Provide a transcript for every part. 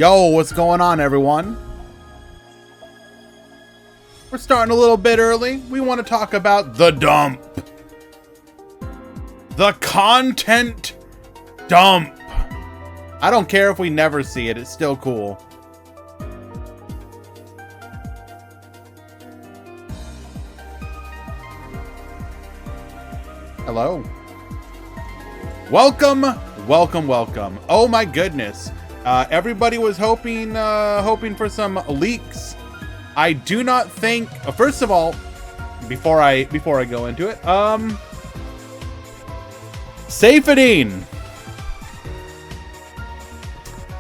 Yo, what's going on, everyone? We're starting a little bit early. We want to talk about the dump. The content dump. I don't care if we never see it. It's still cool. Hello. Welcome, welcome, welcome. Oh my goodness. Everybody was hoping for some leaks. I do not think, first of all, before I go into it, Safedine,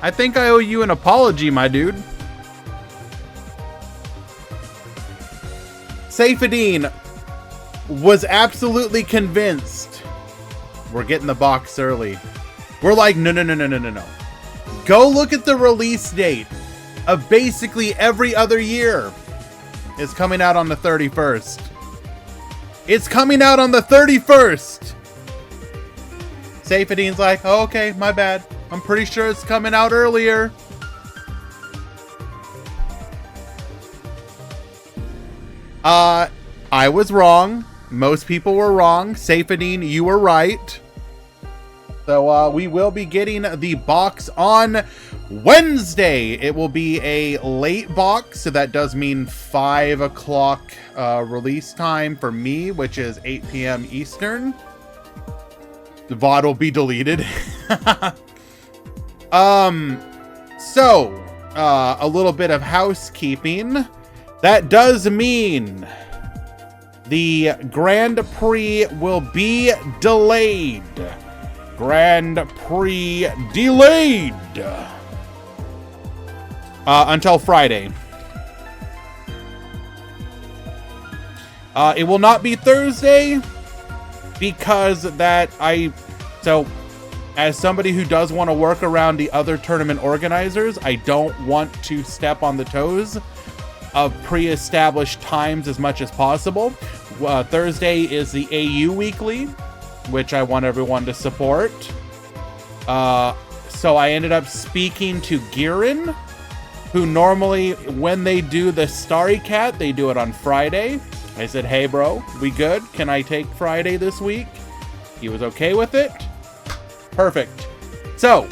I think I owe you an apology, my dude. Safedine was absolutely convinced we're getting the box early. We're like, no. Go look at the release date of basically every other year. It's coming out on the 31st. It's coming out on the 31st. Safedine's like, oh, okay, my bad. I'm pretty sure it's coming out earlier. I was wrong. Most people were wrong. Safedine, you were right. So we will be getting the box on Wednesday. It will be a late box, so that does mean 5 o'clock release time for me, which is 8 p.m. Eastern. The VOD will be deleted. So a little bit of housekeeping. That does mean the Grand Prix will be delayed. Grand Prix delayed until Friday. It will not be Thursday because so as somebody who does want to work around the other tournament organizers, I don't want to step on the toes of pre-established times as much as possible. Thursday is the AU weekly, which I want everyone to support. So I ended up speaking to Girin, who normally, when they do the Starry Cat, they do it on Friday. I said, hey bro, we good? Can I take Friday this week? He was okay with it. Perfect. So,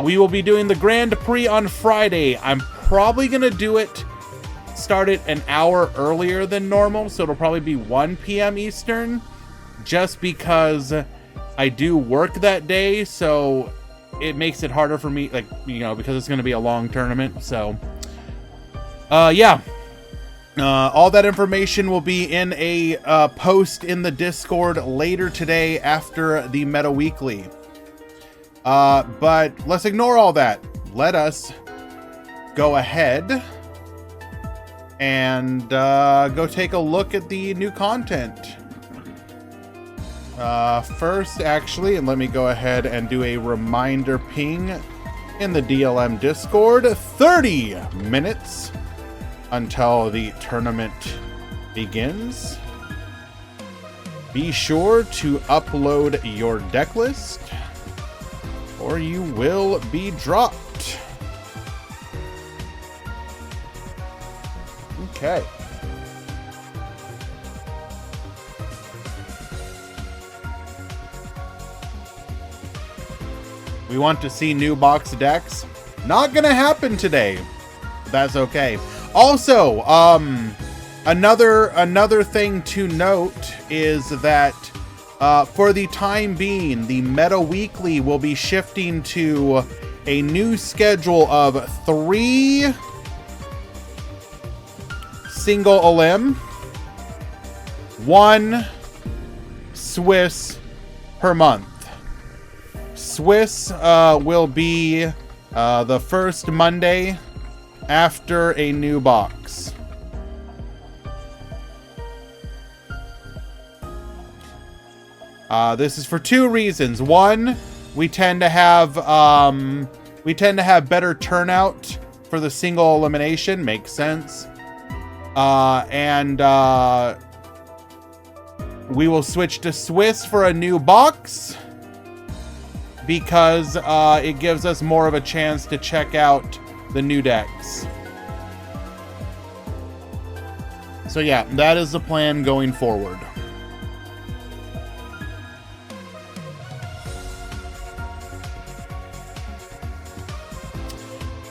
we will be doing the Grand Prix on Friday. I'm probably gonna do it, start it an hour earlier than normal, so it'll probably be 1 p.m. Eastern. Just because I do work that day, so it makes it harder for me, like, you know, because it's going to be a long tournament. So, yeah. All that information will be in a post in the Discord later today after the Meta Weekly. But let's ignore all that. Let us go ahead and go take a look at the new content. First, actually, and let me go ahead and do a reminder ping in the DLM Discord. 30 minutes until the tournament begins. Be sure to upload your deck list or you will be dropped. Okay. We want to see new box decks. Not gonna happen today. That's okay. Also, another thing to note is that for the time being, the Meta Weekly will be shifting to a new schedule of 3 single elim, 1 Swiss per month. Swiss will be the first Monday after a new box. This is for 2 reasons. One, we tend to have better turnout for the single elimination. Makes sense. And we will switch to Swiss for a new box because it gives us more of a chance to check out the new decks. So yeah, that is the plan going forward.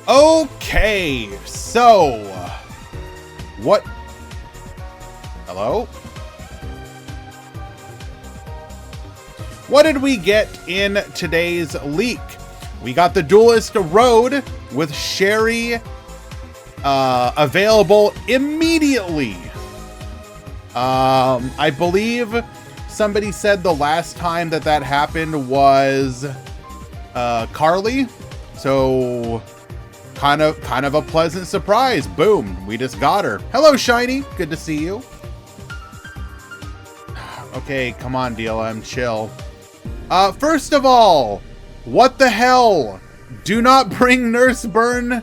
Okay, so what? Hello? What did we get in today's leak? We got the Duelist Road with Sherry available immediately. I believe somebody said the last time that happened was Carly. So kind of a pleasant surprise. Boom, we just got her. Hello, Shiny. Good to see you. Okay, come on, DLM, chill. First of all, what the hell? Do not bring Nurse Burn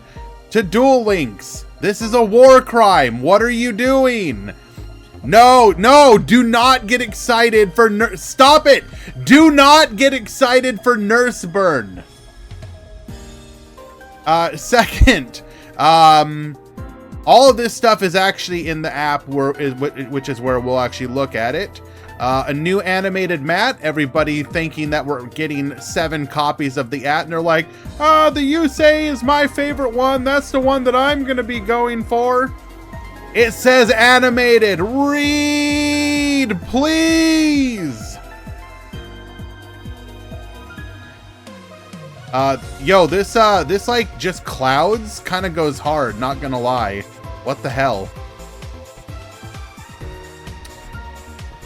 to Duel Links. This is a war crime. What are you doing? No, do not get excited for Stop it! Do not get excited for Nurse Burn. Second, all of this stuff is actually in the app, which is where we'll actually look at it. A new animated mat. Everybody thinking that we're getting 7 copies of the at, and they're like, the Yusei is my favorite one. That's the one that I'm going to be going for. It says animated. Read, please. Yo, this like just clouds kind of goes hard, not gonna lie. What the hell?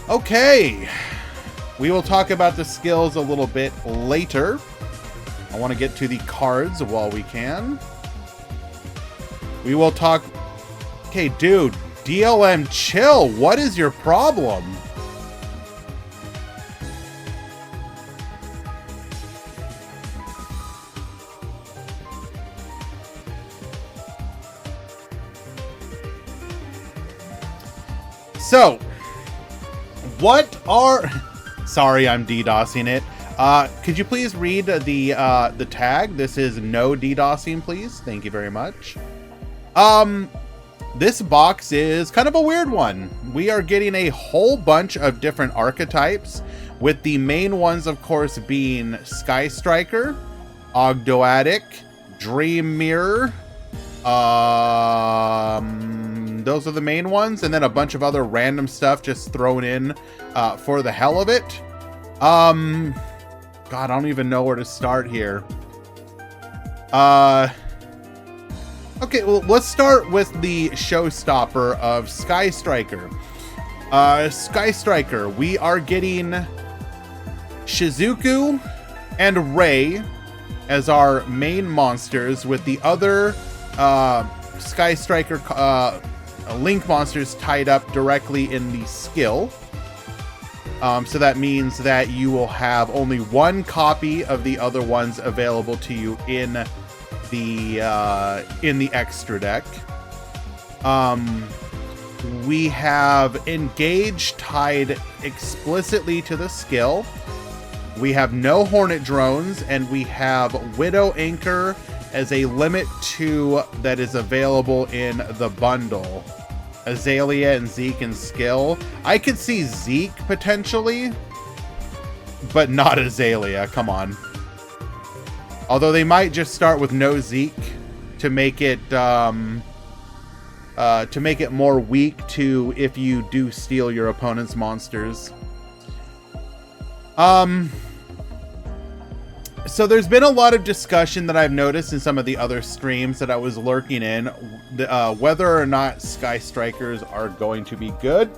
Okay, we will talk about the skills a little bit later. I want to get to the cards while we can. We will talk. Okay, dude, DLM, chill. What is your problem? So, what are... Sorry, I'm DDoSing it. Could you please read the tag? This is no DDoSing, please. Thank you very much. This box is kind of a weird one. We are getting a whole bunch of different archetypes, with the main ones, of course, being Sky Striker, Ogdoadic, Dream Mirror. Those are the main ones, and then a bunch of other random stuff just thrown in for the hell of it. God, I don't even know where to start here. Okay, well, let's start with the showstopper of Sky Striker. Sky Striker, we are getting Shizuku and Rei as our main monsters, with the other Sky Striker Link monsters tied up directly in the skill. So that means that you will have only one copy of the other ones available to you in the extra deck. We have Engage tied explicitly to the skill. We have no Hornet drones, and we have Widow Anchor as a limit 2 that is available in the bundle. Azalea and Zeke and skill. I could see Zeke potentially, but not Azalea. Come on. Although they might just start with no Zeke to make it more weak to if you do steal your opponent's monsters. So there's been a lot of discussion that I've noticed in some of the other streams that I was lurking in, whether or not Sky Strikers are going to be good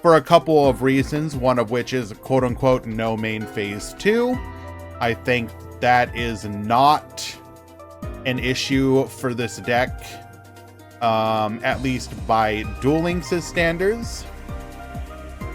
for a couple of reasons, one of which is quote-unquote no main phase 2. I think that is not an issue for this deck, at least by Duel Links' standards.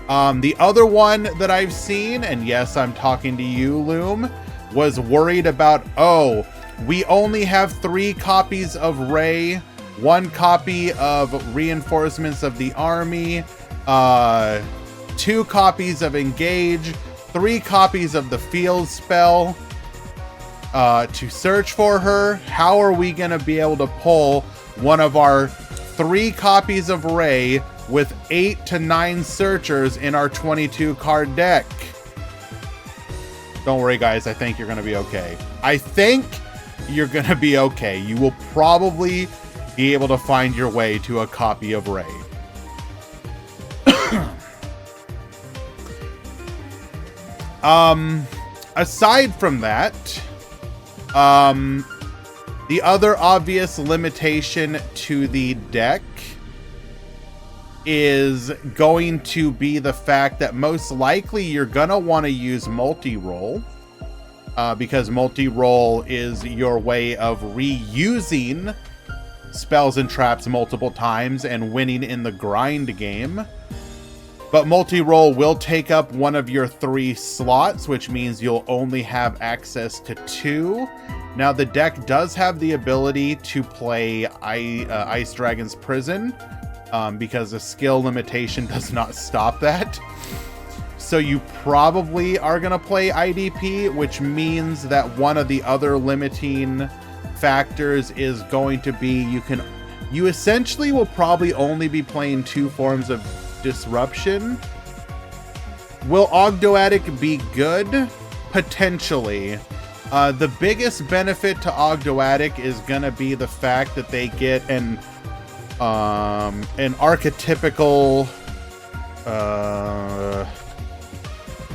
The other one that I've seen, and yes, I'm talking to you, Loom, was worried about, oh, we only have 3 copies of Rei, 1 copy of Reinforcements of the Army, 2 copies of Engage, 3 copies of the Field Spell. to search for her. How are we going to be able to pull one of our 3 copies of Rey with 8 to 9 searchers in our 22 card deck? Don't worry, guys. I think you're going to be okay. I think you're going to be okay. You will probably be able to find your way to a copy of Rey. Aside from that, the other obvious limitation to the deck is going to be the fact that most likely you're gonna want to use multi-roll, because multi-roll is your way of reusing spells and traps multiple times and winning in the grind game. But multi-roll will take up one of your 3 slots, which means you'll only have access to 2. Now, the deck does have the ability to play Ice Dragon's Prison, because the skill limitation does not stop that. So you probably are going to play IDP, which means that one of the other limiting factors is going to be you essentially will probably only be playing 2 forms of disruption. Will Ogdoadic be good? Potentially. The biggest benefit to Ogdoadic is gonna be the fact that they get an archetypical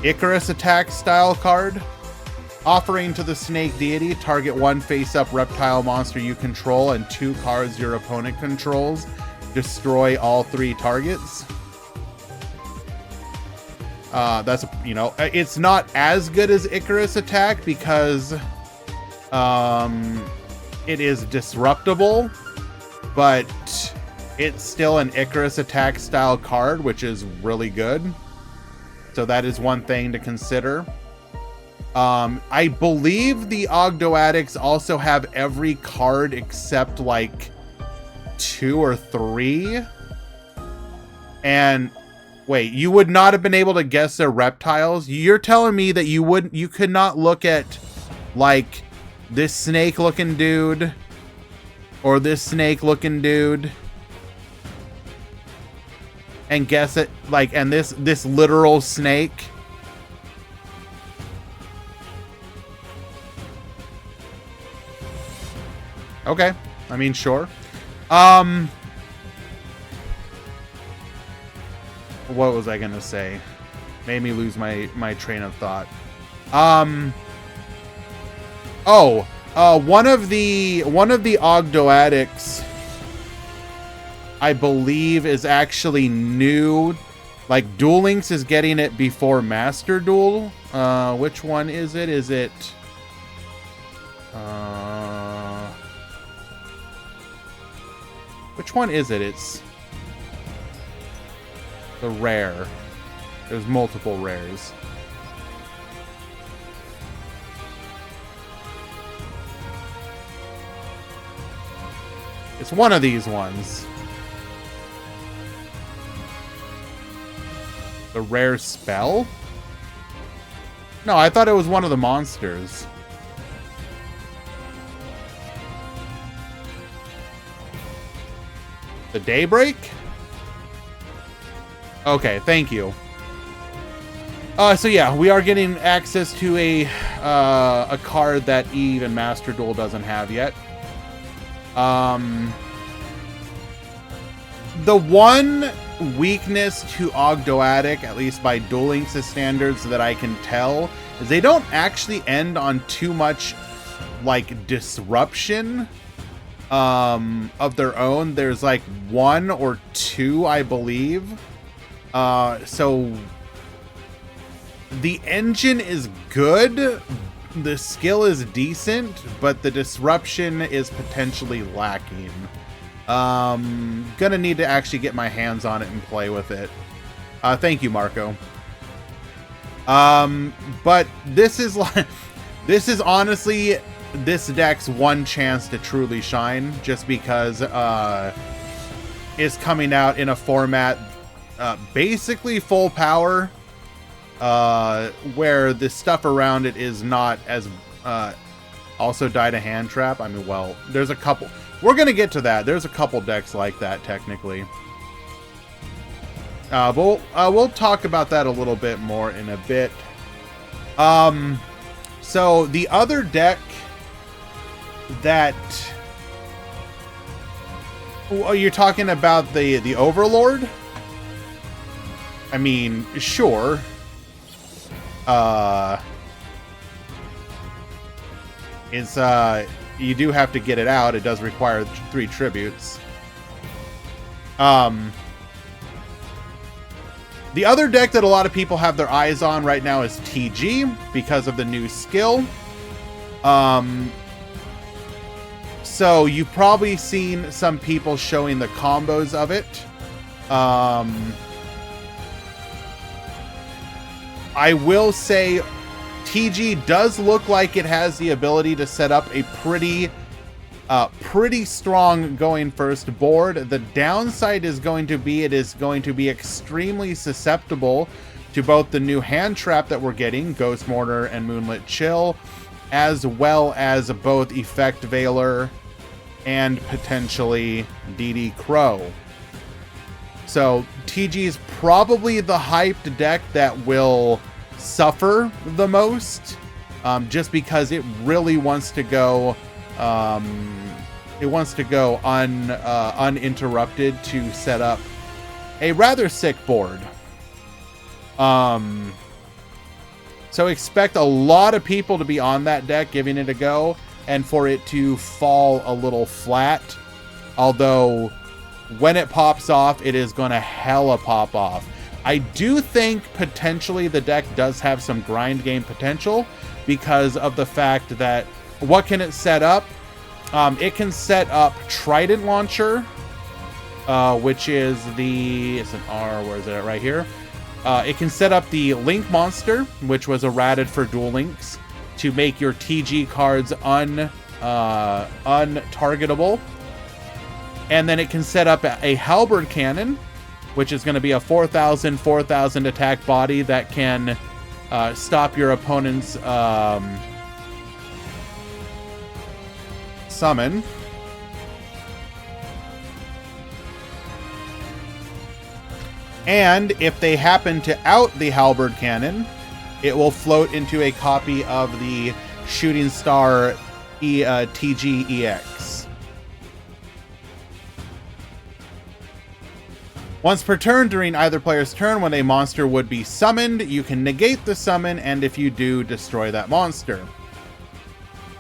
Icarus attack style card. Offering to the Snake Deity, target 1 face-up reptile monster you control and 2 cards your opponent controls. Destroy all 3 targets. That's, it's not as good as Icarus attack because it is disruptible, but it's still an Icarus attack style card, which is really good. So that is one thing to consider. I believe the Ogdoadics also have every card except like 2 or 3. And wait, you would not have been able to guess their reptiles? You're telling me that you could not look at like this snake looking dude or this snake looking dude and guess it, like, and this literal snake? Okay, I mean, sure. What was I gonna say? Made me lose my train of thought. One of the Ogdoadics, I believe, is actually new. Like, Duel Links is getting it before Master Duel. Which one is it? Is it which one is it? It's the rare. There's multiple rares. It's one of these ones. The rare spell? No, I thought it was one of the monsters. The Daybreak? Okay, thank you. So yeah, we are getting access to a card that even Master Duel doesn't have yet. The one weakness to Ogdoadic, at least by Duel Links' standards that I can tell, is they don't actually end on too much like disruption of their own. There's like 1 or 2, I believe. So the engine is good, the skill is decent, but the disruption is potentially lacking. Gonna need to actually get my hands on it and play with it. Thank you, Marco. But this is like, this is honestly this deck's one chance to truly shine, just because it's coming out in a format basically full power, where the stuff around it is not as Also die to hand trap. I mean, well, there's a couple. We're going to get to that. There's a couple decks like that, technically. But we'll talk about that a little bit more in a bit. So the other deck that... Oh, you're talking about the Overlord? I mean, sure. It's, you do have to get it out. It does require 3 tributes. The other deck that a lot of people have their eyes on right now is TG because of the new skill. So you've probably seen some people showing the combos of it. I will say TG does look like it has the ability to set up a pretty strong going first board. The downside is going to be it is going to be extremely susceptible to both the new hand trap that we're getting, Ghost Mortar and Moonlit Chill, as well as both Effect Veiler and potentially DD Crow. So TG is probably the hyped deck that will suffer the most, just because it really wants to go uninterrupted to set up a rather sick board. So expect a lot of people to be on that deck giving it a go, and for it to fall a little flat. Although when it pops off, it is going to hella pop off. I do think potentially the deck does have some grind game potential because of the fact that what can it set up? It can set up Trident Launcher, which is it's an R, where is it at? Right here. It can set up the Link Monster, which was errated for Duel Links, to make your TG cards untargetable. And then it can set up a Halberd Cannon, which is going to be a 4,000 attack body that can stop your opponent's summon. And if they happen to out the Halberd Cannon, it will float into a copy of the Shooting Star TG EX. Once per turn, during either player's turn, when a monster would be summoned, you can negate the summon, and if you do, destroy that monster.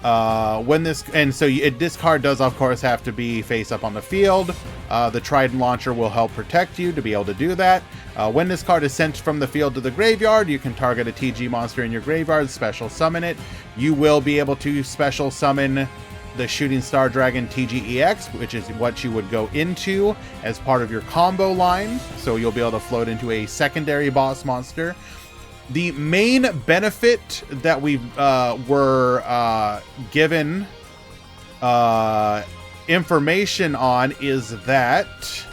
This card does, of course, have to be face up on the field. The Trident Launcher will help protect you to be able to do that. When this card is sent from the field to the graveyard, you can target a TG monster in your graveyard, special summon it. You will be able to special summon the Shooting Star Dragon TG EX, which is what you would go into as part of your combo line. So you'll be able to float into a secondary boss monster. The main benefit that we were given information on is that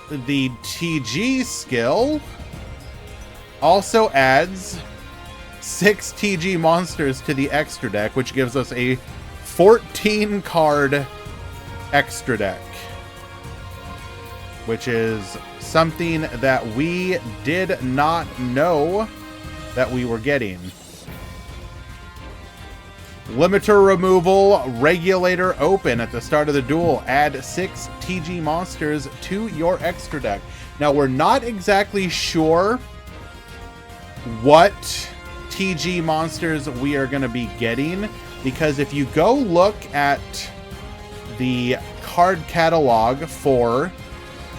the TG skill also adds 6 TG monsters to the extra deck, which gives us a 14 card extra deck, which is something that we did not know that we were getting. Limiter removal, regulator open at the start of the duel. Add 6 TG monsters to your extra deck. Now, we're not exactly sure what TG monsters we are going to be getting, because if you go look at the card catalog for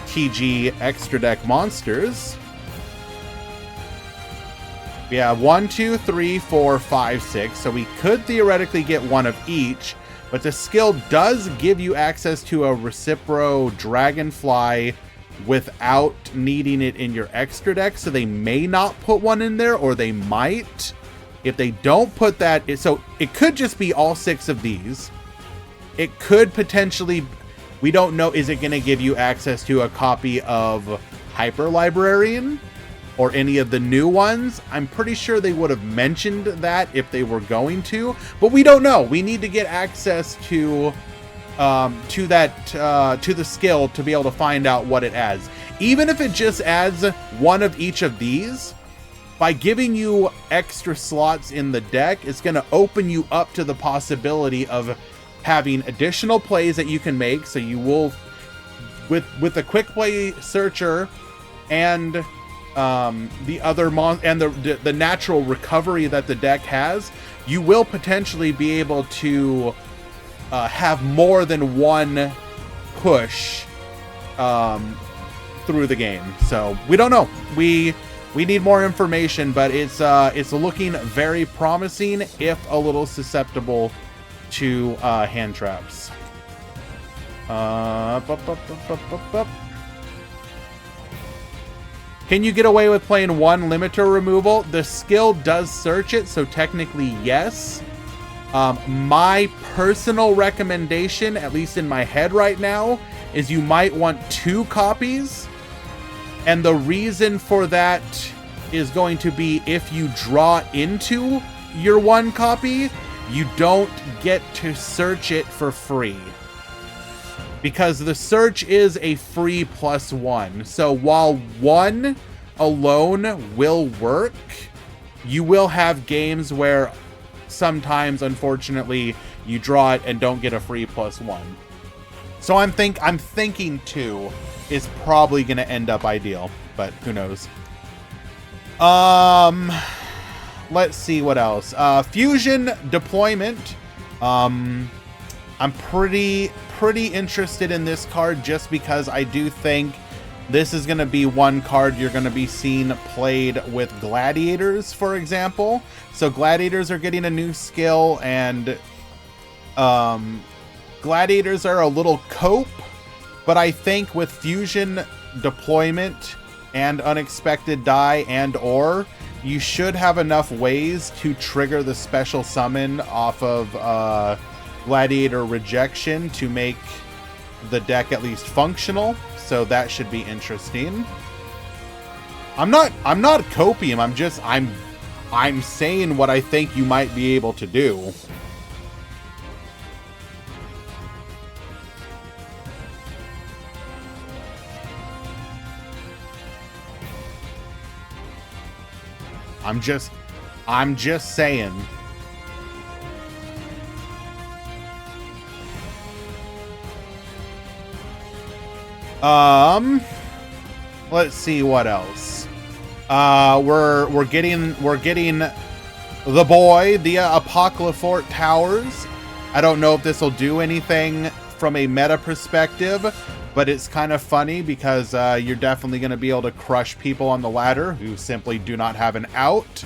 TG extra deck monsters, we have 1, 2, 3, 4, 5, 6. So we could theoretically get one of each, but the skill does give you access to a Recipro Dragonfly without needing it in your extra deck. So they may not put one in there, or they might. If they don't put that, so it could just be all 6 of these. It could potentially, we don't know, is it going to give you access to a copy of Hyper Librarian? or any of the new ones. I'm pretty sure they would have mentioned that if they were going to, but we don't know. We need to get access to the skill to be able to find out what it adds. Even if it just adds one of each of these, by giving you extra slots in the deck, it's going to open you up to the possibility of having additional plays that you can make. So you will, with the quick play searcher and the other and the natural recovery that the deck has, you will potentially be able to have more than one push through the game. So we don't know. We need more information, but it's looking very promising, if a little susceptible to hand traps. Can you get away with playing one limiter removal? The skill does search it, so technically yes. My personal recommendation, at least in my head right now, is you might want 2 copies. And the reason for that is going to be, if you draw into your 1 copy, you don't get to search it for free. Because the search is a free +1. So while 1 alone will work, you will have games where sometimes, unfortunately, you draw it and don't get a free +1. So I'm thinking 2 is probably going to end up ideal, but who knows. Let's see what else. Fusion deployment. I'm pretty interested in this card, just because I do think this is going to be one card you're going to be seeing played with gladiators, for example. So gladiators are getting a new skill, and gladiators are a little cope, but I think with fusion deployment and unexpected die and/or, you should have enough ways to trigger the special summon off of gladiator rejection to make the deck at least functional. So that should be interesting. I'm not copium. I'm saying what I think you might be able to do. I'm just saying. Let's see what else. We're getting the boy, the Apocalyphort Towers. I don't know if this will do anything from a meta perspective, but it's kind of funny because you're definitely going to be able to crush people on the ladder who simply do not have an out.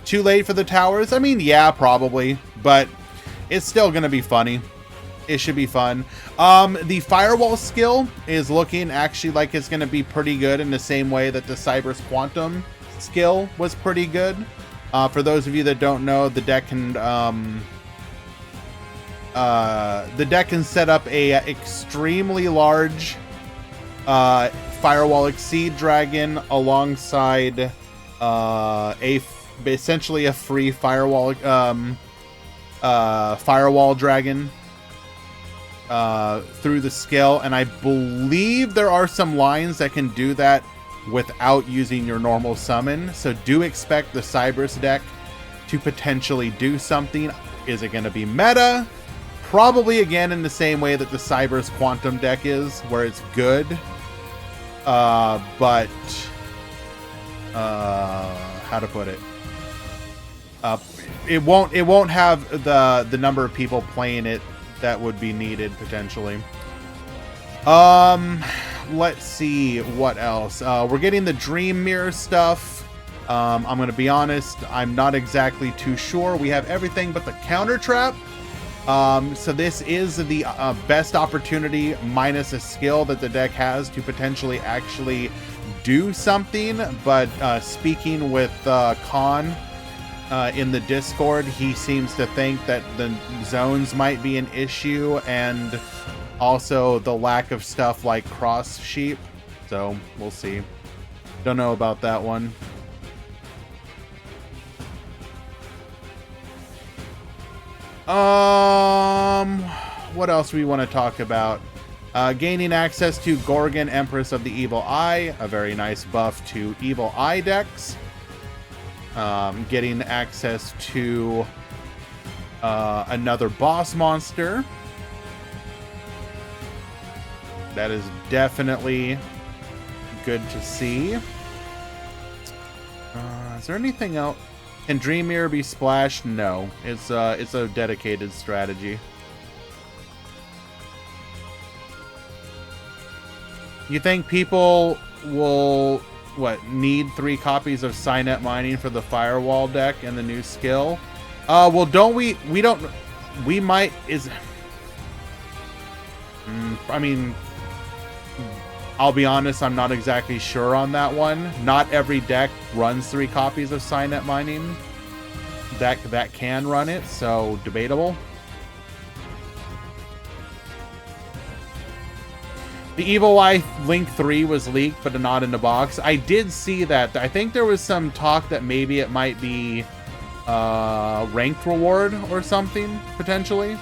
Too late for the towers? I mean, yeah, probably, but it's still going to be funny. It should be fun. The firewall skill is looking actually like it's going to be pretty good, in the same way that the Cyber's Quantum skill was pretty good. For those of you that don't know, the deck can set up a extremely large Firewall Exceed Dragon alongside essentially a free Firewall Dragon through the skill, and I believe there are some lines that can do that without using your normal summon. So do expect the Cyber's deck to potentially do something. Is it going to be meta? Probably, again, in the same way that the Cyber's Quantum deck is, where it's good. But how to put it? It won't have the number of people playing it that would be needed potentially. Let's see what else. We're getting the Dream Mirror stuff. I'm going to be honest, I'm not exactly too sure. We have everything but the counter trap. So this is the best opportunity, minus a skill that the deck has, to potentially actually do something. But speaking with Khan in the Discord, he seems to think that the zones might be an issue, and also the lack of stuff like Cross Sheep So we'll see. Don't know about that one. What else do we want to talk about? Gaining access to Gorgon, Empress of the Evil Eye, a very nice buff to Evil Eye decks. Getting access to another boss monster. That is definitely good to see. Is there anything else? Can Dream Mirror be splashed? No. It's a dedicated strategy. You think people will need 3 copies of Cynet Mining for the Firewall deck and the new skill? Well, don't we might I mean, I'll be honest, I'm not exactly sure on that one. Not every deck runs 3 copies of Cynet Mining. That can run it, so debatable. The Evil Eye Link 3 was leaked, but not in the box. I did see that. I think there was some talk that maybe it might be ranked reward or something, potentially.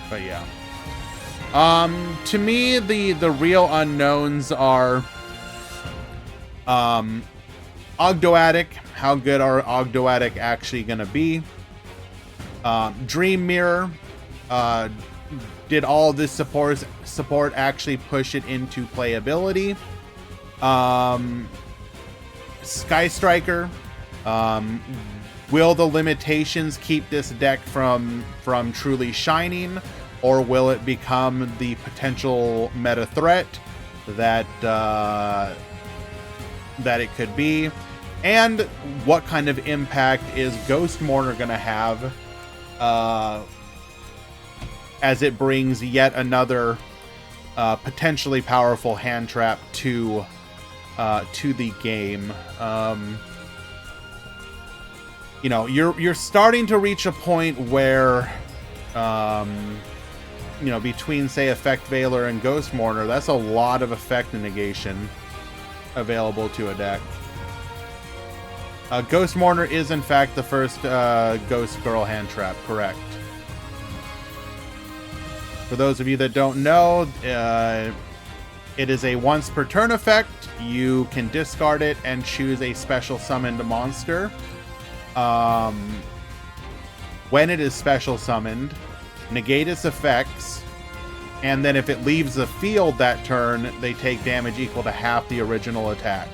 But yeah. To me, the real unknowns are Ogdoadic. How good are Ogdoadic actually going to be? Dream Mirror. Did all of this support actually push it into playability? Sky Striker. Will the limitations keep this deck from truly shining, or will it become the potential meta threat that it could be? And what kind of impact is Ghost Mourner going to have as it brings yet another potentially powerful hand trap to the game? You know, you're starting to reach a point where, you know, between, say, Effect Veiler and Ghost Mourner, that's a lot of effect negation available to a deck. Ghost Mourner is, in fact, the first Ghost Girl hand trap, correct. For those of you that don't know, it is a once per turn effect. You can discard it and choose a special summoned monster. When it is special summoned, negate its effects, and then if it leaves the field that turn, they take damage equal to half the original attack.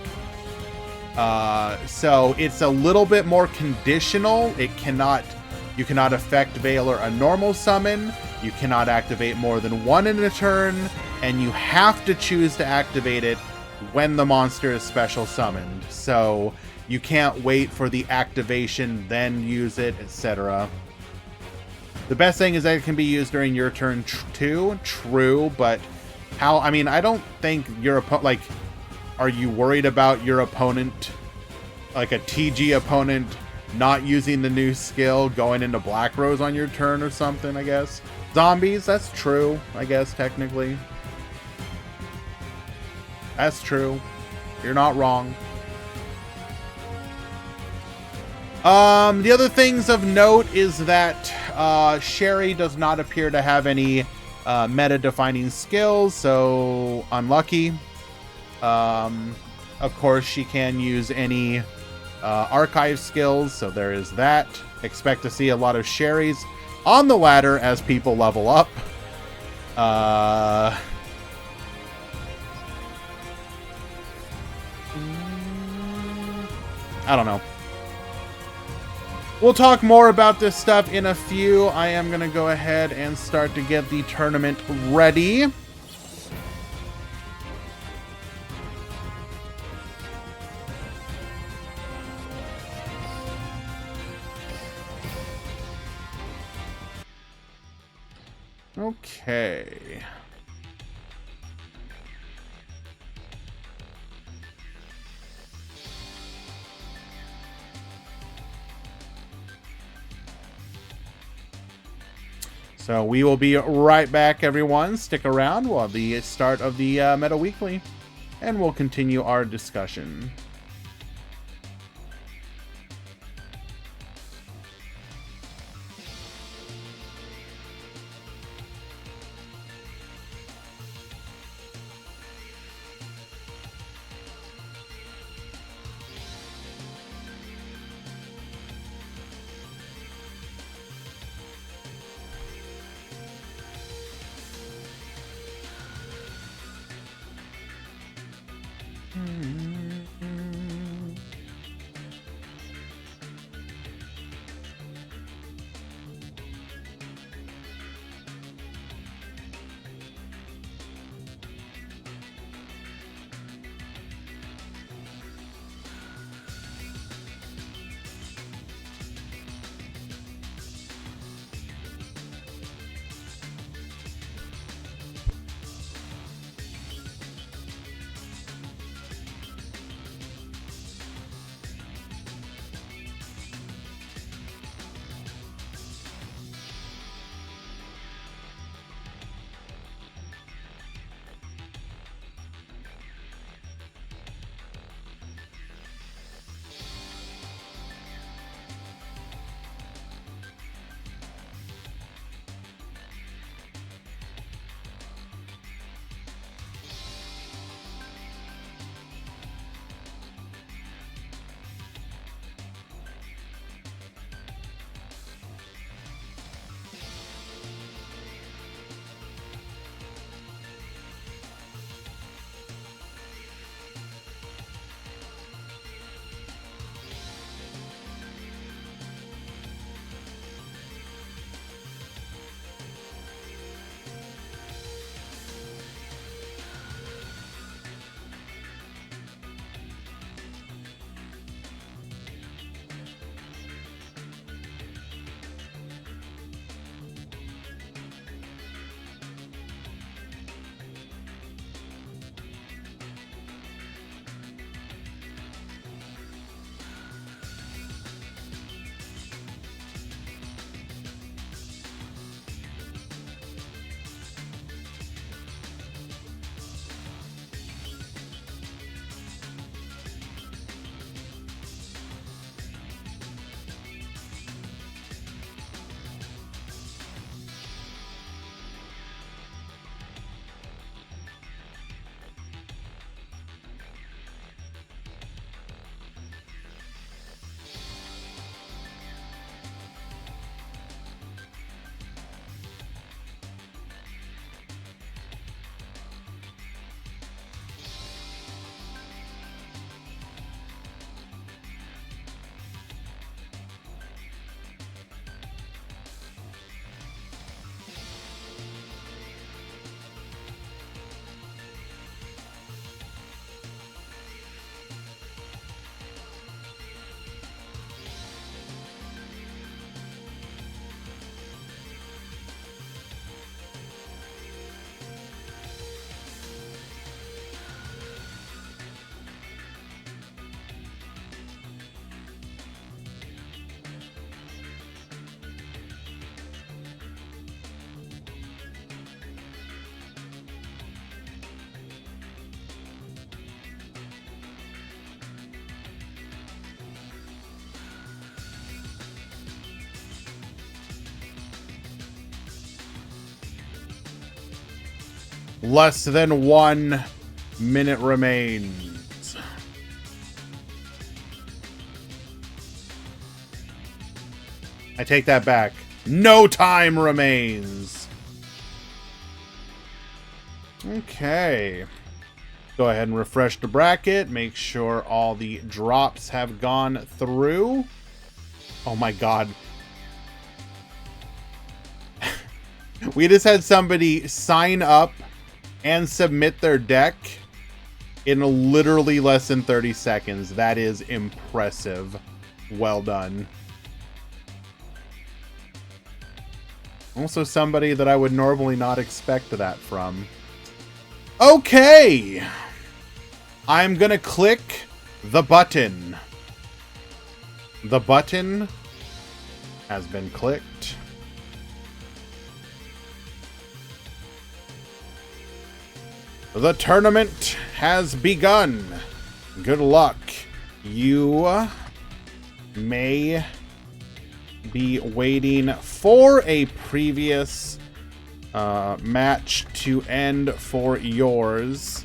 So it's a little bit more conditional. You cannot Effect Veiler a normal summon, you cannot activate more than one in a turn, and you have to choose to activate it when the monster is special summoned. So you can't wait for the activation, then use it, etc. The best thing is that it can be used during your turn too. True, but how? I mean, I don't think your opponent, like, are you worried about your opponent, like a TG opponent, not using the new skill, going into Black Rose on your turn or something, I guess? Zombies, that's true, I guess, technically. That's true. You're not wrong. The other things of note is that Sherry does not appear to have any meta-defining skills, so unlucky. Of course, she can use any archive skills, so there is that. Expect to see a lot of Sherrys on the ladder as people level up. I don't know. We'll talk more about this stuff in a few. I am going to go ahead and start to get the tournament ready. Okay. So we will be right back, everyone. Stick around while the start of the Meta Weekly, and we'll continue our discussion. Less than 1 minute remains. I take that back. No time remains. Okay. Go ahead and refresh the bracket. Make sure all the drops have gone through. Oh my god. We just had somebody sign up and submit their deck in literally less than 30 seconds. That is impressive. Well done. Also somebody that I would normally not expect that from. Okay. I'm gonna click the button. The button has been clicked. The tournament has begun. Good luck. You may be waiting for a previous match to end for yours.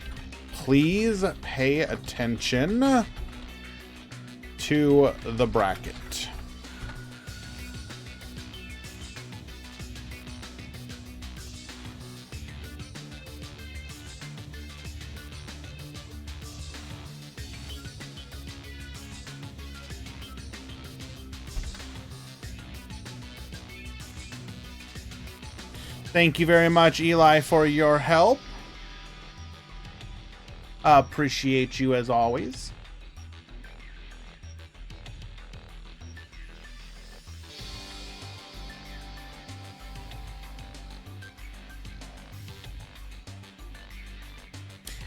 Please pay attention to the bracket. Thank you very much, Eli, for your help. Appreciate you as always.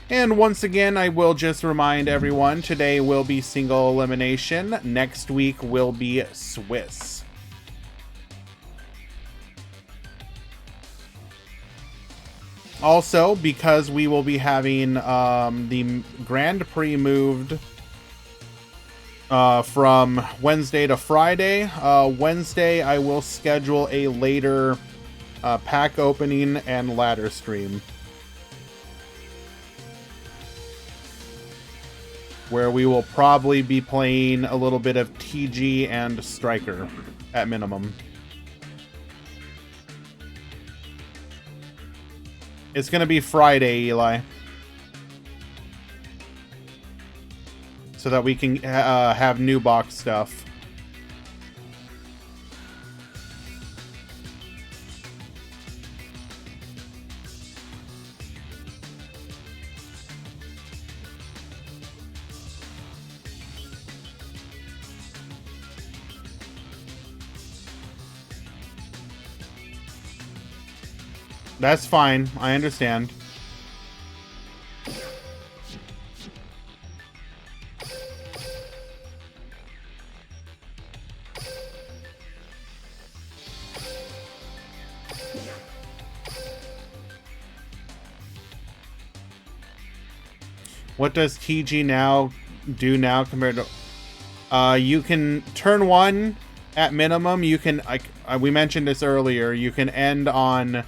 And once again, I will just remind everyone, today will be single elimination. Next week will be Swiss. Also, because we will be having the Grand Prix moved from Wednesday to Friday. Wednesday, I will schedule a later pack opening and ladder stream, where we will probably be playing a little bit of TG and Striker at minimum. It's going to be Friday, Eli, so that we can have new box stuff. That's fine. I understand. What does TG now do now compared to... you can turn one at minimum. You can, we mentioned this earlier, you can end on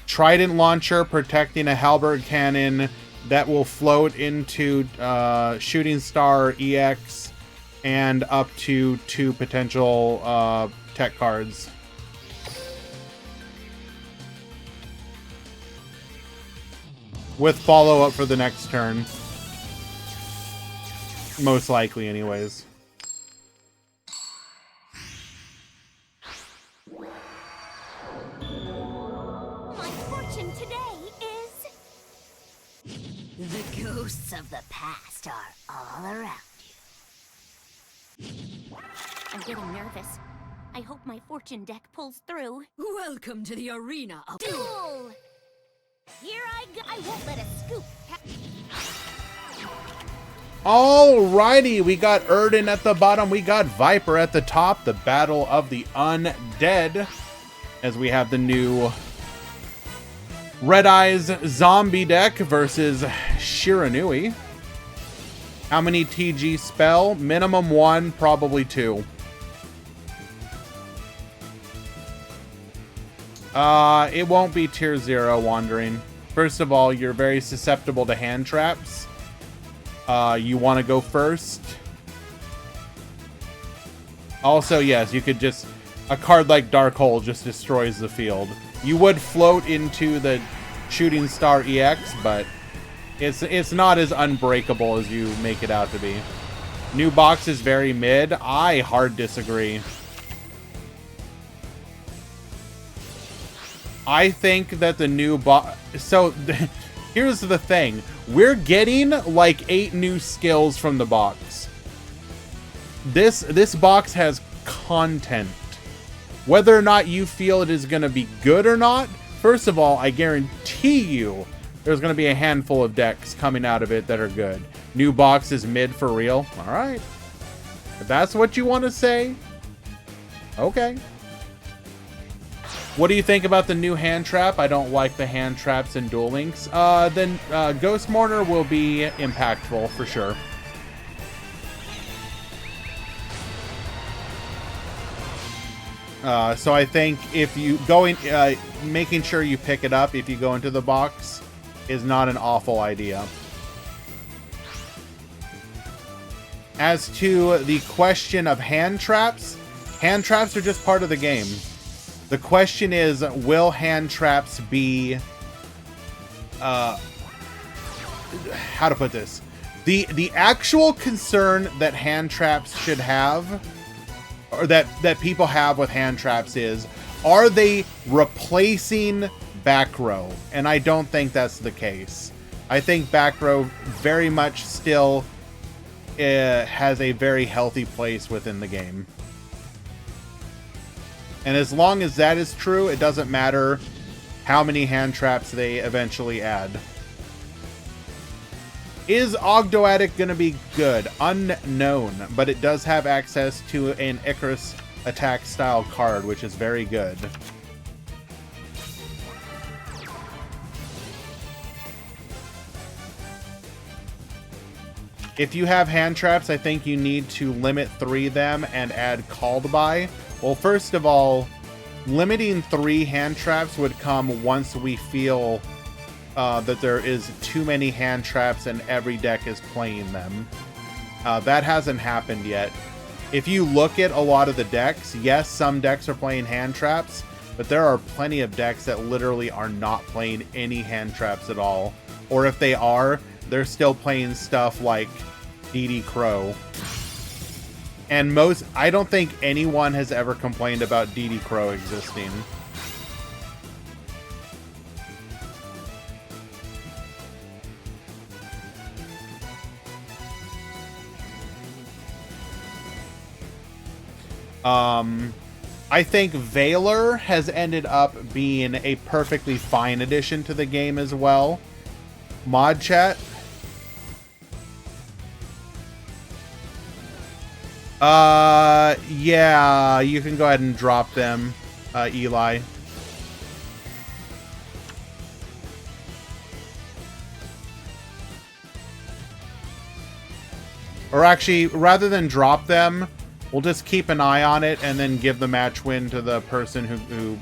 Trident Launcher protecting a Halberd Cannon that will float into Shooting Star EX and up to 2 potential tech cards. With follow-up for the next turn. Most likely, anyways. The ghosts of the past are all around you. I'm getting nervous. I hope my fortune deck pulls through. Welcome to the arena of Duel! Here I go. I won't let a scoop. Alrighty, we got Erden at the bottom, we got Viper at the top, the Battle of the Undead, as we have the new Red Eyes zombie deck versus Shiranui. How many TG spell? Minimum 1, probably 2. It won't be tier 0 wandering. First of all, you're very susceptible to hand traps. You want to go first. Also, yes, you could just... A card like Dark Hole just destroys the field. You would float into the Shooting Star EX, but it's not as unbreakable as you make it out to be. New box is very mid. I hard disagree. I think that the new box... So, here's the thing. We're getting like 8 new skills from the box. This box has content. Whether or not you feel it is going to be good or not, first of all, I guarantee you there's going to be a handful of decks coming out of it that are good. New box is mid for real. All right. If that's what you want to say, okay. What do you think about the new hand trap? I don't like the hand traps in Duel Links. Then Ghost Mourner will be impactful for sure. So I think if you going, making sure you pick it up if you go into the box is not an awful idea. As to the question of hand traps are just part of the game. The question is, will hand traps be, how to put this? The actual concern that hand traps should have, or that people have with hand traps is, are they replacing back row? And I don't think that's the case. I think back row very much still has a very healthy place within the game. And as long as that is true, it doesn't matter how many hand traps they eventually add. Is Ogdoadic going to be good? Unknown, but it does have access to an Icarus attack style card, which is very good. If you have hand traps, I think you need to limit 3 of them and add called by. Well, first of all, limiting 3 hand traps would come once we feel that there is too many hand traps and every deck is playing them. That hasn't happened yet. If you look at a lot of the decks, yes, some decks are playing hand traps, but there are plenty of decks that literally are not playing any hand traps at all. Or if they are, they're still playing stuff like DD Crow. And I don't think anyone has ever complained about DD Crow existing. I think Valor has ended up being a perfectly fine addition to the game as well. Mod chat. Yeah, you can go ahead and drop them, Eli. Or actually, rather than drop them, we'll just keep an eye on it and then give the match win to the person who...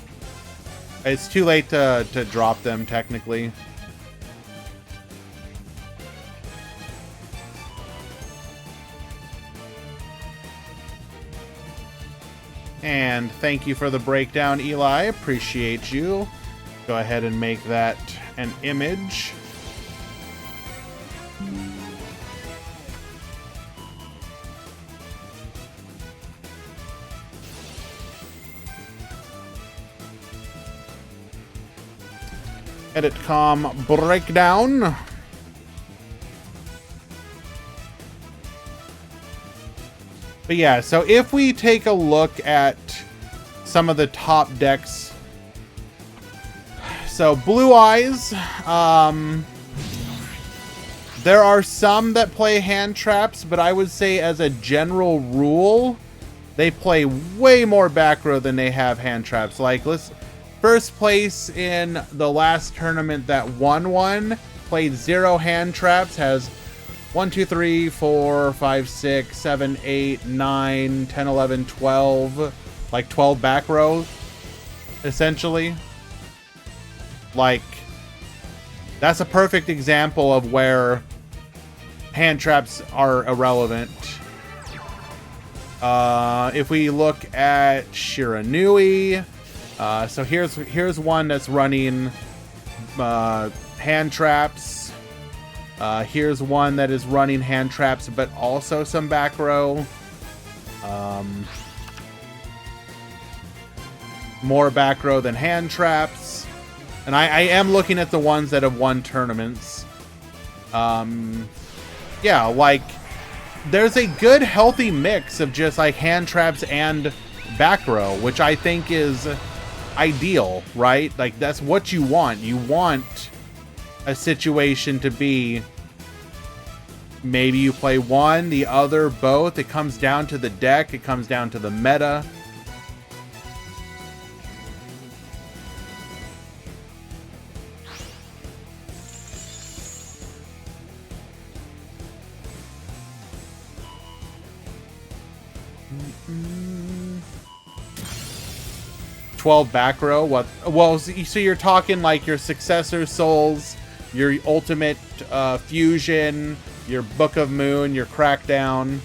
It's too late to drop them, technically. And thank you for the breakdown, Eli. Appreciate you. Go ahead and make that an image. Edit.com breakdown. But yeah, so if we take a look at some of the top decks. So Blue Eyes, there are some that play hand traps, but I would say as a general rule, they play way more back row than they have hand traps. Like, first place in the last tournament that won played 0 hand traps, has 1, 2, 3, 4, 5, 6, 7, 8, 9, 10, 11, 12. Like 12 back rows, essentially. Like, that's a perfect example of where hand traps are irrelevant. If we look at Shiranui, so here's one that's running hand traps. Here's one that is running hand traps, but also some back row. More back row than hand traps. And I am looking at the ones that have won tournaments. Yeah, like, there's a good, healthy mix of just, like, hand traps and back row, which I think is ideal, right? Like, that's what you want. You want a situation to be, maybe you play one, the other, both. It comes down to the deck. It comes down to the meta. 12 back row. What? Well, so you're talking like your Successor Souls, your Ultimate Fusion, your Book of Moon, your Crackdown.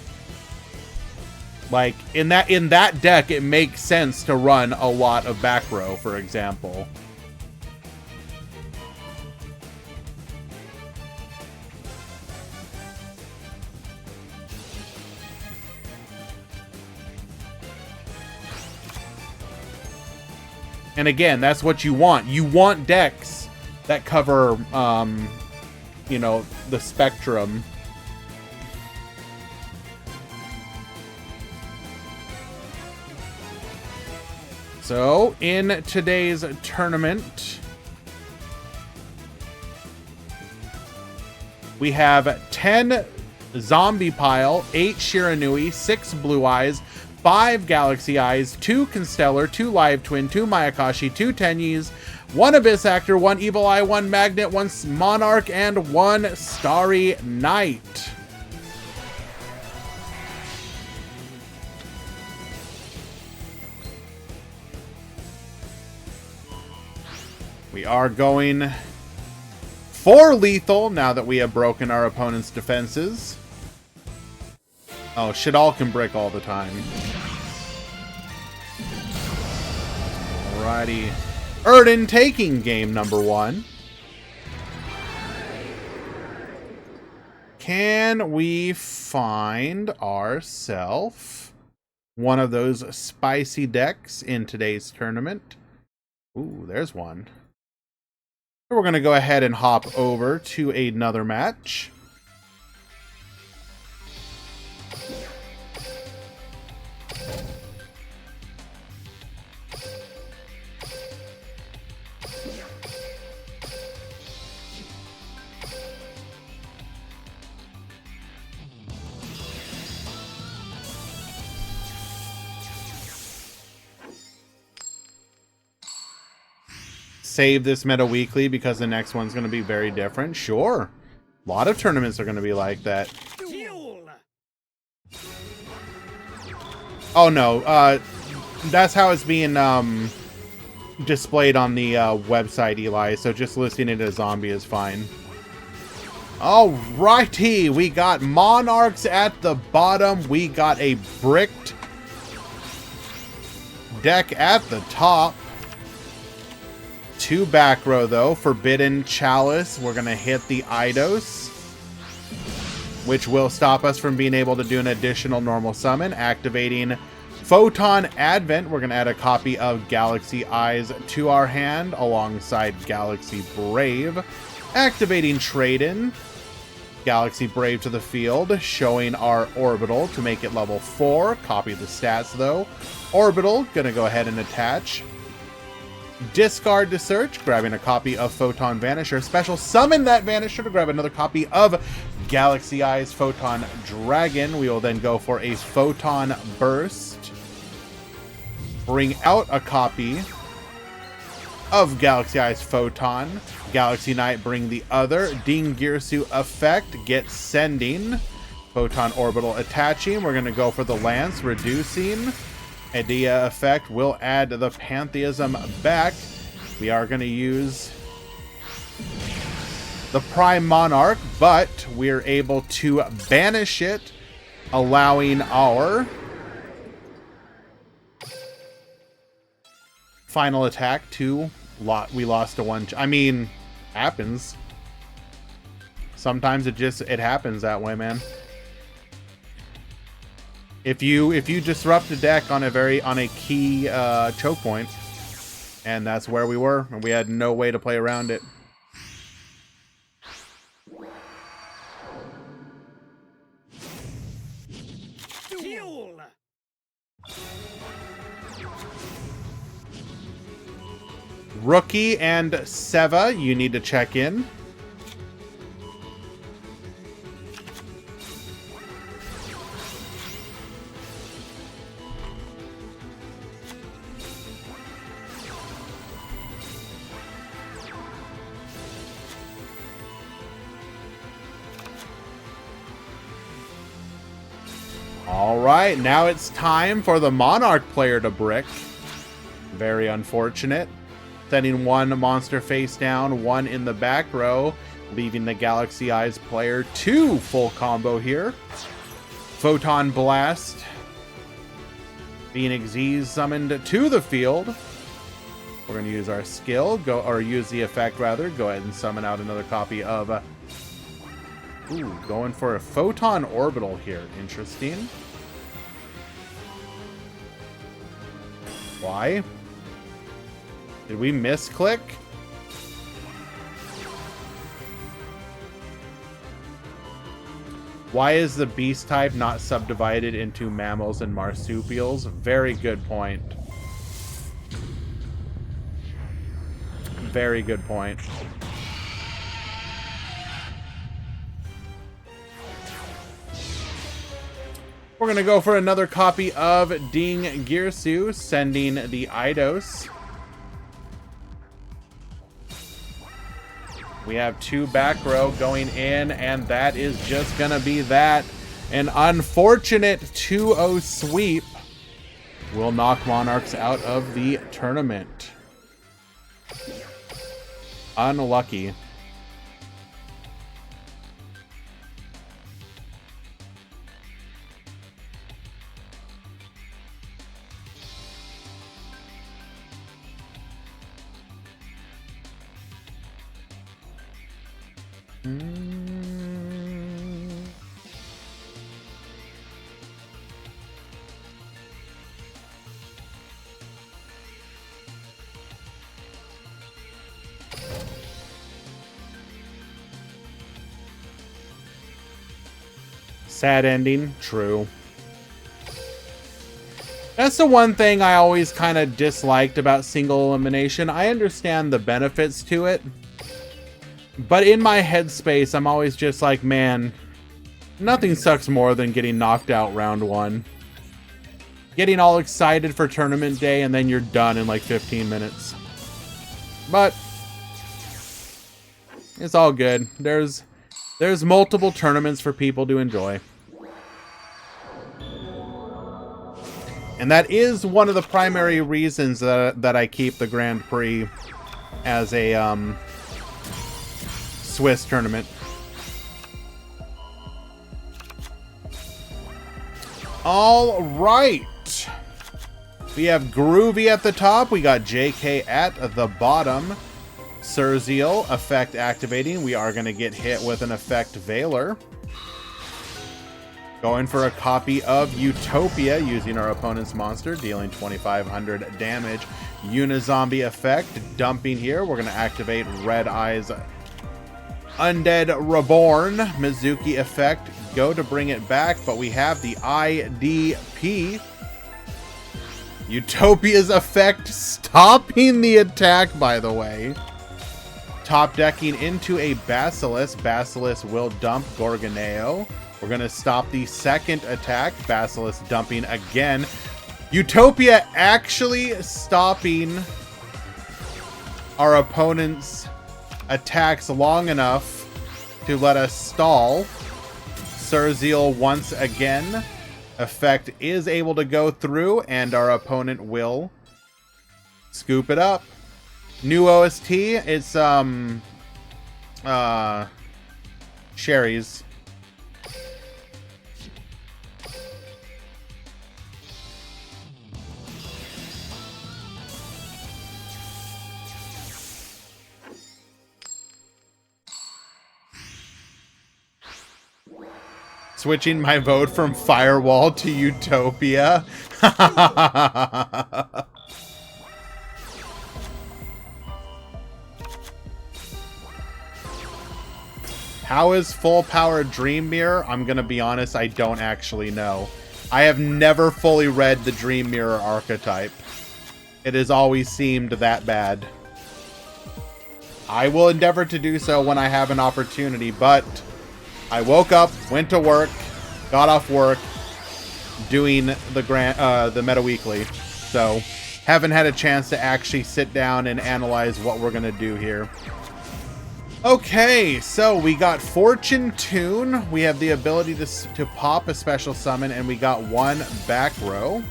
Like in that deck, it makes sense to run a lot of back row, for example. And again, that's what you want. You want decks that cover, you know, the spectrum. So, in today's tournament, we have 10 Zombie Pile, 8 Shiranui, 6 Blue Eyes, 5 Galaxy Eyes, 2 Constellar, 2 Live Twin, 2 Mayakashi, 2 Tenyis, 1 Abyss Actor, 1 Evil Eye, 1 Magnet, 1 Monarch, and 1 Starry Knight. We are going for lethal now that we have broken our opponent's defenses. Oh, Shadal can brick all the time. Alrighty. Erden taking game number 1. Can we find ourselves one of those spicy decks in today's tournament? Ooh, there's one. We're going to go ahead and hop over to another match. Save this meta weekly because the next one's going to be very different. Sure. A lot of tournaments are going to be like that. Oh no, that's how it's being displayed on the website, Eli, so just listing it as zombie is fine. Alrighty, we got Monarchs at the bottom. We got a bricked deck at the top. 2 back row though. Forbidden Chalice. We're gonna hit the Eidos, which will stop us from being able to do an additional normal summon. Activating Photon Advent. We're gonna add a copy of Galaxy Eyes to our hand alongside Galaxy Brave. Activating Trade-in. Galaxy Brave to the field, showing our Orbital to make it level 4. Copy the stats though. Orbital, gonna go ahead and attach. Discard to search, grabbing a copy of Photon Vanisher. Special summon that Vanisher to grab another copy of Galaxy Eyes Photon Dragon. We will then go for a Photon Burst. Bring out a copy of Galaxy Eyes Photon. Galaxy Knight, bring the other. Ding Girsu effect, get sending. Photon Orbital attaching. We're going to go for the Lance, reducing. Idea effect will add the Pantheism back. We are going to use the Prime Monarch, but we're able to banish it, allowing our final attack to we lost to 1. I mean, happens. Sometimes it happens that way, man. If you disrupt the deck on a key choke point, and that's where we were, and we had no way to play around it. Duel. Rookie and Seva, you need to check in. All right, now it's time for the Monarch player to brick. Very unfortunate. Sending one monster face down, one in the back row, leaving the Galaxy Eyes player 2 full combo here. Photon Blast. Phoenix Z's summoned to the field. We're going to use our skill, use the effect rather. Go ahead and summon out another copy of... going for a Photon Orbital here. Interesting. Why? Did we misclick? Why is the beast type not subdivided into mammals and marsupials? Very good point. Very good point. We're going to go for another copy of Ding Girsu, sending the Eidos. We have 2 back row going in, and that is just going to be that. An unfortunate 2-0 sweep will knock Monarchs out of the tournament. Unlucky. Sad ending, true. That's the one thing I always kind of disliked about single elimination. I understand the benefits to it, but in my headspace, I'm always just like, man, nothing sucks more than getting knocked out round 1. Getting all excited for tournament day, and then you're done in like 15 minutes. But it's all good. There's multiple tournaments for people to enjoy. And that is one of the primary reasons that I keep the Grand Prix as a Swiss tournament. All right. We have Groovy at the top. We got JK at the bottom. Surzeal, effect activating. We are going to get hit with an effect Veiler. Going for a copy of Utopia using our opponent's monster, dealing 2,500 damage. Unizombie effect, dumping here. We're going to activate Red Eyes Undead Reborn. Mizuki effect, go to bring it back, but we have the IDP. Utopia's effect, stopping the attack, by the way. Top decking into a Basilisk. Basilisk will dump Gorgoneo. We're going to stop the second attack. Basilisk dumping again. Utopia actually stopping our opponent's attacks long enough to let us stall. Surzeal once again. Effect is able to go through, and our opponent will scoop it up. New OST, it's Sherry's. Switching my vote from Firewall to Utopia. How is full power Dream Mirror? I'm gonna be honest, I don't actually know. I have never fully read the Dream Mirror archetype. It has always seemed that bad. I will endeavor to do so when I have an opportunity, but I woke up, went to work, got off work, doing the Meta Weekly. So, haven't had a chance to actually sit down and analyze what we're gonna do here. Okay, so we got Fortune Tune. We have the ability to pop a special summon, and we got one back row.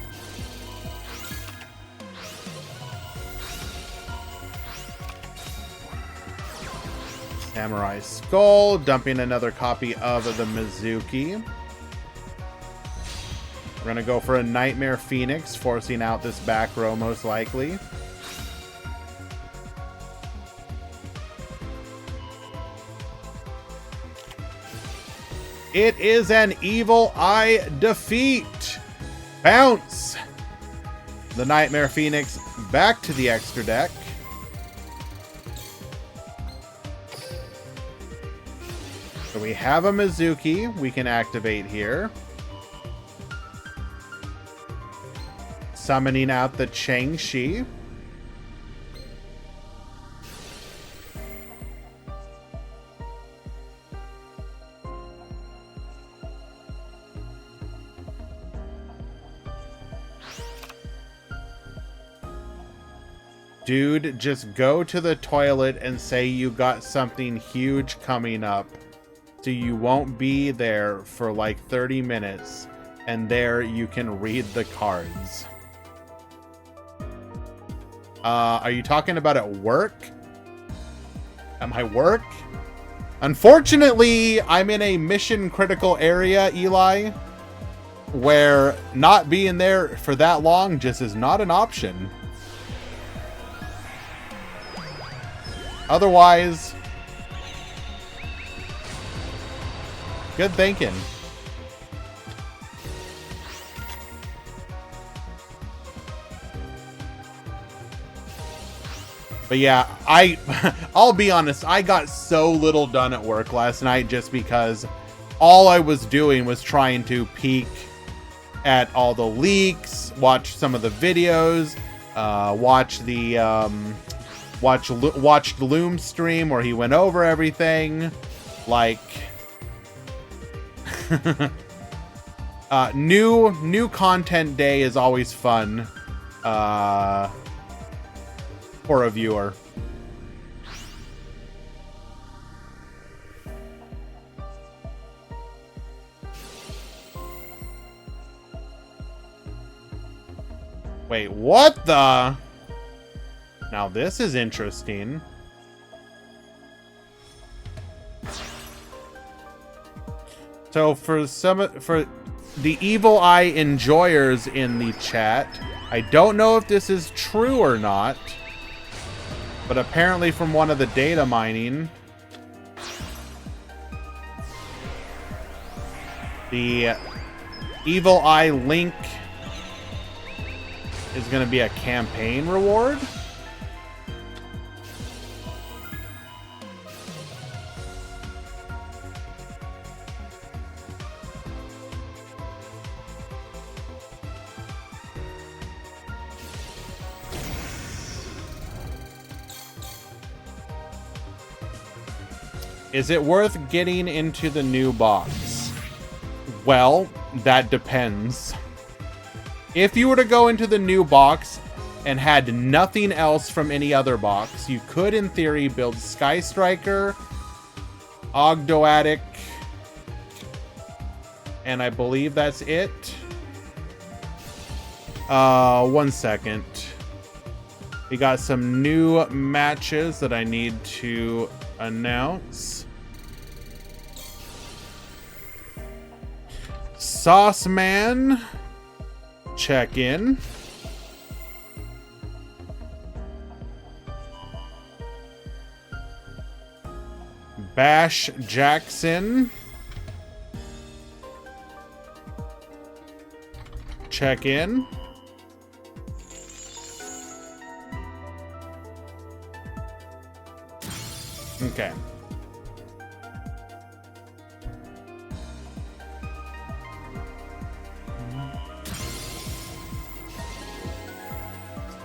Samurai Skull, dumping another copy of the Mizuki. We're going to go for a Nightmare Phoenix, forcing out this back row most likely. It is an Evil Eye defeat. Bounce. The Nightmare Phoenix back to the extra deck. So we have a Mizuki we can activate here. Summoning out the Chang-Chi. Dude, just go to the toilet and say you got something huge coming up. So you won't be there for like 30 minutes. And there you can read the cards. Are you talking about at work? At my work? Unfortunately, I'm in a mission critical area, Eli, where not being there for that long just is not an option. Otherwise, good thinking. But yeah, I'll be honest, I got so little done at work last night just because all I was doing was trying to peek at all the leaks, watch some of the videos, watch the Loom stream where he went over everything. Like new content day is always fun for a viewer. Wait, what the? Now this is interesting. So for the Evil Eye enjoyers in the chat, I don't know if this is true or not, but apparently from one of the data mining, the Evil Eye link is going to be a campaign reward. Is it worth getting into the new box? Well, that depends. If you were to go into the new box and had nothing else from any other box, you could, in theory, build Sky Striker, Ogdoadic, and I believe that's it. 1 second. We got some new matches that I need to announce. Sauce Man, check in. Bash Jackson, check in. Okay.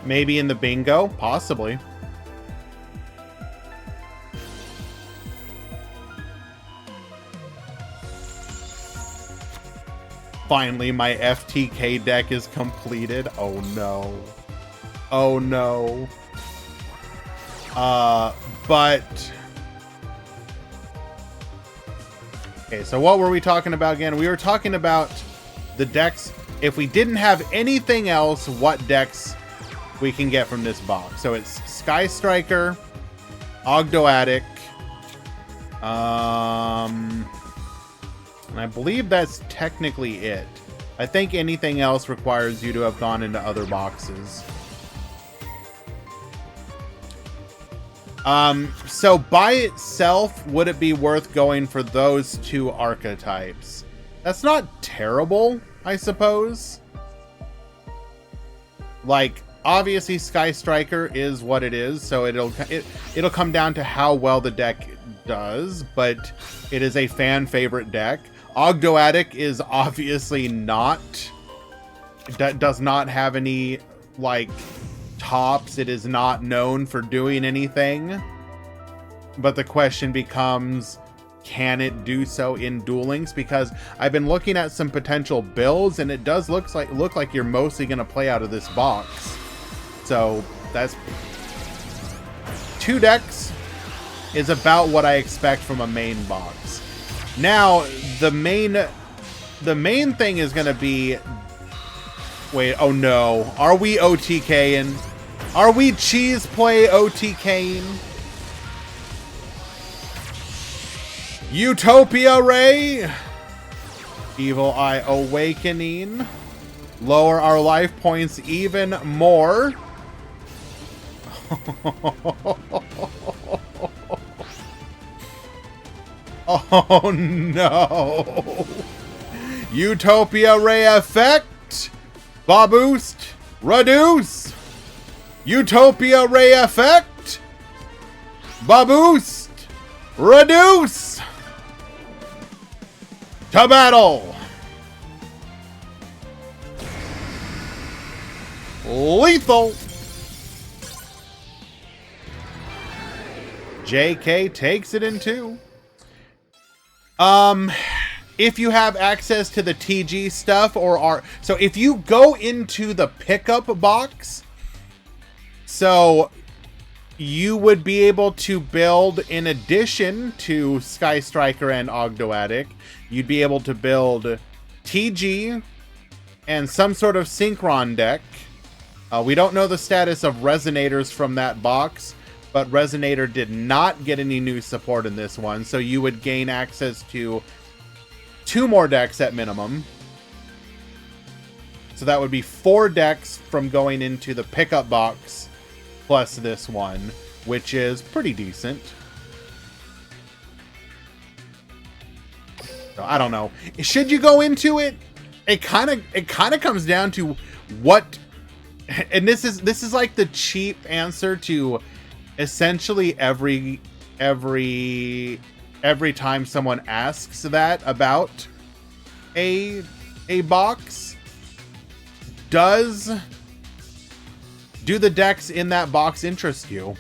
Maybe in the bingo? Possibly. Finally, my FTK deck is completed. Oh no. Oh no. But... Okay, so what were we talking about again? We were talking about the decks. If we didn't have anything else, what decks we can get from this box. So it's Sky Striker, Ogdoadic, And I believe that's technically it. I think anything else requires you to have gone into other boxes. So by itself, would it be worth going for those two archetypes? That's not terrible, I suppose. Like, obviously Sky Striker is what it is, so it'll come down to how well the deck does, but it is a fan favorite deck. Ogdoadic is obviously not, does not have any, like, tops. It is not known for doing anything. But the question becomes, can it do so in Duel Links? Because I've been looking at some potential builds, and it does look like you're mostly going to play out of this box. So that's 2 decks is about what I expect from a main box. Now, the main thing is going to be... Wait, oh no. Are we OTKing? Are we cheese play OTKing? Utopia Ray! Evil Eye Awakening. Lower our life points even more. Oh no! Utopia Ray Effect! Boost! Reduce! Utopia Ray Effect! Boost! Reduce! To battle! Lethal! JK takes it in 2. If you have access to the TG stuff so if you go into the pickup box, so you would be able to build, in addition to Sky Striker and Ogdoadic, you'd be able to build TG and some sort of Synchron deck. We don't know the status of Resonators from that box, but Resonator did not get any new support in this one, so you would gain access to 2 more decks at minimum. So that would be 4 decks from going into the pickup box, plus this one, which is pretty decent. So I don't know. Should you go into it? It kind of comes down to what, and this is like the cheap answer to essentially every time someone asks that about a box. Do the decks in that box interest you?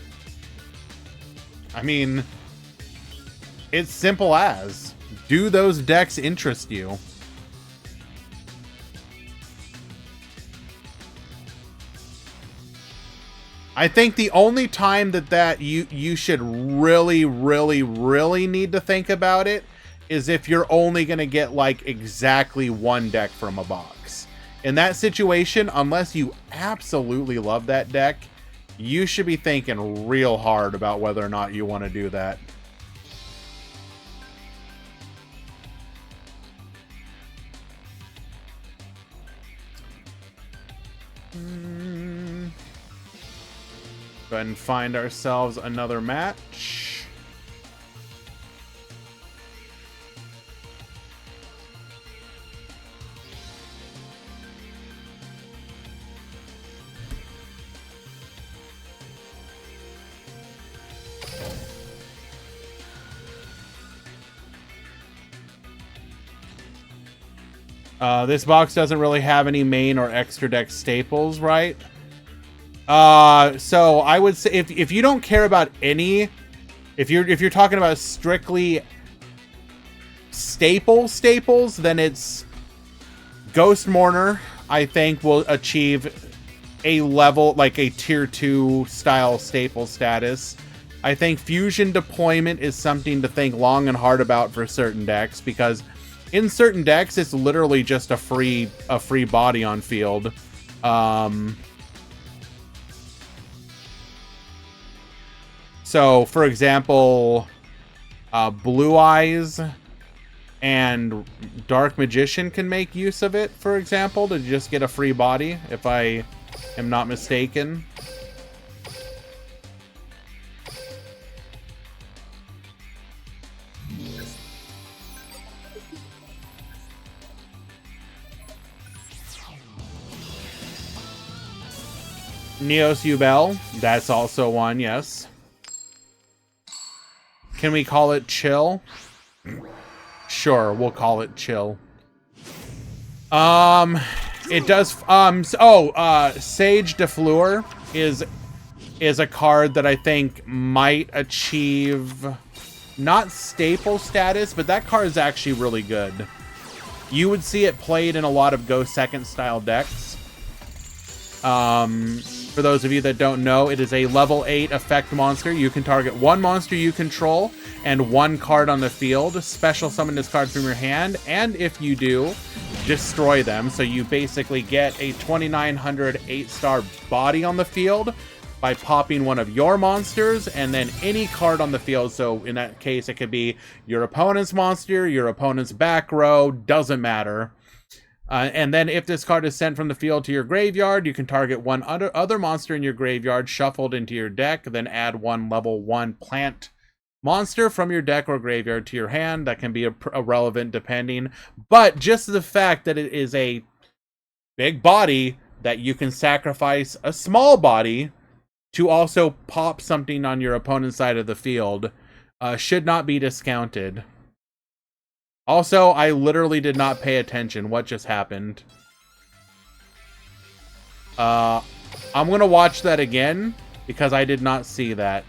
I mean, it's simple as, do those decks interest you? I think the only time that you should really need to think about it is if you're only going to get like exactly 1 deck from a box. In that situation, unless you absolutely love that deck, you should be thinking real hard about whether or not you want to do that. Go ahead and find ourselves another match. This box doesn't really have any main or extra deck staples, right? So I would say if you don't care about any, if you're talking about strictly staples, then it's Ghost Mourner. I think will achieve a level like a tier 2 style staple status. I think Fusion Deployment is something to think long and hard about for certain decks, because in certain decks it's literally just a free body on field. So, for example, Blue Eyes and Dark Magician can make use of it, for example, to just get a free body, if I am not mistaken. Neos Ubel, that's also one, yes. Can we call it Chill? Sure, we'll call it Chill. It does, Sage de Fleur is a card that I think might achieve not staple status, but that card is actually really good. You would see it played in a lot of Go Second style decks. For those of you that don't know, it is a level 8 effect monster. You can target one monster you control and one card on the field. Special summon this card from your hand, and if you do, destroy them. So you basically get a 2900 8-star body on the field by popping one of your monsters and then any card on the field. So in that case, it could be your opponent's monster, your opponent's back row, doesn't matter. And then if this card is sent from the field to your graveyard, you can target one other monster in your graveyard shuffled into your deck, then add one level 1 plant monster from your deck or graveyard to your hand. That can be irrelevant depending. But just the fact that it is a big body that you can sacrifice a small body to also pop something on your opponent's side of the field should not be discounted. Also, I literally did not pay attention. What just happened? I'm going to watch that again because I did not see that.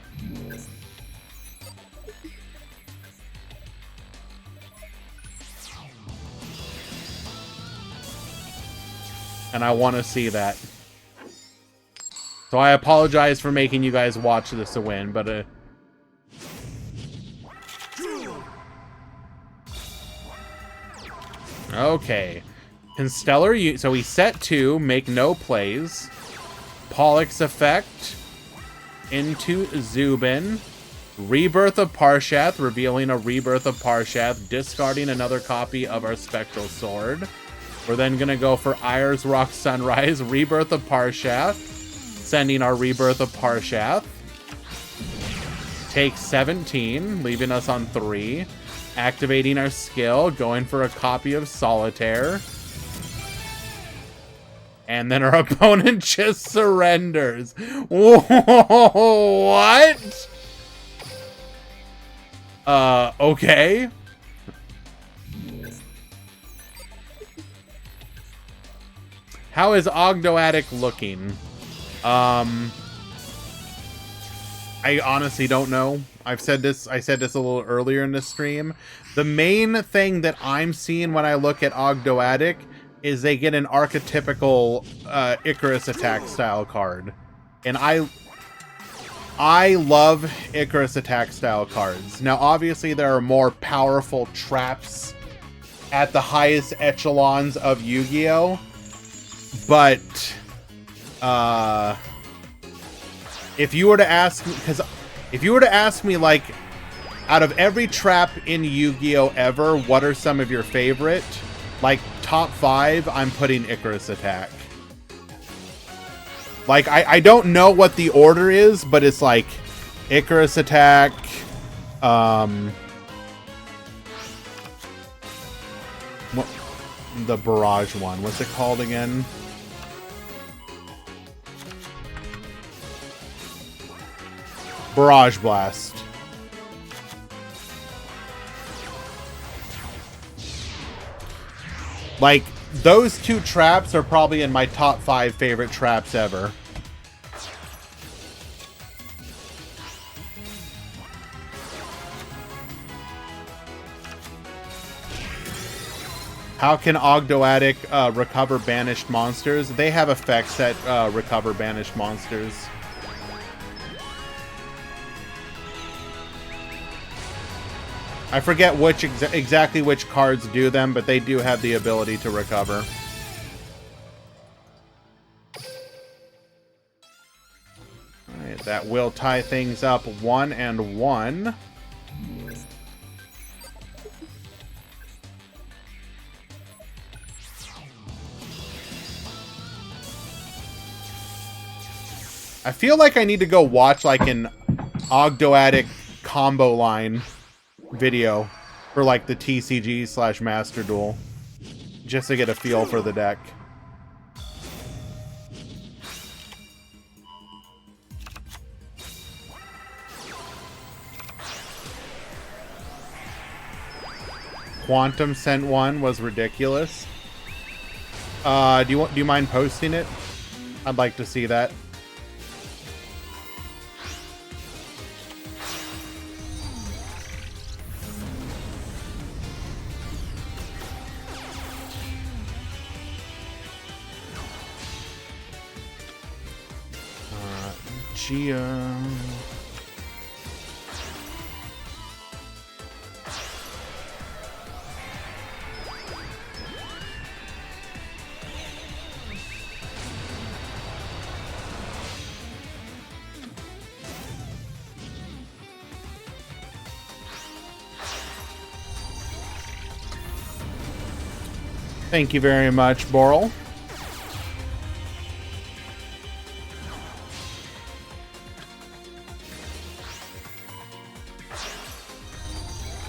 And I want to see that. So I apologize for making you guys watch this to win, but... Okay. Constellar, so we set 2, make no plays. Pollux effect into Zubin. Rebirth of Parshath, revealing a Rebirth of Parshath, discarding another copy of our Spectral Sword. We're then going to go for Ayers Rock Sunrise, Rebirth of Parshath, sending our Rebirth of Parshath. Take 17, leaving us on 3. Activating our skill, going for a copy of Solitaire. And then our opponent just surrenders. What? Okay. How is Ogdoadic looking? I honestly don't know. I said this a little earlier in the stream. The main thing that I'm seeing when I look at Ogdoadic is they get an archetypical Icarus attack style card. And I love Icarus attack style cards. Now, obviously, there are more powerful traps at the highest echelons of Yu-Gi-Oh! But if you were to ask me, like, out of every trap in Yu-Gi-Oh! Ever, what are some of your favorite? Like, top 5, I'm putting Icarus Attack. Like, I don't know what the order is, but it's like Icarus Attack, the Barrage one. What's it called again? Barrage Blast. Like, those 2 traps are probably in my top 5 favorite traps ever. How can Ogdoadic recover banished monsters? They have effects that recover banished monsters. I forget which exactly which cards do them, but they do have the ability to recover. Alright, that will tie things up 1-1. I feel like I need to go watch like an Ogdoadic combo line video for like the TCG / Master Duel, just to get a feel for the deck. Quantum sent one was ridiculous. Do you mind posting it? I'd like to see that. Gia. Thank you very much, Boral.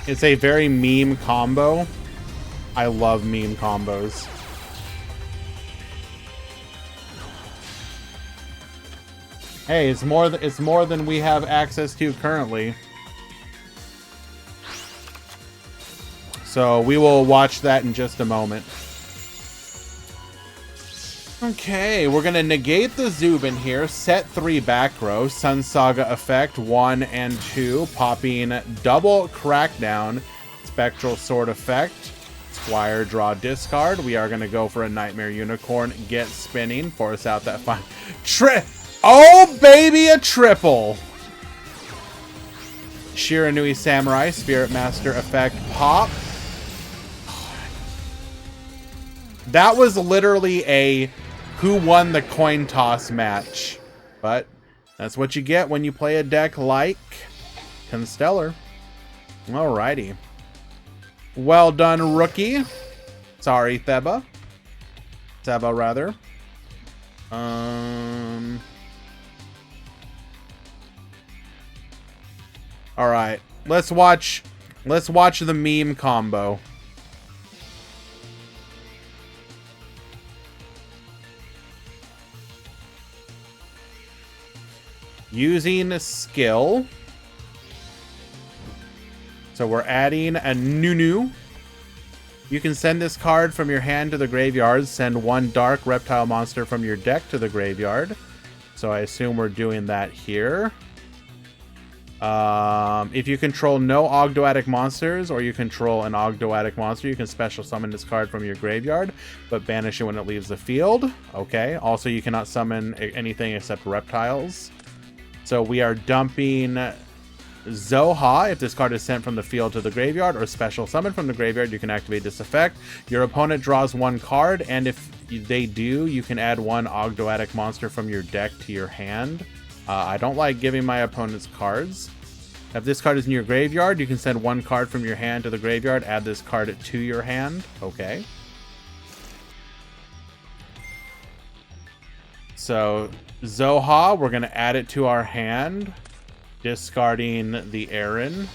It's a very meme combo. I love meme combos. Hey, it's more than we have access to currently. So we will watch that in just a moment. Okay, we're gonna negate the Zubin here, set 3 back row, Sun Saga effect 1 and 2, popping double Crackdown, Spectral Sword effect, Squire draw discard. We are gonna go for a Nightmare Unicorn, get spinning, force out that fine oh baby, a triple! Shiranui Samurai, Spirit Master effect pop. That was literally a who won the coin toss match. But that's what you get when you play a deck like Constellar. Alrighty. Well done, rookie. Sorry, Theba. Theba, rather. Alright. Let's watch the meme combo. Using skill. So we're adding a Nunu. You can send this card from your hand to the graveyard. Send 1 dark reptile monster from your deck to the graveyard. So I assume we're doing that here. If you control no Ogdoadic monsters, or you control an Ogdoadic monster, you can special summon this card from your graveyard, but banish it when it leaves the field. Okay. Also, you cannot summon anything except reptiles. So we are dumping Zoha. If this card is sent from the field to the graveyard or special summon from the graveyard, you can activate this effect. Your opponent draws 1 card, and if they do, you can add 1 Ogdoadic monster from your deck to your hand. I don't like giving my opponents cards. If this card is in your graveyard, you can send 1 card from your hand to the graveyard, add this card to your hand. Okay. So Zoha, we're going to add it to our hand, discarding the Aaron.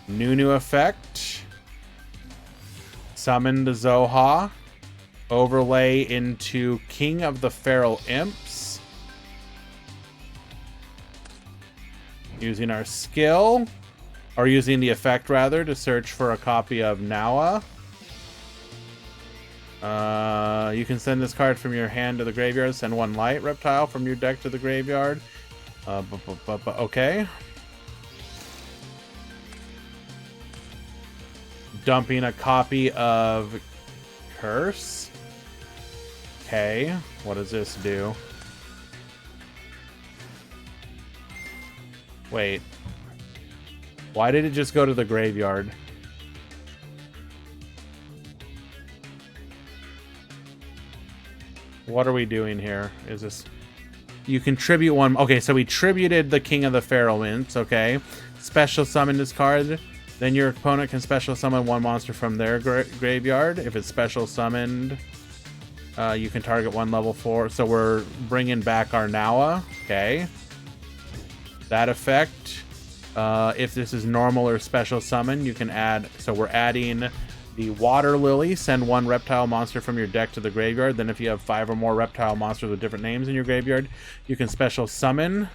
Nunu effect. Summon the Zoha. Overlay into King of the Feral Imps. Using our skill, or using the effect rather, to search for a copy of Nawa. You can send this card from your hand to the graveyard. Send 1 light reptile from your deck to the graveyard. Okay. Dumping a copy of Curse. Okay. What does this do? Wait. Why did it just go to the graveyard? What are we doing here? Is this... You contribute 1... Okay, so we tributed the King of the Feral Imps, okay. Special summon this card. Then your opponent can special summon 1 monster from their graveyard. If it's special summoned... You can target one level 4. So we're bringing back our Nawa. Okay. That effect. If this is normal or special summon, you can add... So we're adding the Water Lily. Send one reptile monster from your deck to the graveyard. Then if you have 5 or more reptile monsters with different names in your graveyard, you can special summon.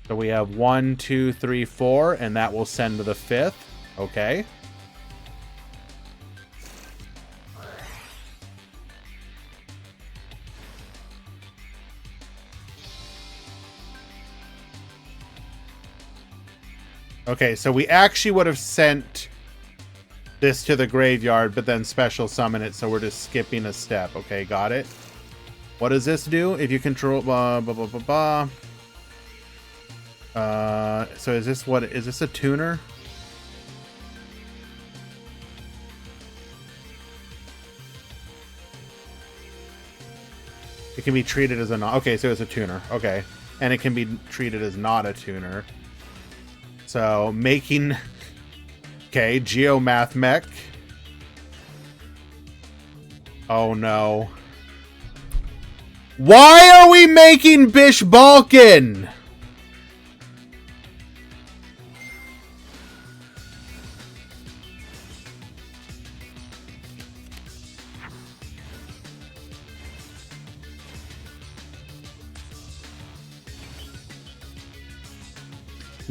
So we have 1, 2, 3, 4, and that will send to the 5th. Okay. Okay, so we actually would have sent this to the graveyard, but then special summon it, so we're just skipping a step. Okay, got it. What does this do? If you control... so is this what... Is this a tuner? It can be treated as a... Okay, so it's a tuner. Okay. And it can be treated as not a tuner. So, making... Okay, Geomath Mech. Oh, no. Why are we making Bish Balkan?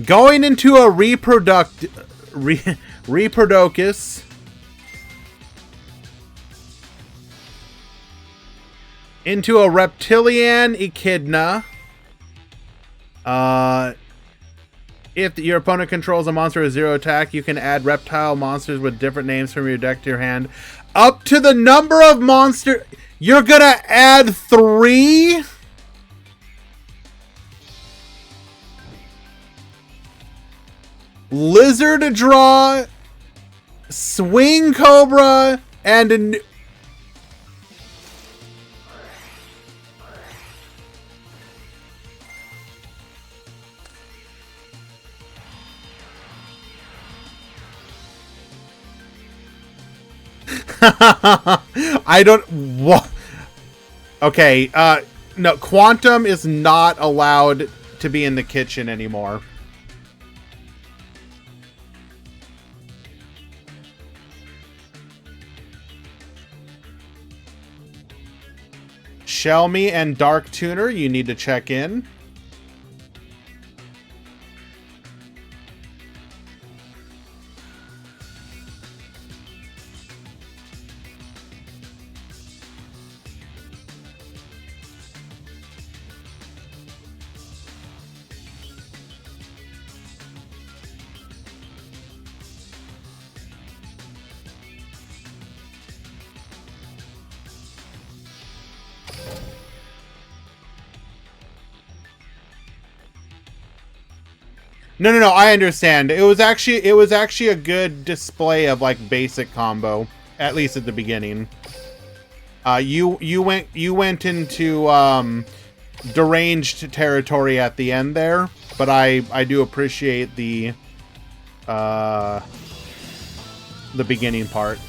Going into a Reprodocus. Into a Reptilian Echidna. If your opponent controls a monster with 0 attack, you can add reptile monsters with different names from your deck to your hand. Up to the number of monsters. You're gonna add 3? Lizard Draw, Swing Cobra, and a new... I don't... What? Okay, no, Quantum is not allowed to be in the kitchen anymore. Shelmy and Dark Tuner, you need to check in. No, I understand. It was actually a good display of like basic combo, at least at the beginning. You went into deranged territory at the end there, but I do appreciate the beginning part.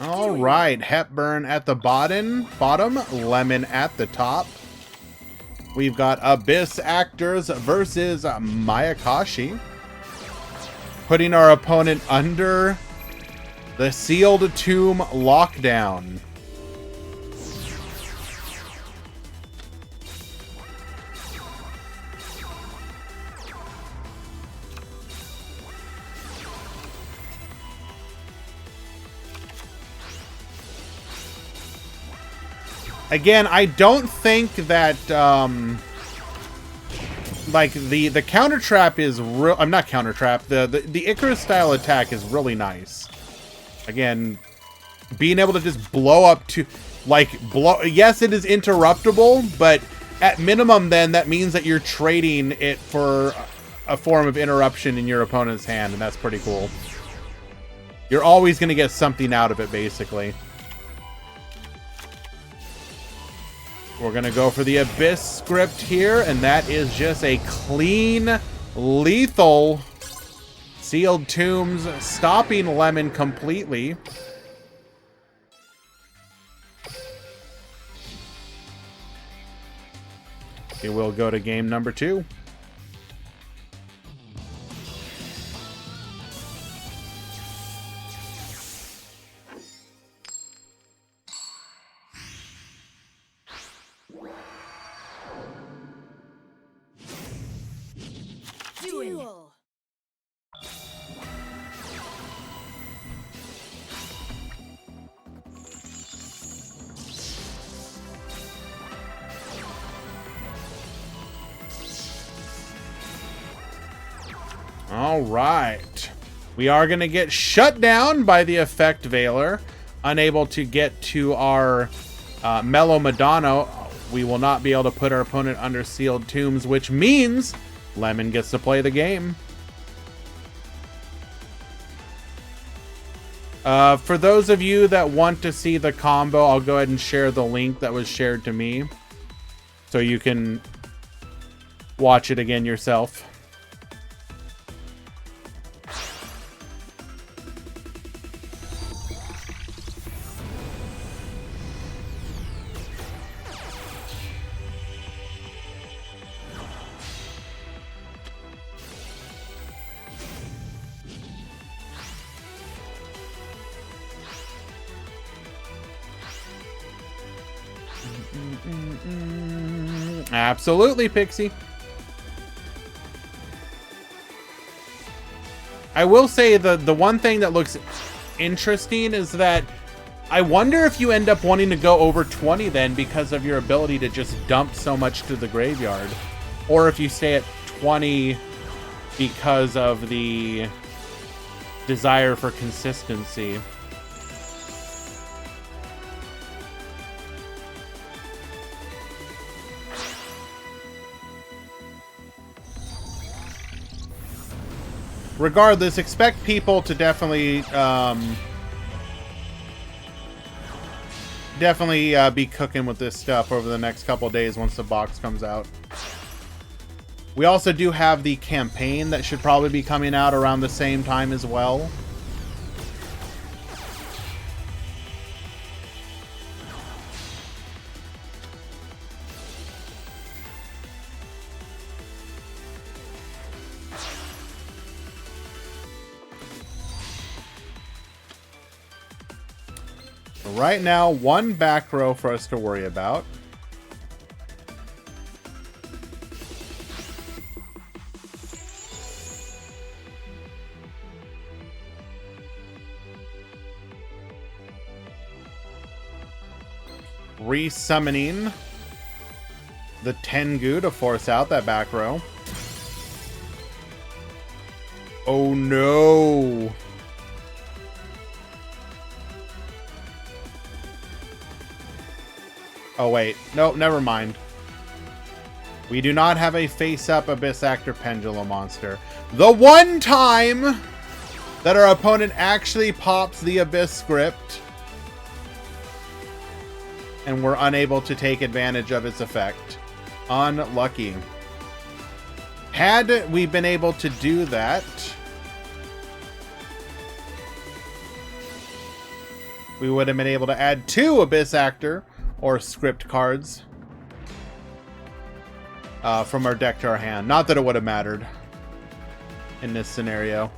All right, Hepburn at the bottom, Lemon at the top. We've got Abyss Actors versus Mayakashi. Putting our opponent under the Sealed Tomb lockdown. Again, I don't think that, like, the counter trap is real... I'm not counter trap. The Icarus style attack is really nice. Again, being able to just blow up to... Like, yes, it is interruptible, but at minimum, then, that means that you're trading it for a form of interruption in your opponent's hand, and that's pretty cool. You're always going to get something out of it, basically. We're going to go for the Abyss script here, and that is just a clean, lethal Sealed Tombs, stopping Lemon completely. It will go to game number 2. Duel. All right. We are going to get shut down by the Effect Veiler. Unable to get to our Mellow Madonna. We will not be able to put our opponent under Sealed Tombs, which means Lemon gets to play the game. For those of you that want to see the combo, I'll go ahead and share the link that was shared to me, so you can watch it again yourself. Absolutely, Pixie. I will say the one thing that looks interesting is that I wonder if you end up wanting to go over 20 then because of your ability to just dump so much to the graveyard. Or if you stay at 20 because of the desire for consistency. Regardless, expect people to definitely be cooking with this stuff over the next couple of days once the box comes out. We also do have the campaign that should probably be coming out around the same time as well. Right now, one back row for us to worry about. Resummoning the Tengu to force out that back row. Oh no! Oh wait, no, never mind. We do not have a face-up Abyss Actor Pendulum monster. The one time that our opponent actually pops the Abyss script and we're unable to take advantage of its effect. Unlucky. Had we been able to do that, we would have been able to add 2 Abyss Actor or script cards from our deck to our hand. Not that it would have mattered in this scenario.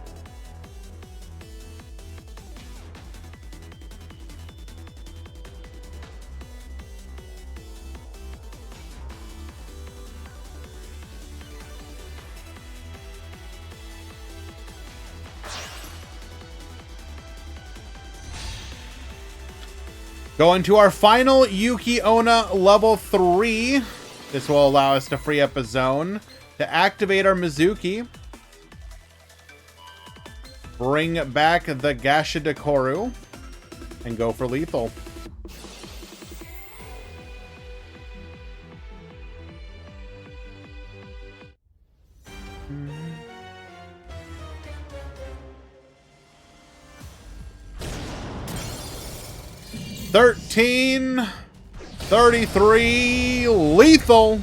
Going to our final Yuki Onna level 3. This will allow us to free up a zone to activate our Mizuki. Bring back the Gashidakoru and go for lethal. 33 lethal.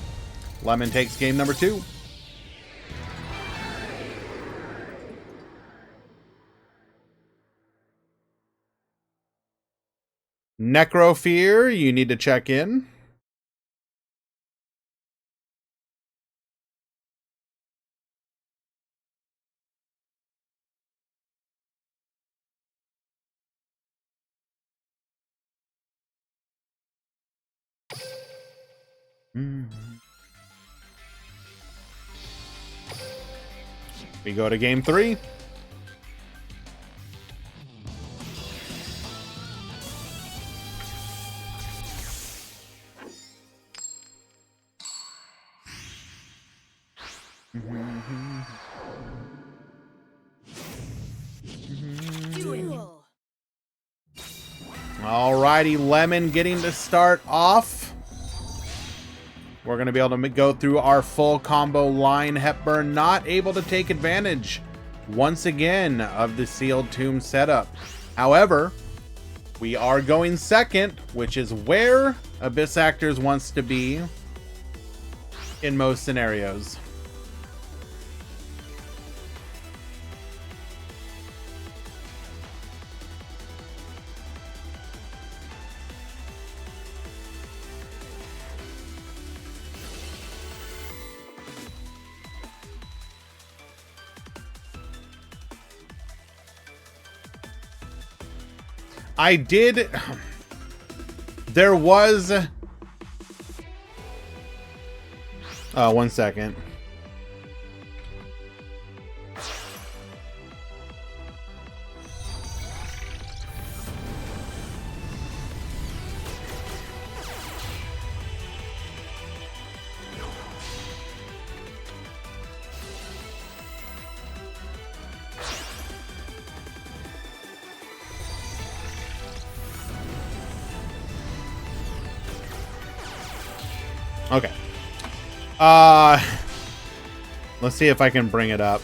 Lemon takes game number 2. Necrofear, you need to check in. We go to game 3. Duel. Alrighty, Lemon getting to start off. We're going to be able to go through our full combo line. Hepburn not able to take advantage, once again, of the Sealed Tomb setup. However, we are going second, which is where Abyss Actors wants to be in most scenarios. I did. There was. 1 second. Okay. Let's see if I can bring it up.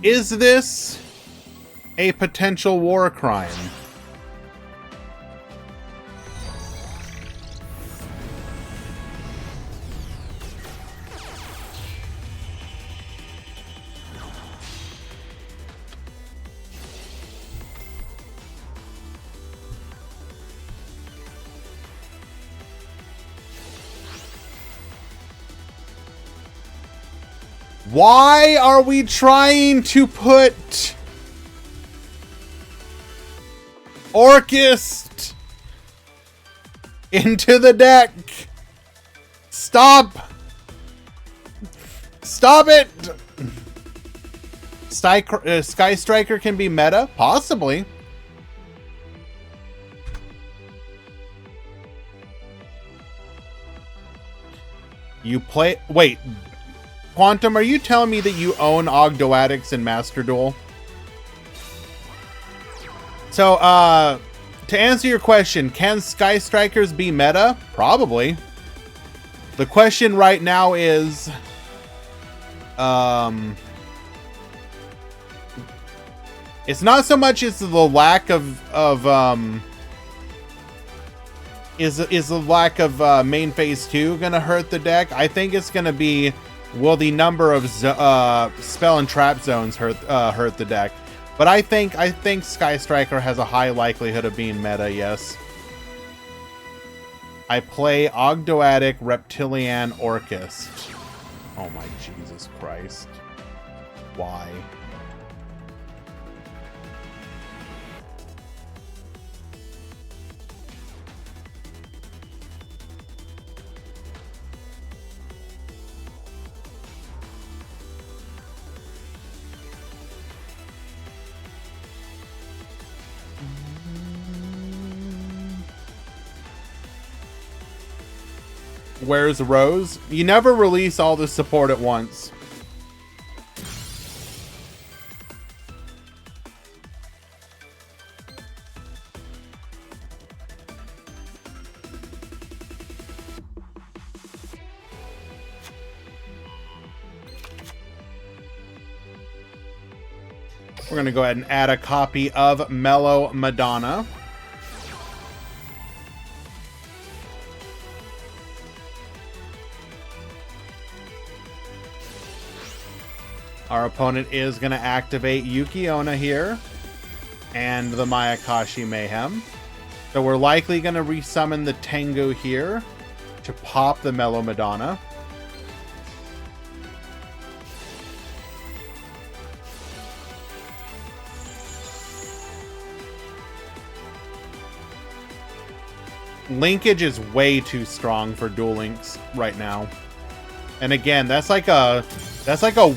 Is this a potential war crime? Why are we trying to put Orchist into the deck? Stop! Stop it! Sky Striker can be meta? Possibly. You play... Wait. Quantum, are you telling me that you own Ogdoadics and Master Duel? So, to answer your question, can Sky Strikers be meta? Probably. The question right now is... it's not so much as the lack of is the lack of main phase 2 gonna hurt the deck? I think it's gonna be, will the number of spell and trap zones hurt the deck? But I think Sky Striker has a high likelihood of being meta, yes. I play Ogdoadic Reptilian Orchist. Oh my Jesus Christ. Why? Where's Rose? You never release all the support at once. We're going to go ahead and add a copy of Mellow Madonna. Our opponent is going to activate Yukiona here and the Mayakashi Mayhem. So we're likely going to resummon the Tengu here to pop the Mellow Madonna. Linkage is way too strong for Duel Links right now. And again, that's like a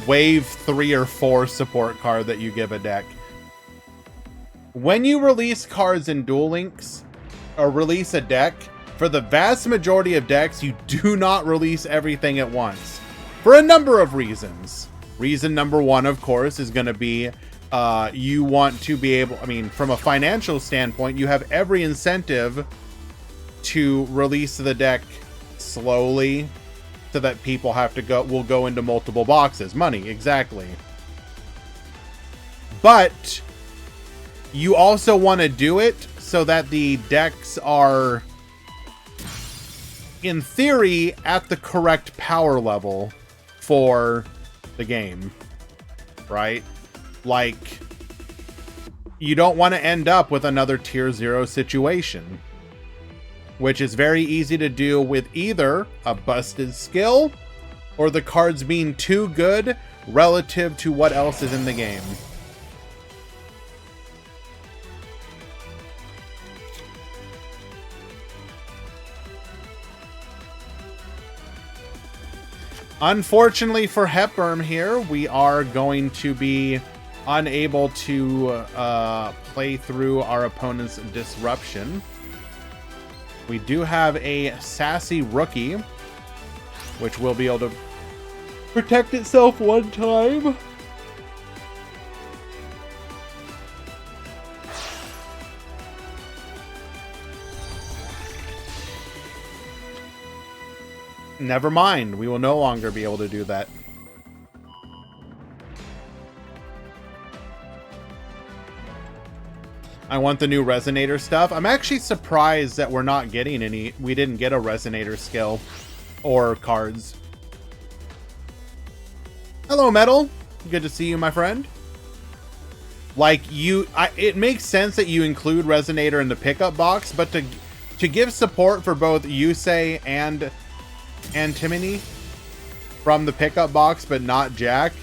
wave 3 or 4 support card that you give a deck. When you release cards in Duel Links, or release a deck, for the vast majority of decks, you do not release everything at once. For a number of reasons. Reason number 1, of course, is going to be you want to be able, I mean, from a financial standpoint, you have every incentive to release the deck slowly so that people will go into multiple boxes. Money, exactly. But you also want to do it so that the decks are, in theory, at the correct power level for the game, right? Like, you don't want to end up with another tier 0 situation, which is very easy to do with either a busted skill or the cards being too good relative to what else is in the game. Unfortunately for Hepburn here, we are going to be unable to play through our opponent's disruption. We do have a sassy rookie, which will be able to protect itself one time. Never mind, we will no longer be able to do that. I want the new Resonator stuff. I'm actually surprised that we're not getting any. We didn't get a Resonator skill or cards. Hello, Metal. Good to see you, my friend. Like, it makes sense that you include Resonator in the pickup box, but to give support for both Yusei and Antimony from the pickup box, but not Jack,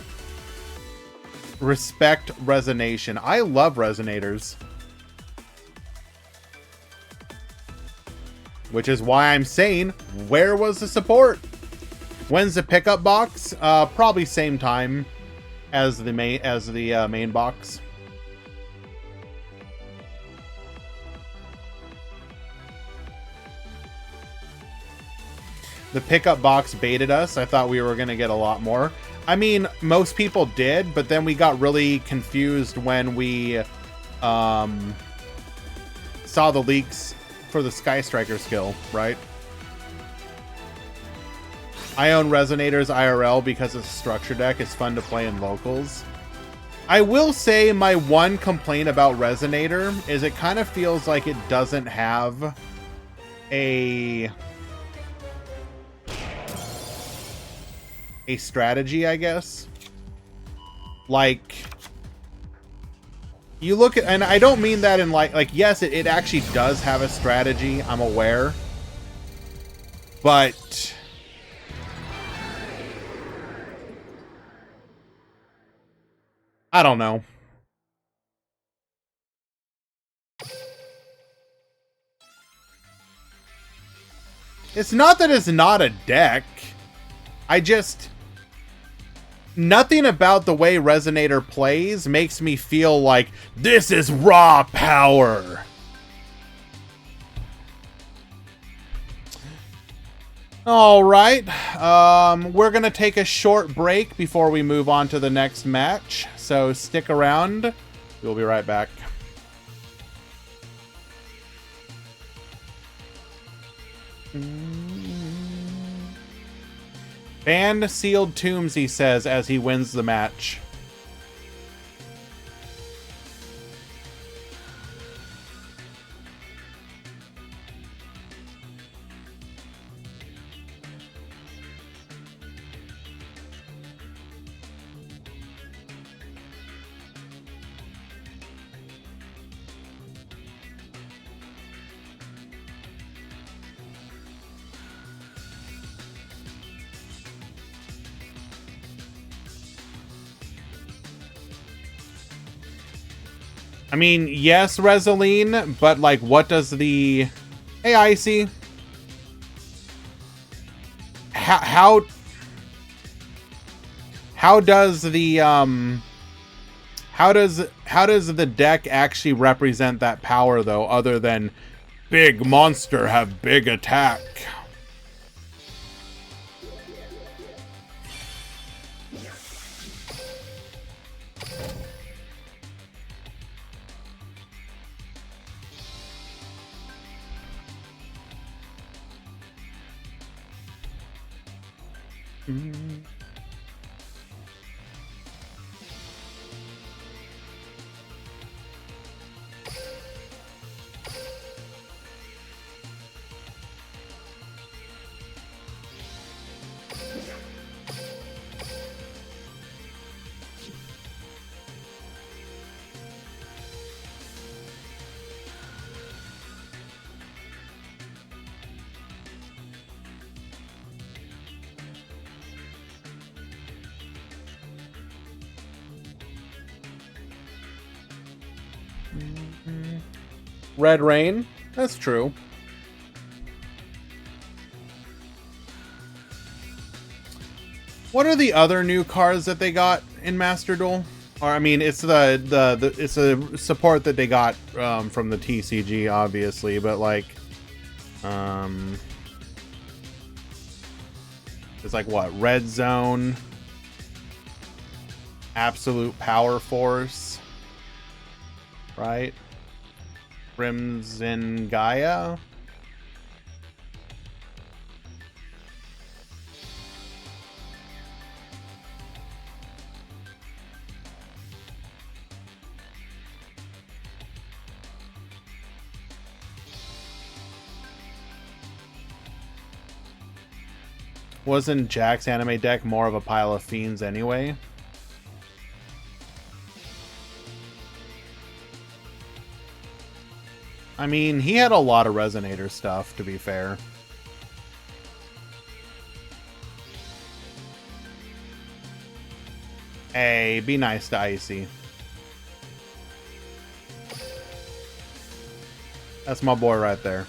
respect Resonation. I love Resonators. Which is why I'm saying, where was the support? When's the pickup box? Probably same time as the main box. The pickup box baited us. I thought we were going to get a lot more. I mean, most people did, but then we got really confused when we saw the leaks for the Sky Striker skill, right? I own Resonators IRL because it's a structure deck. It's fun to play in locals. I will say my one complaint about Resonator is it kind of feels like it doesn't have a strategy, I guess. Like, you look at, and I don't mean that in like yes, it actually does have a strategy, I'm aware. But I don't know. It's not that it's not a deck. Nothing about the way Resonator plays makes me feel like this is raw power. All right. We're going to take a short break before we move on to the next match. So stick around. We'll be right back. Band sealed tombs, he says, as he wins the match. I mean, yes, Resoline, but like, what does the... Hey, Icy. How does the how does the deck actually represent that power though, other than big monster have big attack? Red Rain, that's true. What are the other new cards that they got in Master Duel? Or I mean, it's it's a support that they got from the TCG, obviously, but like, it's like what? Red Zone, Absolute Power Force, right? Crimson Gaia. Wasn't Jack's anime deck more of a pile of fiends anyway? I mean, he had a lot of Resonator stuff, to be fair. Hey, be nice to Icy. That's my boy right there.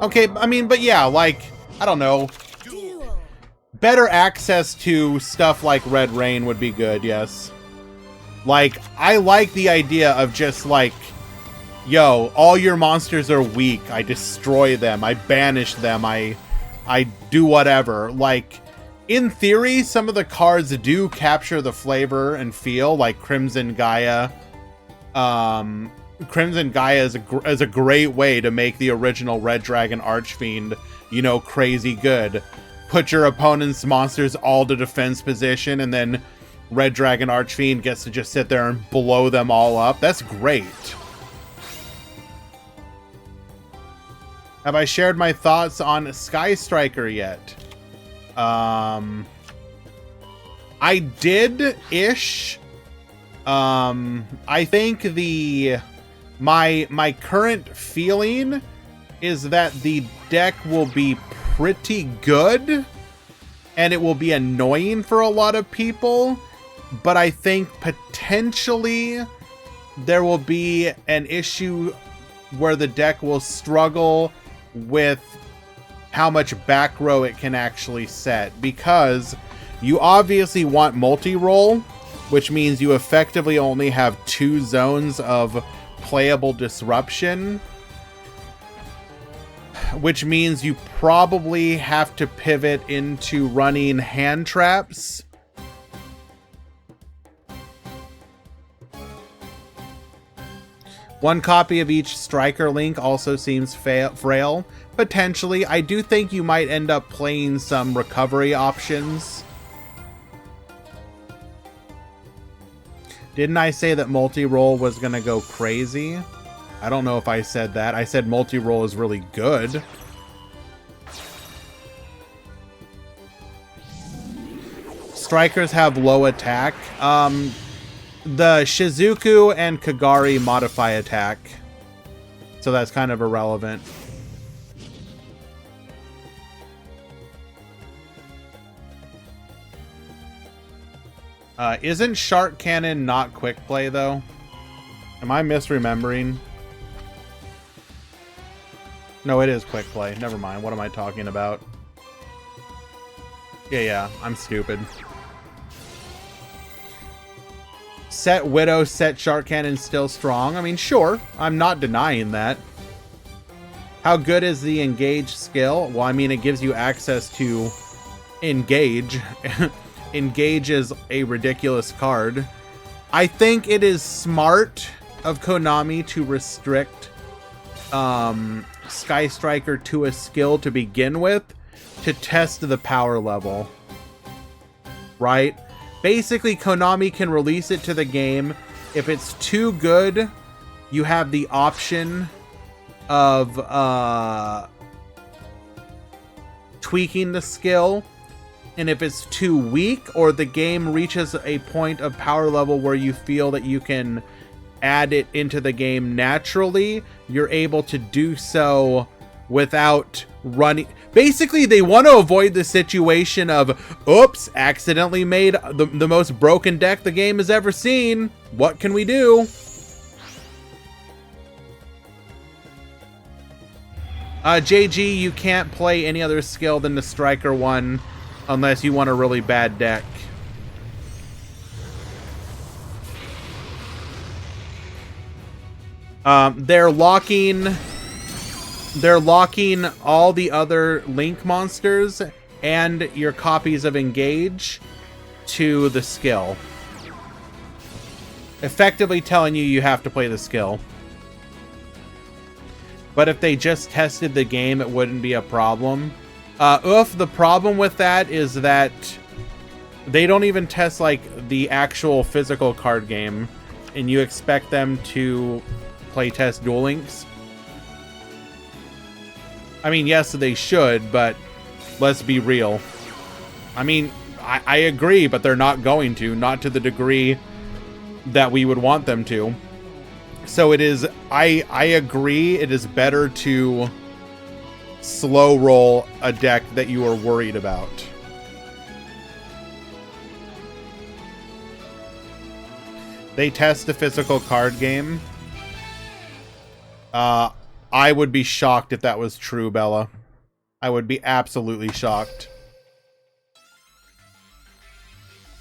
Okay, I mean, but yeah, like, I don't know. Duel. Better access to stuff like Red Rain would be good, yes. Like, I like the idea of just like, yo, all your monsters are weak. I destroy them. I banish them. I do whatever. Like, in theory, some of the cards do capture the flavor and feel, like Crimson Gaia. Crimson Gaia is a great way to make the original Red Dragon Archfiend, you know, crazy good. Put your opponent's monsters all to defense position, and then Red Dragon Archfiend gets to just sit there and blow them all up. That's great. Have I shared my thoughts on Sky Striker yet? I did-ish. I think my current feeling is that the deck will be pretty good and it will be annoying for a lot of people, but I think potentially there will be an issue where the deck will struggle with how much back row it can actually set, because you obviously want multi-roll, which means you effectively only have 2 zones of playable disruption, which means you probably have to pivot into running hand traps. One copy of each striker link also seems frail. Potentially, I do think you might end up playing some recovery options. Didn't I say that multi-roll was going to go crazy? I don't know if I said that. I said multi-roll is really good. Strikers have low attack. The Shizuku and Kagari modify attack. So that's kind of irrelevant. Isn't Shark Cannon not quick play, though? Am I misremembering? No, it is quick play. Never mind. What am I talking about? Yeah, I'm stupid. Set Widow, set Shark Cannon still strong. I mean, sure. I'm not denying that. How good is the Engage skill? Well, I mean, it gives you access to Engage. Engage is a ridiculous card. I think it is smart of Konami to restrict Sky Striker to a skill to begin with to test the power level. Right? Basically, Konami can release it to the game. If it's too good, you have the option of tweaking the skill. And if it's too weak, or the game reaches a point of power level where you feel that you can add it into the game naturally, you're able to do so without running. Basically, they want to avoid the situation of, oops, accidentally made the most broken deck the game has ever seen. What can we do? JG, you can't play any other skill than the Striker one unless you want a really bad deck. They're locking all the other Link monsters and your copies of Engage to the skill. Effectively telling you have to play the skill. But if they just tested the game, it wouldn't be a problem. The problem with that is that they don't even test like the actual physical card game, and you expect them to play test Duel Links. I mean, yes, they should, but let's be real. I mean, I agree, but they're not going to, not to the degree that we would want them to. So it is, I agree, it is better to slow roll a deck that you are worried about. They test the physical card game. I would be shocked if that was true, Bella. I would be absolutely shocked.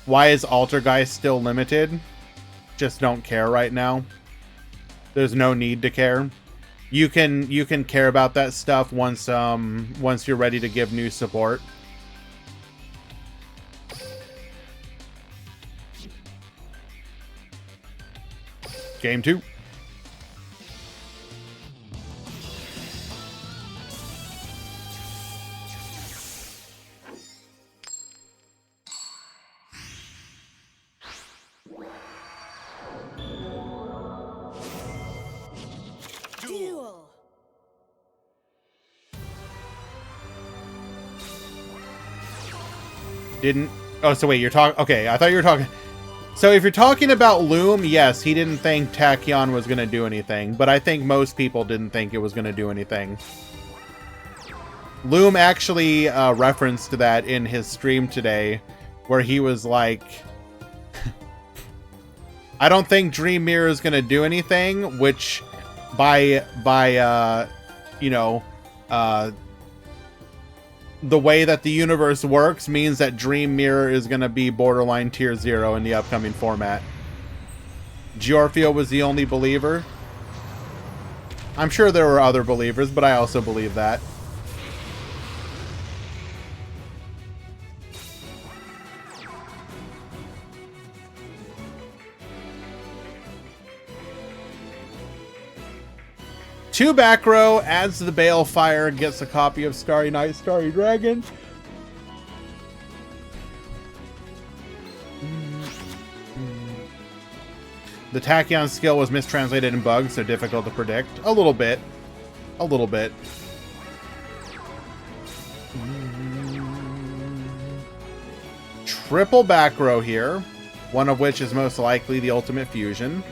Why is Altergeist still limited? Just don't care right now. There's no need to care. You can care about that stuff once you're ready to give new support. Game 2. Duel. Didn't... Oh, so wait, you're talking... Okay, I thought you were talking... So if you're talking about Loom, yes, he didn't think Tachyon was going to do anything, but I think most people didn't think it was going to do anything. Loom actually referenced that in his stream today, where he was like... I don't think Dream Mirror is going to do anything, which by the way that the universe works means that Dream Mirror is going to be borderline tier 0 in the upcoming format. Giorfio was the only believer. I'm sure there were other believers, but I also believe that. Two back row, adds to the Balefire, gets a copy of Starry Night, Starry Dragon. The Tachyon skill was mistranslated and bugged, so difficult to predict. A little bit. A little bit. Triple back row here, one of which is most likely the Ultimate Fusion.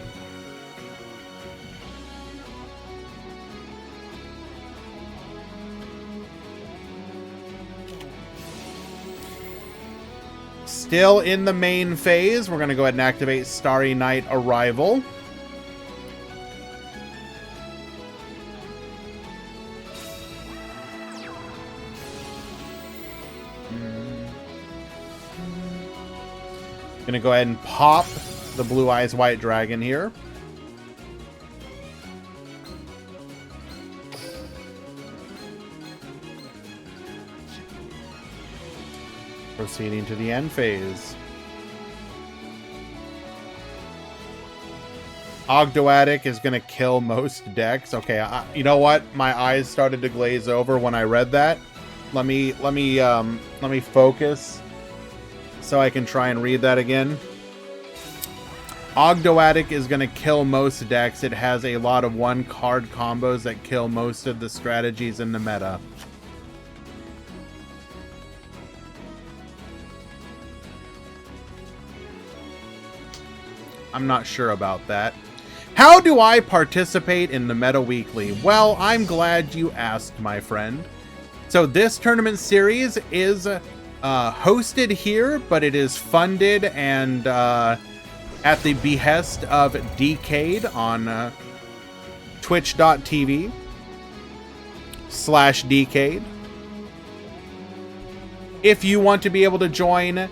Still in the main phase. We're going to go ahead and activate Starry Night Arrival. Going to go ahead and pop the Blue Eyes White Dragon here. Proceeding to the end phase. Ogdoadic is going to kill most decks. Okay, you know what? My eyes started to glaze over when I read that. Let me focus so I can try and read that again. Ogdoadic is going to kill most decks. It has a lot of one-card combos that kill most of the strategies in the meta. I'm not sure about that. How do I participate in the Meta Weekly? Well, I'm glad you asked, my friend. So this tournament series is hosted here, but it is funded and at the behest of Decade on twitch.tv/Decade. If you want to be able to join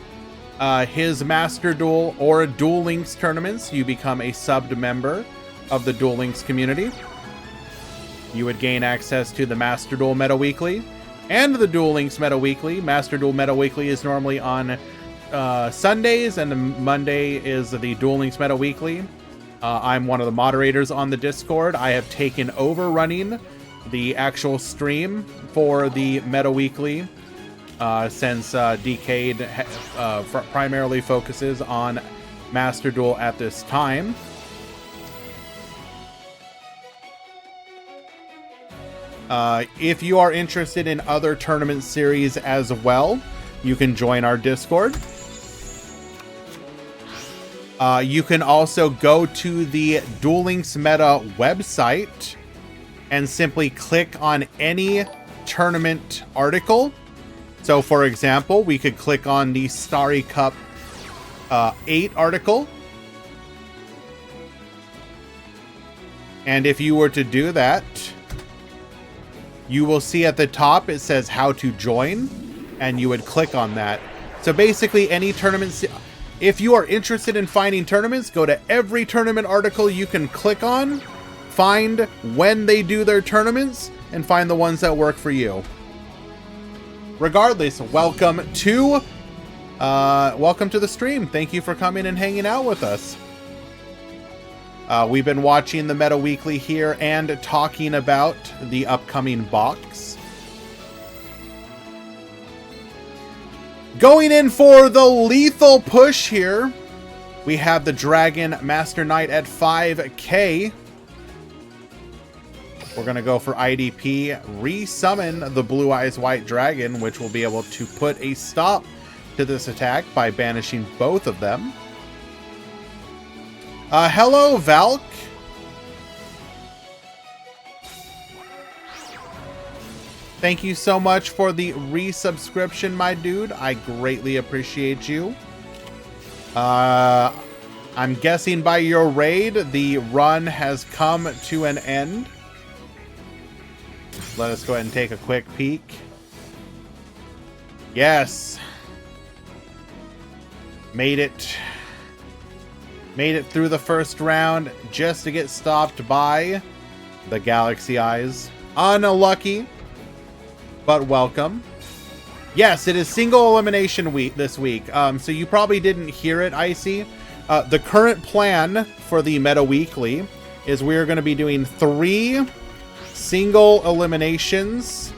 his Master Duel or Duel Links tournaments, you become a subbed member of the Duel Links community. You would gain access to the Master Duel Meta Weekly and the Duel Links Meta Weekly. Master Duel Meta Weekly is normally on Sundays, and the Monday is the Duel Links Meta Weekly. I'm one of the moderators on the Discord. I have taken over running the actual stream for the Meta Weekly since Decade primarily focuses on Master Duel at this time. If you are interested in other tournament series as well, you can join our Discord. You can also go to the Duel Links Meta website and simply click on any tournament article. So, for example, we could click on the Starry Cup 8 article. And if you were to do that, you will see at the top it says how to join, and you would click on that. So basically any tournament, if you are interested in finding tournaments, go to every tournament article you can click on, find when they do their tournaments, and find the ones that work for you. Regardless, welcome to the stream. Thank you for coming and hanging out with us. We've been watching the Meta Weekly here and talking about the upcoming box. Going in for the lethal push here, we have the Dragon Master Knight at 5k. We're going to go for IDP, resummon the Blue Eyes White Dragon, which will be able to put a stop to this attack by banishing both of them. Hello, Valk. Thank you so much for the resubscription, my dude. I greatly appreciate you. I'm guessing by your raid, the run has come to an end. Let us go ahead and take a quick peek. Yes. Made it through the first round just to get stopped by the Galaxy Eyes. Unlucky, but welcome. Yes, it is single elimination week this week. So you probably didn't hear it, Icy. The current plan for the Meta Weekly is we're going to be doing 3 single eliminations,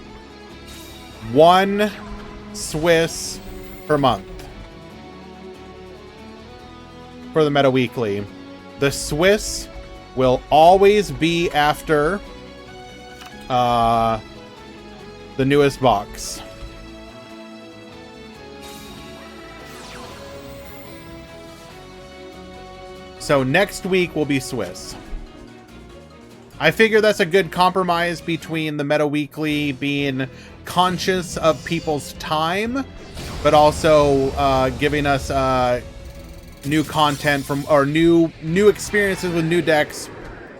1 Swiss per month. For the Meta Weekly. The Swiss will always be after the newest box. So next week will be Swiss. I figure that's a good compromise between the Meta Weekly being conscious of people's time but also giving us new content from, or new experiences with new decks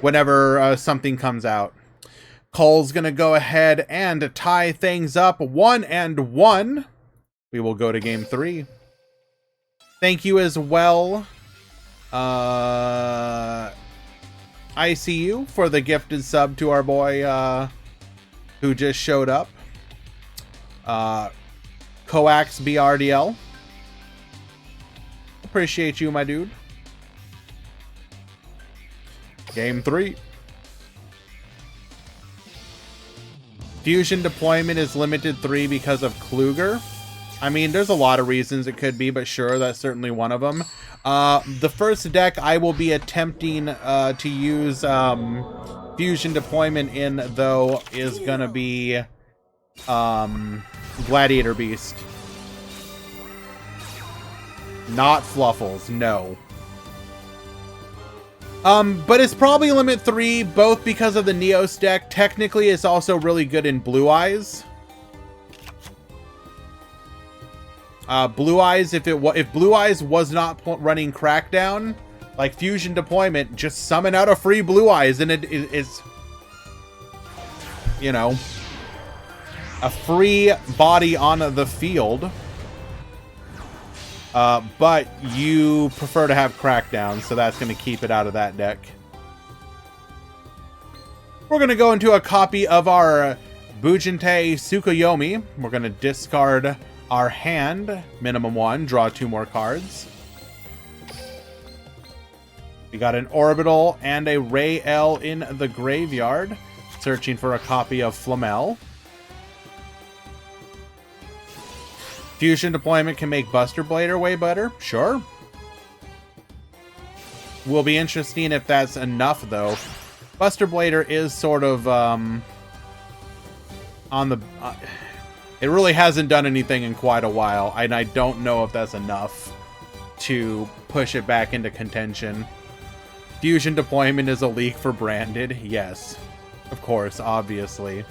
whenever something comes out. Cole's gonna go ahead and tie things up 1-1. We will go to game 3. Thank you as well, ICU, for the gifted sub to our boy who just showed up. Coax BRDL. Appreciate you, my dude. Game 3. Fusion deployment is limited 3 because of Kluger. I mean, there's a lot of reasons it could be, but sure, that's certainly one of them. The first deck I will be attempting to use fusion deployment in, though, is going to be Gladiator Beast. Not Fluffles, no. But it's probably limit 3, both because of the Neos deck. Technically, it's also really good in Blue Eyes. Blue Eyes, if Blue Eyes was not running Crackdown, like Fusion Deployment, just summon out a free Blue Eyes, and it's, you know, a free body on the field. But you prefer to have Crackdown, so that's going to keep it out of that deck. We're going to go into a copy of our Bujinte Tsukuyomi. We're going to discard our hand, minimum 1, draw 2 more cards. We got an Orbital and a Ray L in the graveyard, searching for a copy of Flamel. Fusion deployment can make Buster Blader way better. Sure. Will be interesting if that's enough, though. Buster Blader is sort of on the... it really hasn't done anything in quite a while, and I don't know if that's enough to push it back into contention. Fusion deployment is a leak for Branded. Yes. Of course, obviously.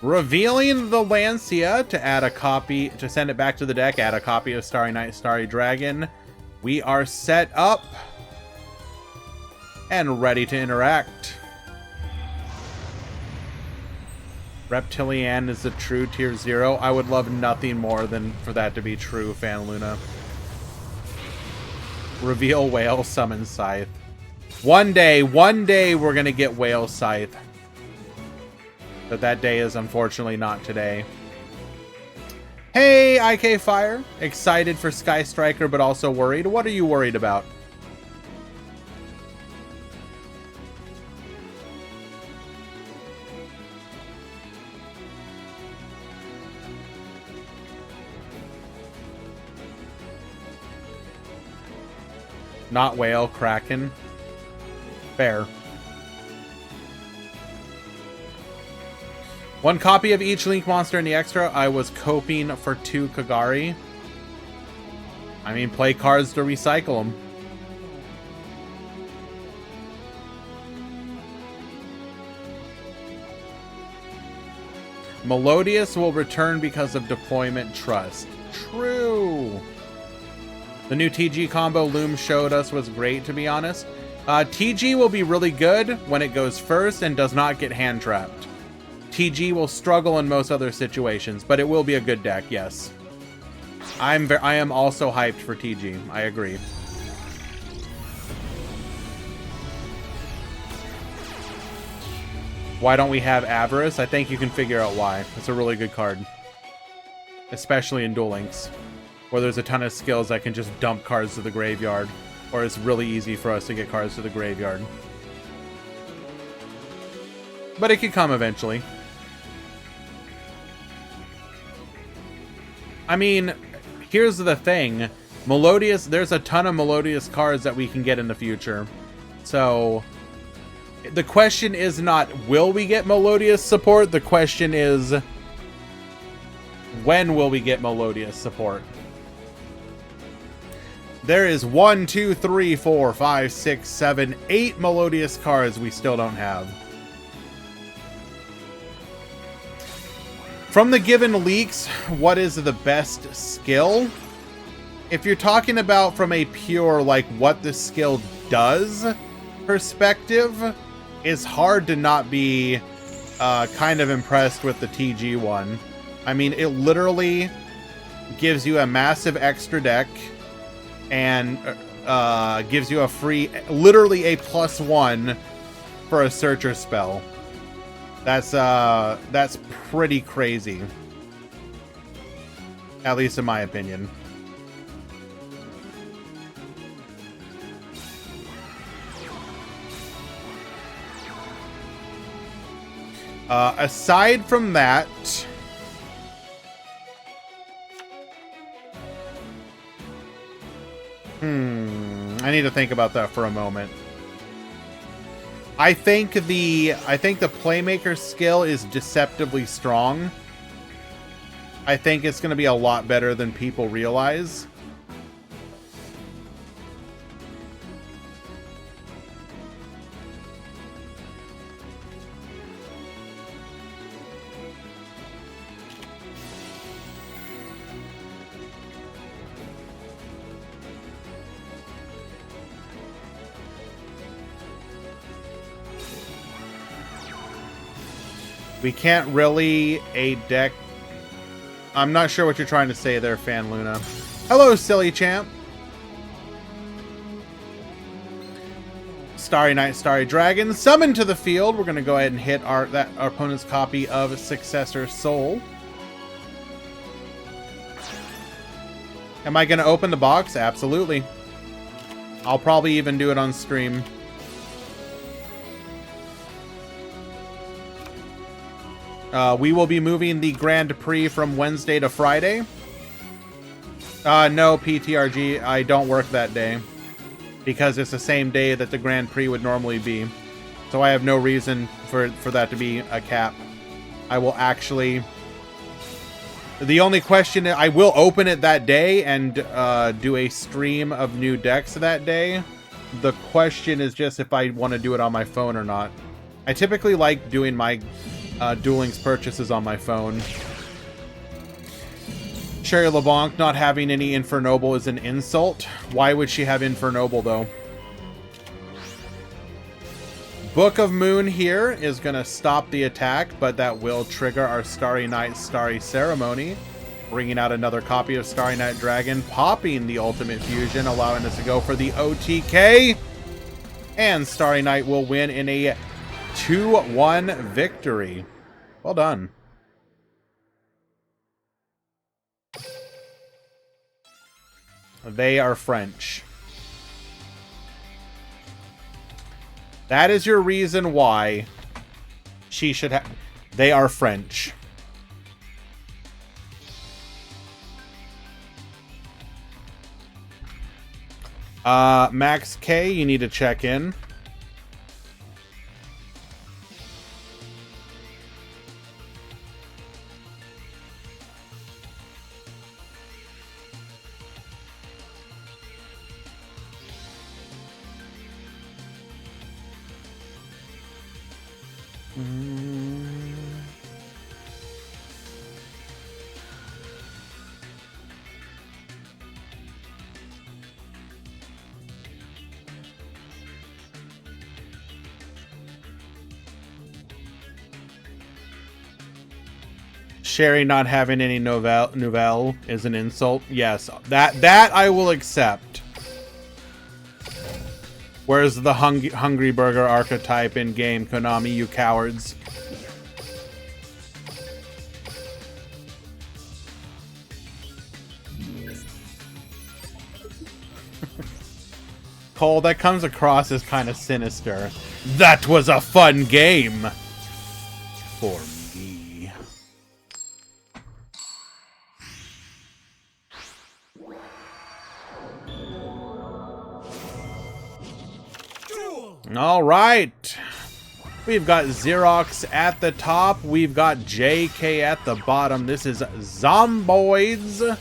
Revealing the Lancia to add a copy, to send it back to the deck, add a copy of Starry Night, Starry Dragon. We are set up and ready to interact. Reptilian is the true tier 0. I would love nothing more than for that to be true, Fan Luna. Reveal Whale, summon Scythe. One day we're gonna get Whale Scythe. But that day is unfortunately not today. Hey, IK Fire. Excited for Sky Striker, but also worried. What are you worried about? Not Whale, Kraken. Fair. One copy of each Link monster in the extra. I was coping for 2 Kagari. I mean, play cards to recycle them. Melodious will return because of deployment trust. True. The new TG combo Loom showed us was great, to be honest. TG will be really good when it goes first and does not get hand trapped. TG will struggle in most other situations, but it will be a good deck, yes. I am also hyped for TG. I agree. Why don't we have Avarice? I think you can figure out why. It's a really good card. Especially in Duel Links, where there's a ton of skills that can just dump cards to the graveyard, or it's really easy for us to get cards to the graveyard. But it could come eventually. I mean, here's the thing. Melodious, there's a ton of Melodious cards that we can get in the future. So, the question is not, will we get Melodious support? The question is, when will we get Melodious support? There is 1, 2, 3, 4, 5, 6, 7, 8 Melodious cards we still don't have. From the given leaks, what is the best skill? If you're talking about from a pure, like, what the skill does perspective, it's hard to not be kind of impressed with the TG one. I mean, it literally gives you a massive extra deck and gives you a free, literally a +1 for a searcher spell. That's pretty crazy. At least in my opinion. Aside from that, I need to think about that for a moment. I think the Playmaker skill is deceptively strong. I think it's going to be a lot better than people realize. We can't really a deck. I'm not sure what you're trying to say there, Fan Luna. Hello, silly champ. Starry Night, Starry Dragon, summoned to the field. We're gonna go ahead and hit our opponent's copy of Successor Soul. Am I gonna open the box? Absolutely. I'll probably even do it on stream. We will be moving the Grand Prix from Wednesday to Friday. No, PTRG, I don't work that day. Because it's the same day that the Grand Prix would normally be. So I have no reason for that to be a cap. I will actually... The only question, I will open it that day and do a stream of new decks that day. The question is just if I want to do it on my phone or not. I typically like doing my Duel Links purchases on my phone. Sherry LeBlanc not having any Infernoble is an insult. Why would she have Infernoble, though? Book of Moon here is going to stop the attack, but that will trigger our Starry Night Starry Ceremony, bringing out another copy of Starry Night Dragon, popping the Ultimate Fusion, allowing us to go for the OTK. And Starry Night will win in a 2-1 victory. Well done. They are French. That is your reason why she should have... They are French. Max K, you need to check in. Sherry not having any nouvelle is an insult. Yes, that I will accept. Where's the Hungry Burger archetype in game, Konami, you cowards? Cole, that comes across as kind of sinister. That was a fun game for me. All right. We've got Xerox at the top. We've got JK at the bottom. This is Zomboids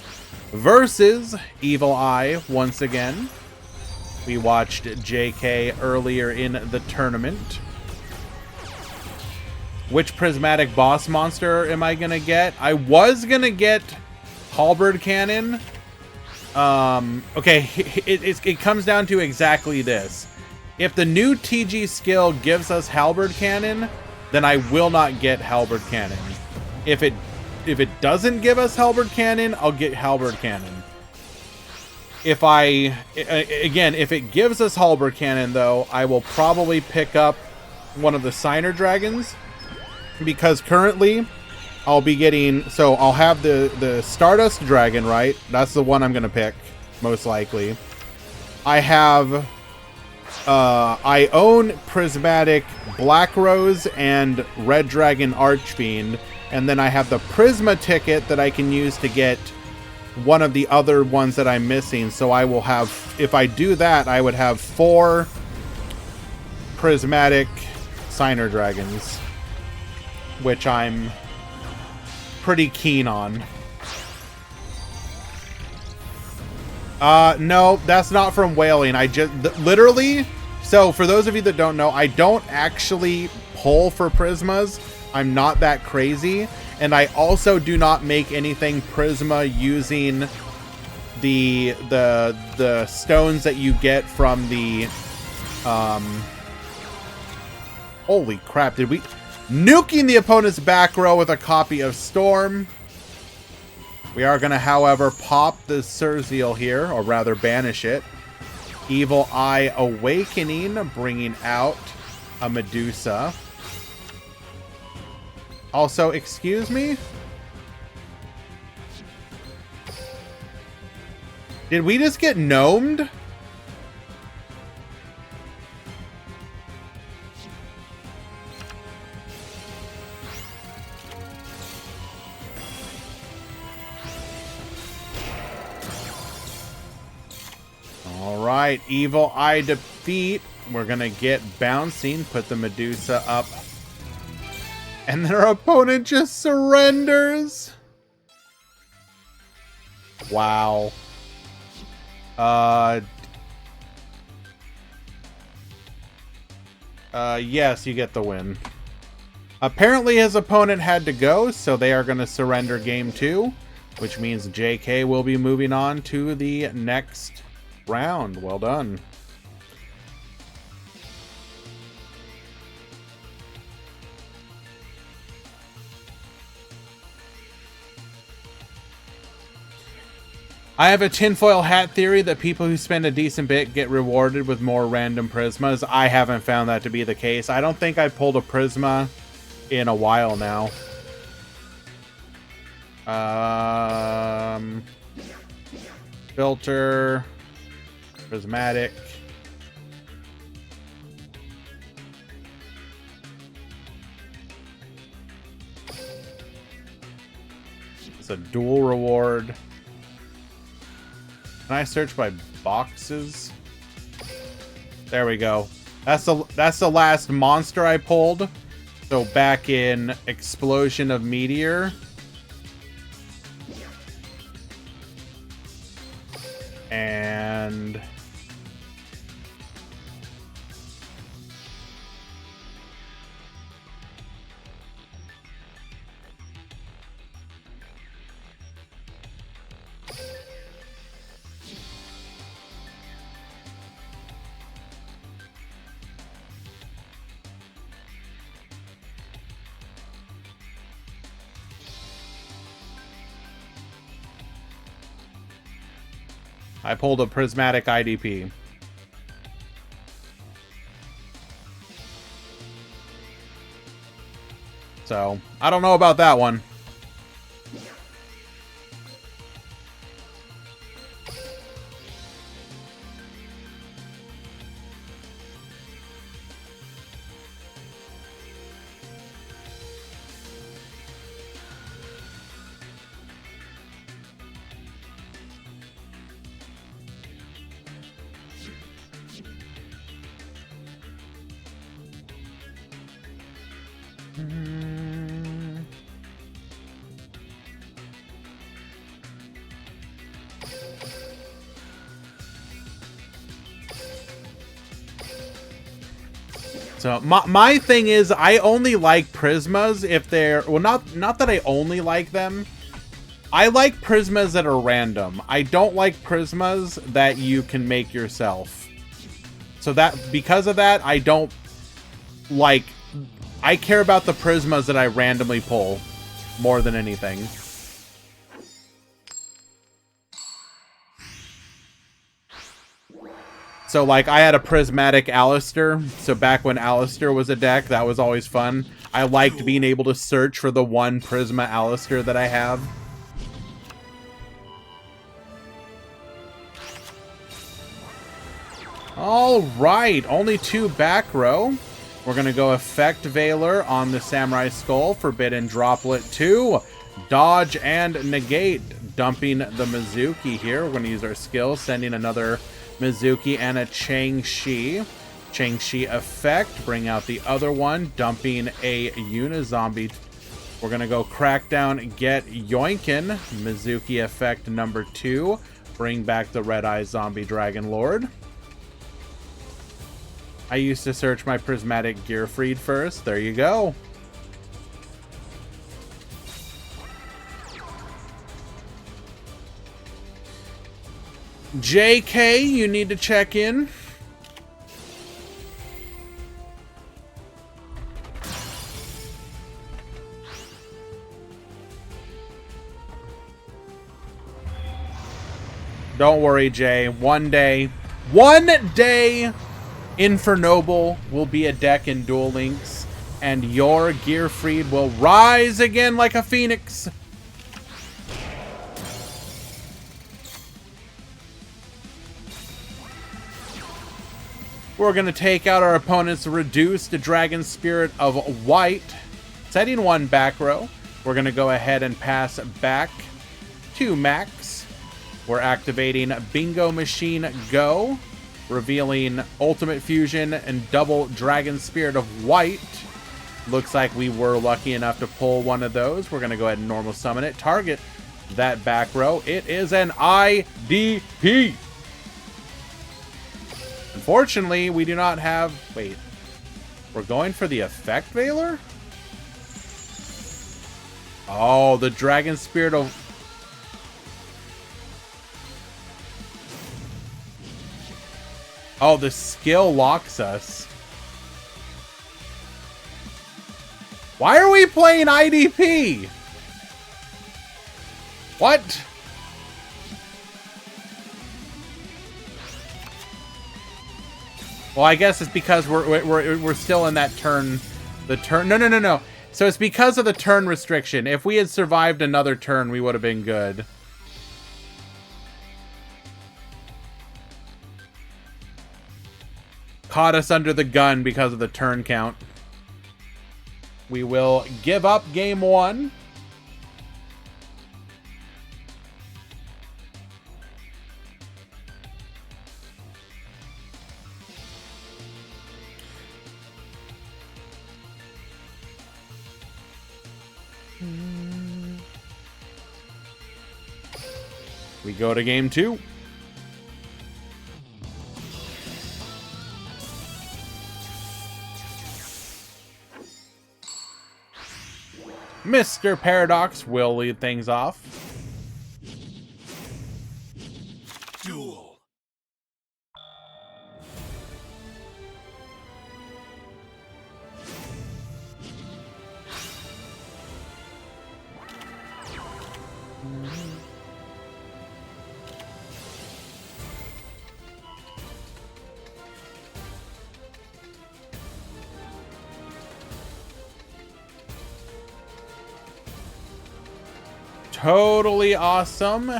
versus Evil Eye once again. We watched JK earlier in the tournament. Which prismatic boss monster am I gonna get? I was gonna get Halberd Cannon. Okay, it comes down to exactly this. If the new TG skill gives us Halberd Cannon, then I will not get Halberd Cannon. If it doesn't give us Halberd Cannon, I'll get Halberd Cannon. If it gives us Halberd Cannon, though, I will probably pick up one of the Signer Dragons, because currently I'll be getting, so I'll have the Stardust Dragon, right? That's the one I'm gonna pick, most likely. I own Prismatic Black Rose and Red Dragon Archfiend, and then I have the Prisma ticket that I can use to get one of the other ones that I'm missing. So I will have, if I do that, I would have 4 Prismatic Signer Dragons, which I'm pretty keen on. No, that's not from Whaling. I just literally, so for those of you that don't know, I don't actually pull for Prismas. I'm not that crazy. And I also do not make anything Prisma using the stones that you get from the holy crap, did we nuking the opponent's back row with a copy of Storm. We are going to, however, pop the Surzeal here, or rather banish it. Evil Eye Awakening, bringing out a Medusa. Also, excuse me? Did we just get gnomed? Alright, Evil Eye defeat. We're gonna get bouncing, put the Medusa up. And their opponent just surrenders. Wow. Yes, you get the win. Apparently his opponent had to go, so they are gonna surrender game 2, which means JK will be moving on to the next round. Well done. I have a tinfoil hat theory that people who spend a decent bit get rewarded with more random prismas. I haven't found that to be the case. I don't think I pulled a prisma in a while now. Filter, prismatic. It's a dual reward. Can I search by boxes? There we go. That's the last monster I pulled. So back in Explosion of Meteor. And I pulled a prismatic IDP. So, I don't know about that one. So my thing is, I only like Prismas if they're, well, not that I only like them. I like Prismas that are random. I don't like Prismas that you can make yourself. So that, because of that, I don't like, I care about the Prismas that I randomly pull more than anything. So, like, I had a Prismatic Alistair. So back when Alistair was a deck, that was always fun. I liked being able to search for the one Prisma Alistair that I have. All right, only 2 back row. We're going to go Effect Veiler on the Samurai Skull, Forbidden Droplet 2, Dodge and Negate, dumping the Mizuki here. We're going to use our skill, sending another Mizuki and a Chang-Chi. Chang-Chi effect, bring out the other one, dumping a Unizombie. We're going to go Crackdown, get Yoinkin, Mizuki effect number 2, bring back the Red Eye Zombie Dragon Lord. I used to search my Prismatic Gearfried first. There you go. JK, you need to check in. Don't worry, Jay. One day, Infernoble will be a deck in Duel Links, and your Gearfried will rise again like a phoenix. We're going to take out our opponent's reduced Dragon Spirit of White. Setting 1 back row. We're going to go ahead and pass back to Max. We're activating Bingo Machine Go, revealing Ultimate Fusion and double Dragon Spirit of White. Looks like we were lucky enough to pull one of those. We're going to go ahead and normal summon it. Target that back row. It is an IDP. Unfortunately, we do not have... Wait. We're going for the Effect Veiler? Oh, the Dragon Spirit of... Oh, the skill locks us. Why are we playing IDP? What? Well, I guess it's because we're still in that turn. The turn. No. So it's because of the turn restriction. If we had survived another turn, we would have been good. Caught us under the gun because of the turn count. We will give up game 1. We go to game 2. Mr. Paradox will lead things off. Duel. Totally awesome.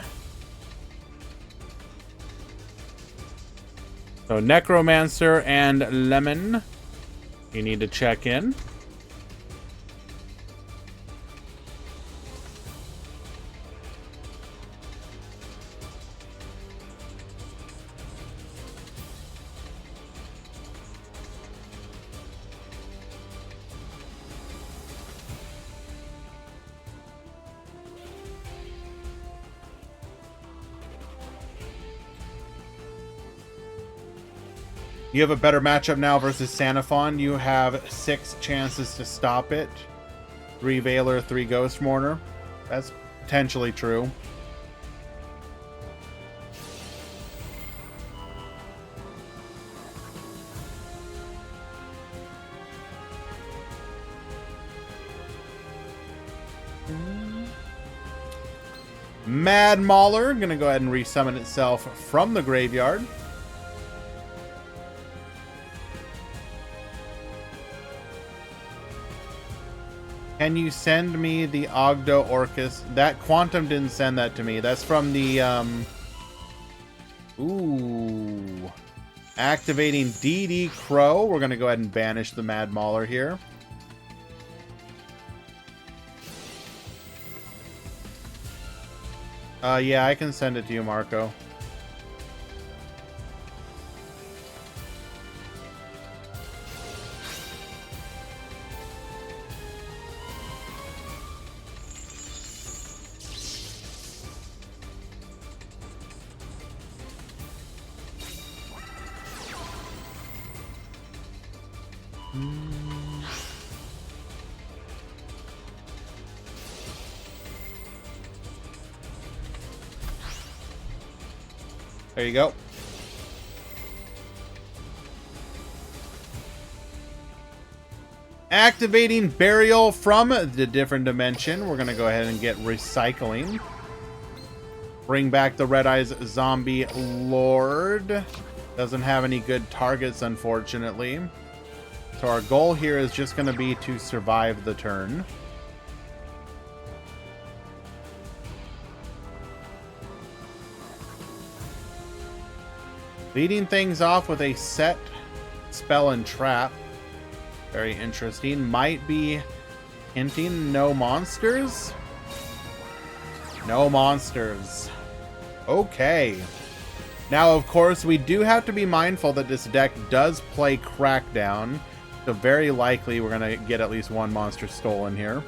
So Necromancer and Lemon, you need to check in. You have a better matchup now versus Sanafon. You have 6 chances to stop it. 3 Veiler, 3 Ghost Mourner. That's potentially true. Mad Mauler, gonna go ahead and resummon itself from the graveyard. Can you send me the Ogdo Orcus? That Quantum didn't send that to me. That's from the, Ooh. Activating DD Crow. We're gonna go ahead and banish the Mad Mauler here. Yeah, I can send it to you, Marco. There you go. Activating Burial from the different dimension. We're going to go ahead and get Recycling. Bring back the Red Eyes Zombie Lord. Doesn't have any good targets, unfortunately. So our goal here is just going to be to survive the turn. Leading things off with a set spell and trap. Very interesting. Might be hinting no monsters? No monsters. Okay. Now, of course, we do have to be mindful that this deck does play Crackdown. So very likely we're going to get at least one monster stolen here.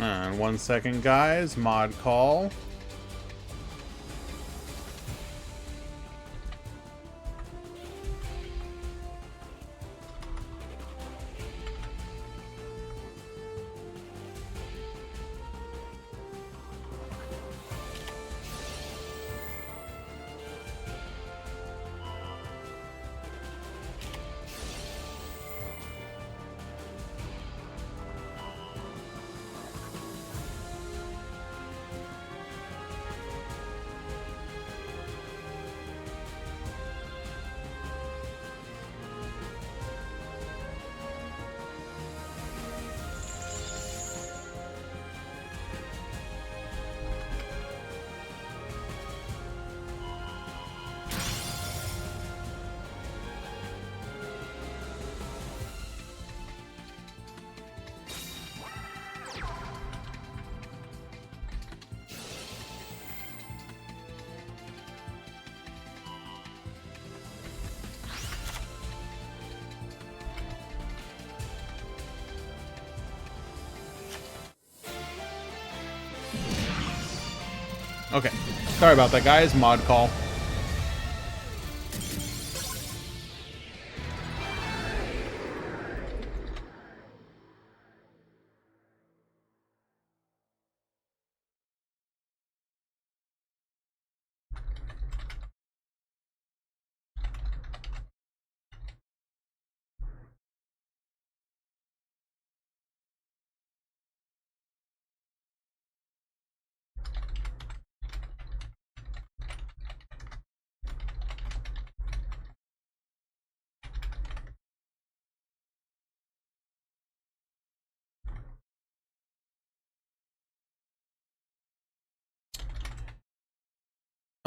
And 1 second, guys. Mod call. Okay. Sorry about that, guys. Mod call.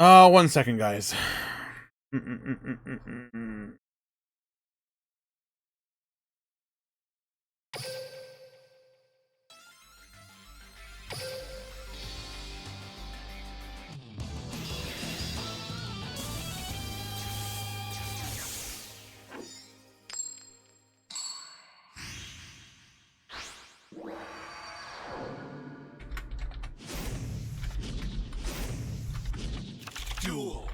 Oh, 1 second, guys. Duel.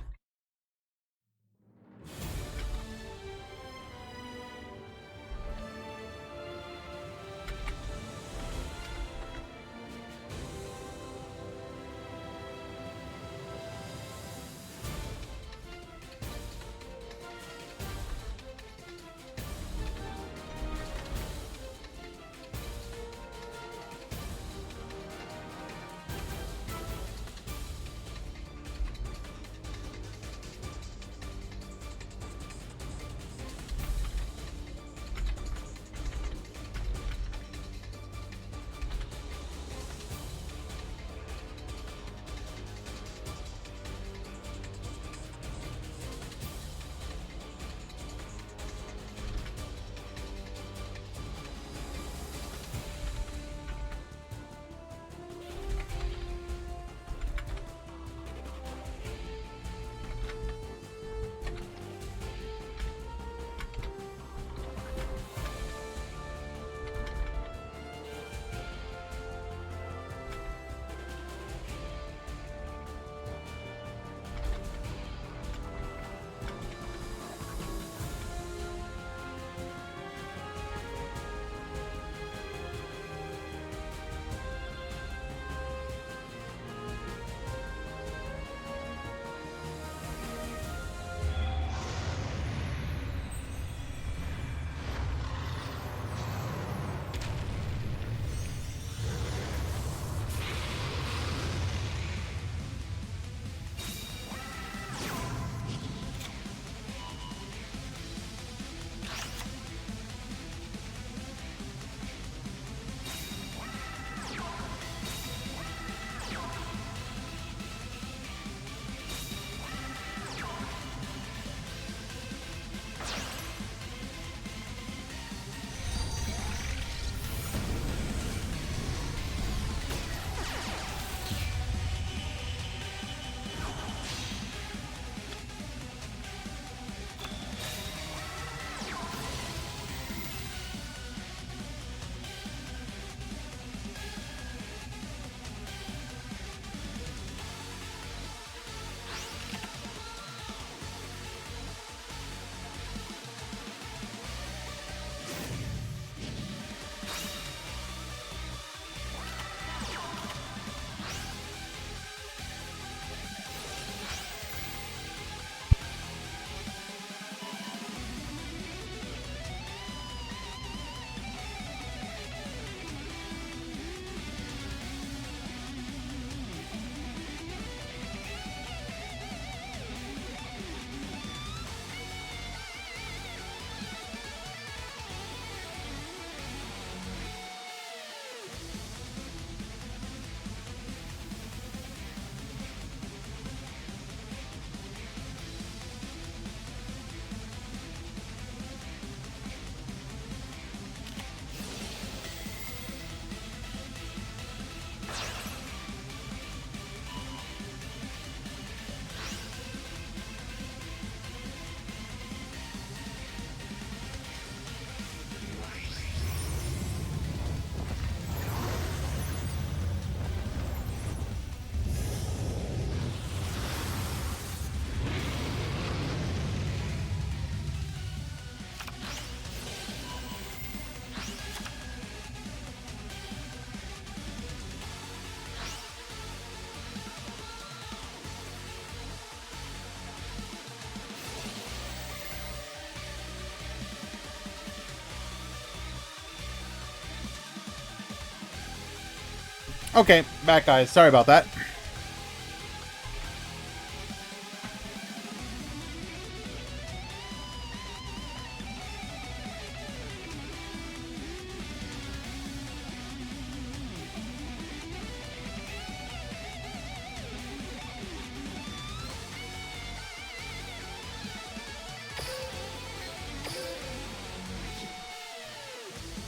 Okay, back, guys. Sorry about that.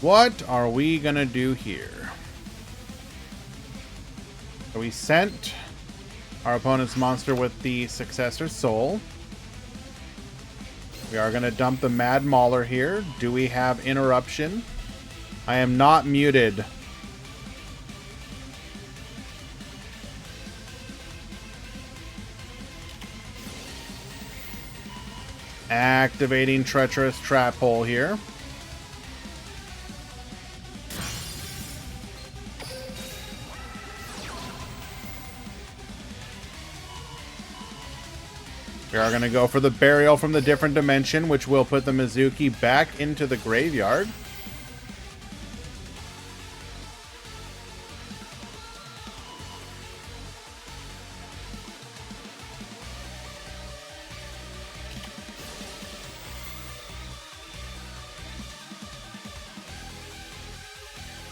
What are we gonna do here? So we sent our opponent's monster with the Successor Soul. We are gonna dump the Mad Mauler here. Do we have interruption? I am not muted. Activating Treacherous Trap Hole here. We are going to go for the Burial from the Different Dimension, which will put the Mizuki back into the graveyard.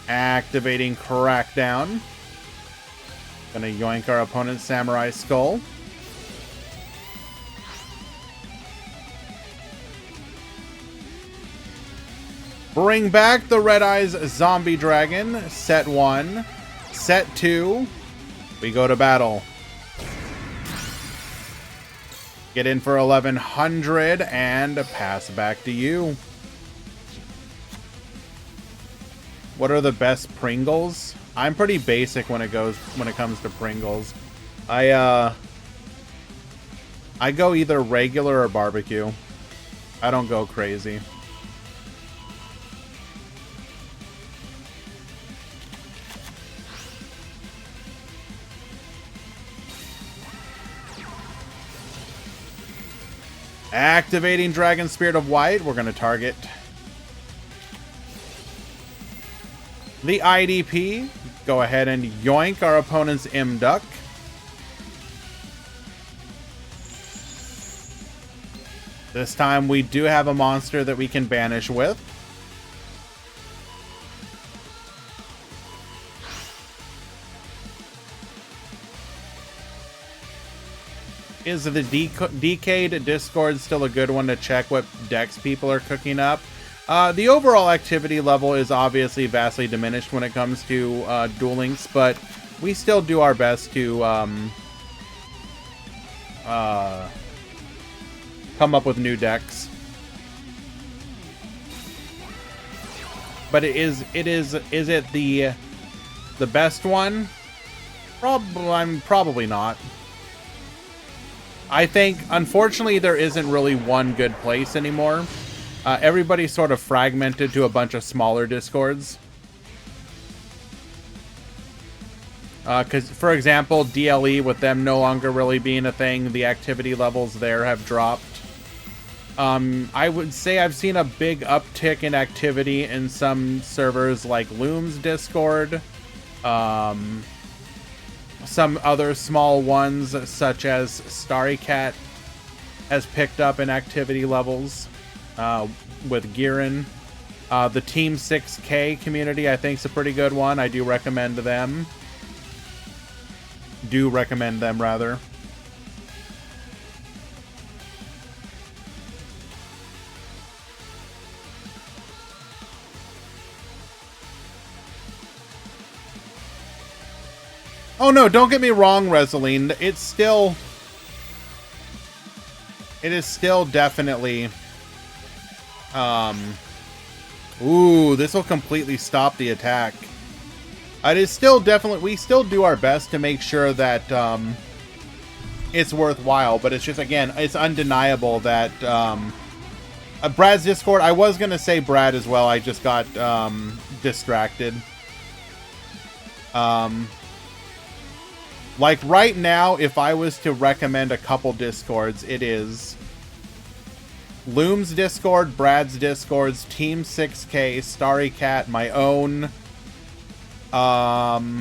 Activating Crackdown. Gonna yoink our opponent's Samurai Skull. Bring back the Red Eyes Zombie Dragon. Set 1. Set 2. We go to battle. Get in for 1100 and pass back to you. What are the best Pringles? I'm pretty basic when it comes to Pringles. I go either regular or barbecue. I don't go crazy. Activating Dragon Spirit of White. We're going to target the IDP. Go ahead and yoink our opponent's Imduck. This time we do have a monster that we can banish with. Is the Decayed Discord still a good one to check what decks people are cooking up? The overall activity level is obviously vastly diminished when it comes to Duel Links, but we still do our best to come up with new decks. But is it the best one? Probably not. I think, unfortunately, there isn't really one good place anymore. Everybody's sort of fragmented to a bunch of smaller discords. Because, for example, DLE, with them no longer really being a thing, the activity levels there have dropped. I would say I've seen a big uptick in activity in some servers like Loom's Discord. Some other small ones, such as Starry Cat, has picked up in activity levels with Girin. The Team 6K community, I think, is a pretty good one. I do recommend them. Rather. Oh no, don't get me wrong, Reseline. It is still definitely... Ooh, this will completely stop the attack. It is still definitely... We still do our best to make sure that it's worthwhile, but it's just, again, it's undeniable that Brad's Discord... I was going to say Brad as well, I just got distracted. Like, right now, if I was to recommend a couple Discords, it is Loom's Discord, Brad's Discords, Team 6K, Starry Cat, my own. DLM.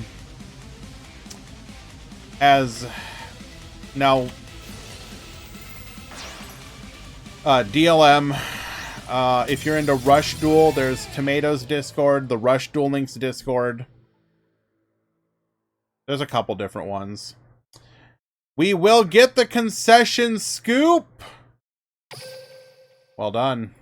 If you're into Rush Duel, there's Tomatoes Discord, the Rush Duel Links Discord. There's a couple different ones. We will get the concession scoop. Well done.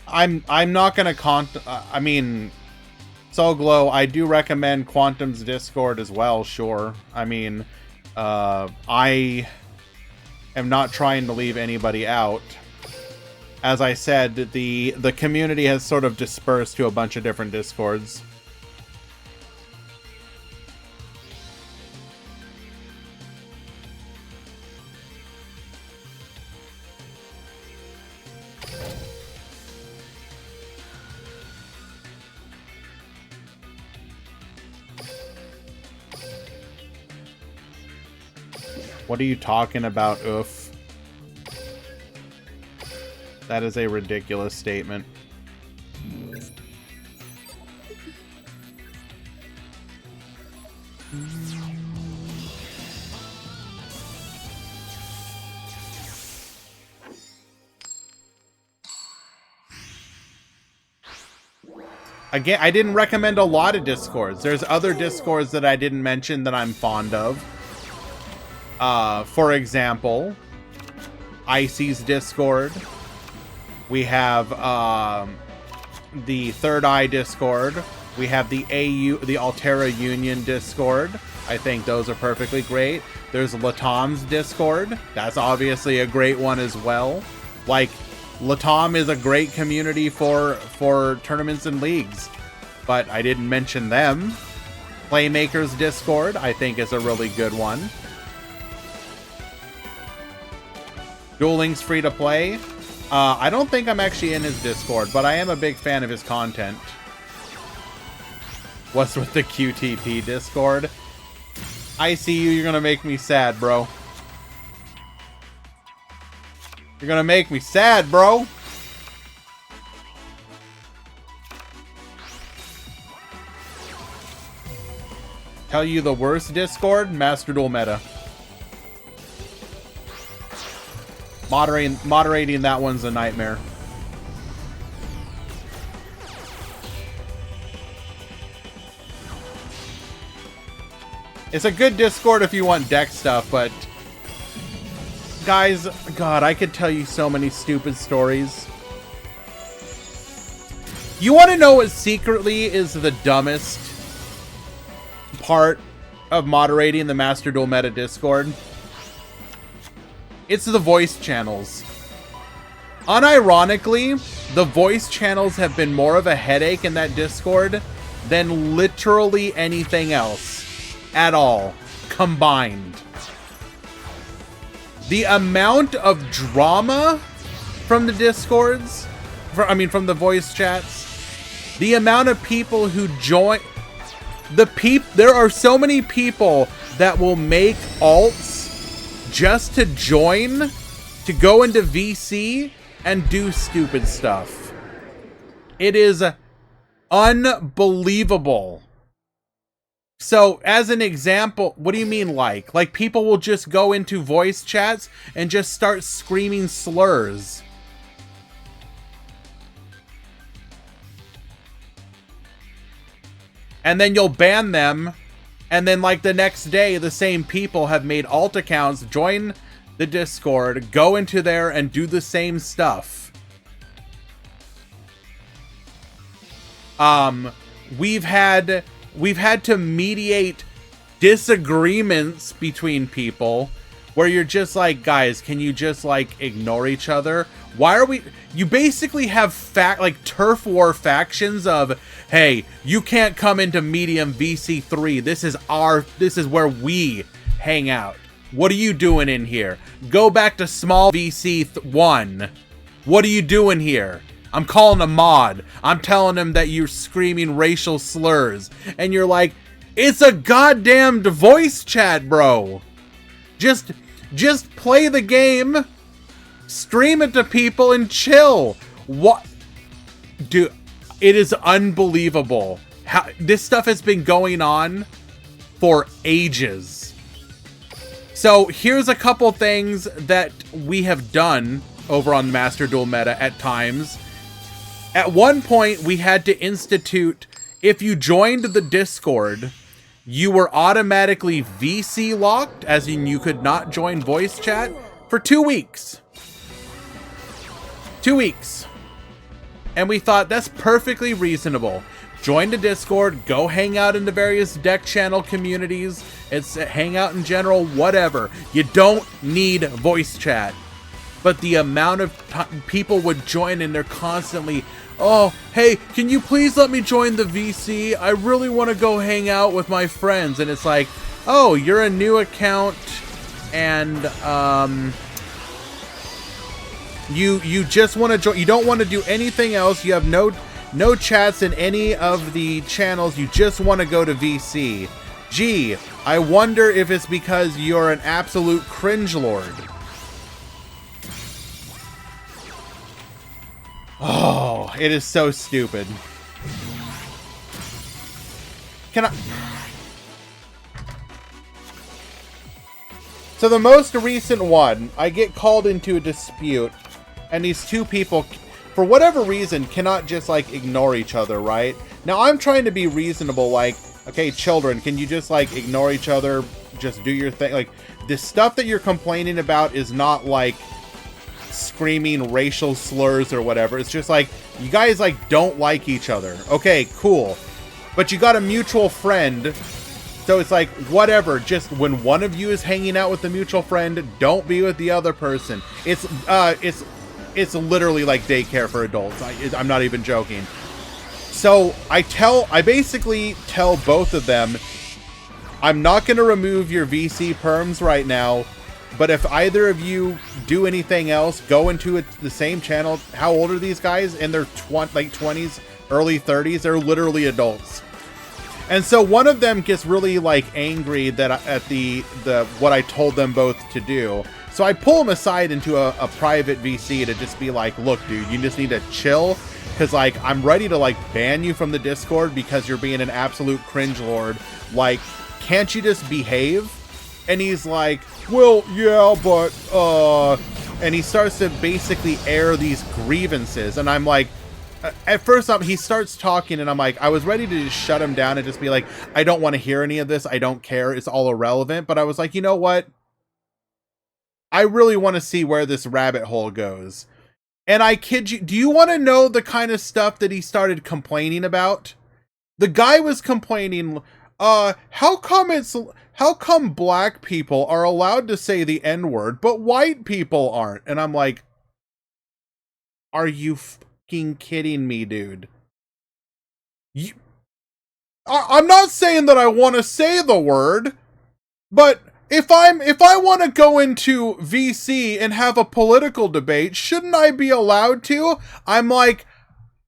I'm not gonna I mean, Soulglow, I do recommend Quantum's Discord as well, sure. I mean, I am not trying to leave anybody out. As I said, the community has sort of dispersed to a bunch of different Discords. What are you talking about, oof? That is a ridiculous statement. Again, I didn't recommend a lot of Discords. There's other Discords that I didn't mention that I'm fond of. For example, Icy's Discord. We have the Third Eye Discord. We have the Altera Union Discord. I think those are perfectly great. There's Latom's Discord. That's obviously a great one as well. Like, Latom is a great community for tournaments and leagues, but I didn't mention them. Playmaker's Discord, I think, is a really good one. Duel Links free to play. I don't think I'm actually in his Discord, but I am a big fan of his content. What's with the QTP Discord? I see you, you're gonna make me sad, bro. You're gonna make me sad, bro. Tell you the worst Discord? Master Duel Meta. Moderating that one's a nightmare. It's a good Discord if you want deck stuff, but guys, God, I could tell you so many stupid stories. You want to know what secretly is the dumbest part of moderating the Master Duel Meta Discord? It's the voice channels. Unironically, the voice channels have been more of a headache in that Discord than literally anything else at all combined. The amount of drama from the Discords, from the voice chats, the amount of people who join, there are so many people that will make alts just to join, to go into VC and do stupid stuff. It is unbelievable. So, as an example, what do you mean like? Like, people will just go into voice chats and just start screaming slurs. And then you'll ban them. And then, like, the next day, the same people have made alt accounts, join the Discord, go into there, and do the same stuff. We've had to mediate disagreements between people where you're just like, guys, can you just, like, ignore each other? Why are we... You basically have turf war factions of, hey, you can't come into medium VC3. This is where we hang out. What are you doing in here? Go back to small VC1. What are you doing here? I'm calling a mod. I'm telling him that you're screaming racial slurs. And you're like, it's a goddamn voice chat, bro. Just play the game, stream it to people, and chill. What? Dude, it is unbelievable. How this stuff has been going on for ages. So here's a couple things that we have done over on Master Duel Meta at times. At one point, we had to institute, if you joined the Discord, you were automatically VC locked, as in you could not join voice chat, for 2 weeks. 2 weeks. And we thought that's perfectly reasonable. Join the Discord, go hang out in the various deck channel communities, it's hang out in general, whatever. You don't need voice chat. But the amount of people would join and they're constantly, oh, hey, can you please let me join the VC? I really want to go hang out with my friends. And it's like, oh, you're a new account and you just want to join. You don't want to do anything else. You have no chats in any of the channels. You just want to go to VC. Gee, I wonder if it's because you're an absolute cringe lord. Oh, it is so stupid. Can I... So the most recent one, I get called into a dispute, and these two people, for whatever reason, cannot just, like, ignore each other, right? Now, I'm trying to be reasonable, like, okay, children, can you just, like, ignore each other, just do your thing? Like, the stuff that you're complaining about is not, like, screaming racial slurs or whatever. It's just like, you guys, like, don't like each other. Okay, cool. But you got a mutual friend, so it's like, whatever. Just when one of you is hanging out with the mutual friend, don't be with the other person. It's literally like daycare for adults. I'm not even joking. So I basically tell both of them, I'm not going to remove your VC perms right now, but if either of you do anything else, go into the same channel. How old are these guys? In their late 20s, early 30s. They're literally adults. And so one of them gets really, like, angry that at the what I told them both to do. So I pull him aside into a private VC to just be like, look, dude, you just need to chill. Because, like, I'm ready to, like, ban you from the Discord because you're being an absolute cringe lord. Like, can't you just behave? And he's like, well, yeah, but, and he starts to basically air these grievances. And I'm like, at first he starts talking and I'm like, I was ready to just shut him down and just be like, I don't want to hear any of this. I don't care. It's all irrelevant. But I was like, you know what? I really want to see where this rabbit hole goes. And I kid you, do you want to know the kind of stuff that he started complaining about? The guy was complaining, how come black people are allowed to say the N-word, but white people aren't? And I'm like, are you fucking kidding me, dude? I'm not saying that I want to say the word, but if I want to go into VC and have a political debate, shouldn't I be allowed to? I'm like,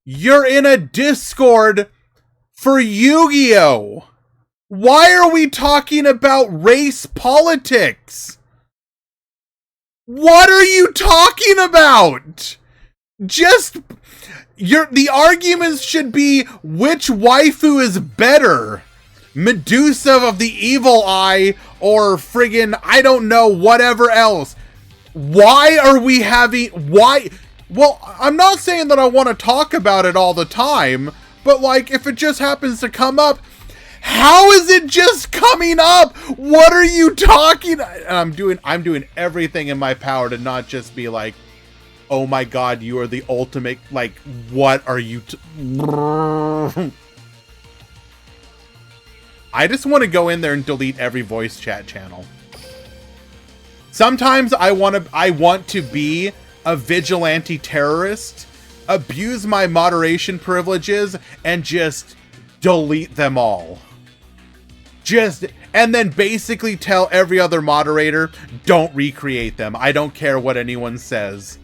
you're in a Discord for Yu-Gi-Oh! Why are we talking about race politics? What are you talking about? The arguments should be which waifu is better. Medusa of the Evil Eye or friggin' I don't know, whatever else. Why? Well, I'm not saying that I want to talk about it all the time, but like if it just happens to come up, how is it just coming up? What are you talking? I'm doing everything in my power to not just be like, oh my god, you are the ultimate, like, what are you I just want to go in there and delete every voice chat channel. Sometimes I want to be a vigilante terrorist, abuse my moderation privileges, and just delete them all. And then basically tell every other moderator, don't recreate them. I don't care what anyone says.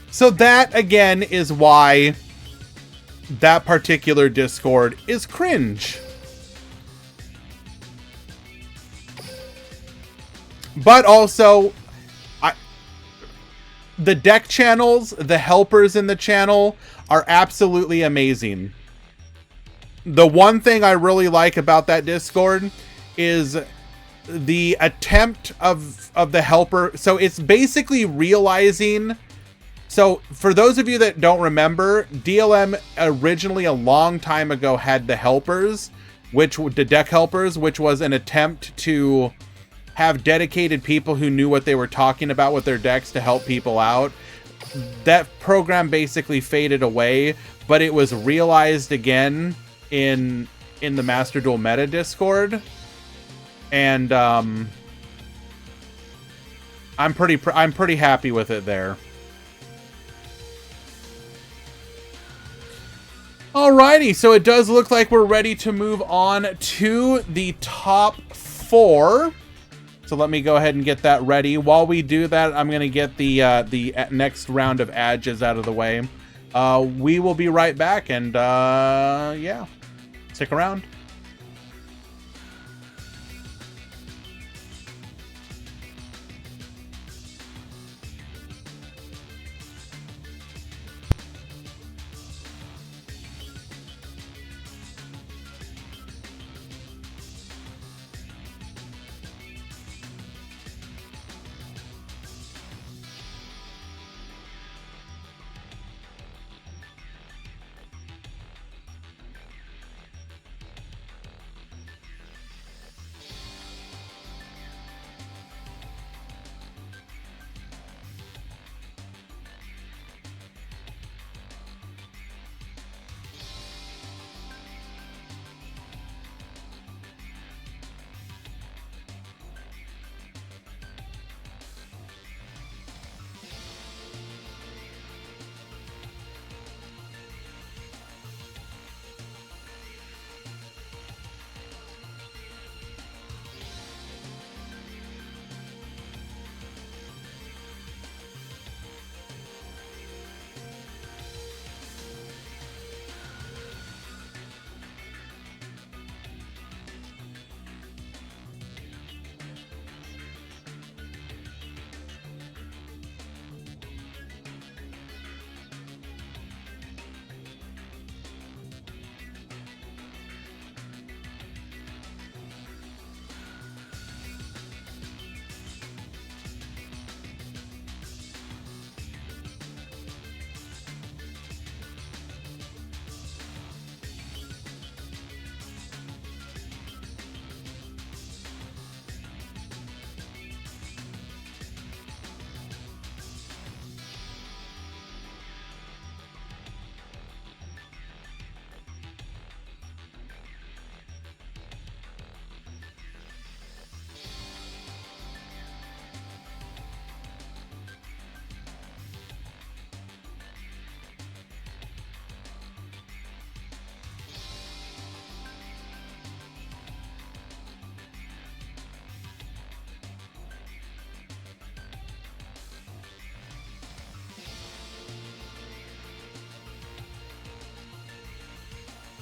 So that, again, is why that particular Discord is cringe. But also, the deck channels, the helpers in the channel are absolutely amazing. The one thing I really like about that Discord is the attempt of the helper. So it's basically realizing So, for those of you that don't remember, DLM originally a long time ago had the helpers, the deck helpers, which was an attempt to have dedicated people who knew what they were talking about with their decks to help people out. That program basically faded away, but it was realized again in the Master Duel Meta Discord, and I'm pretty happy with it there. Alrighty, so it does look like we're ready to move on to the top 4. So let me go ahead and get that ready. While we do that, I'm going to get the next round of adges out of the way. We will be right back, and yeah, stick around.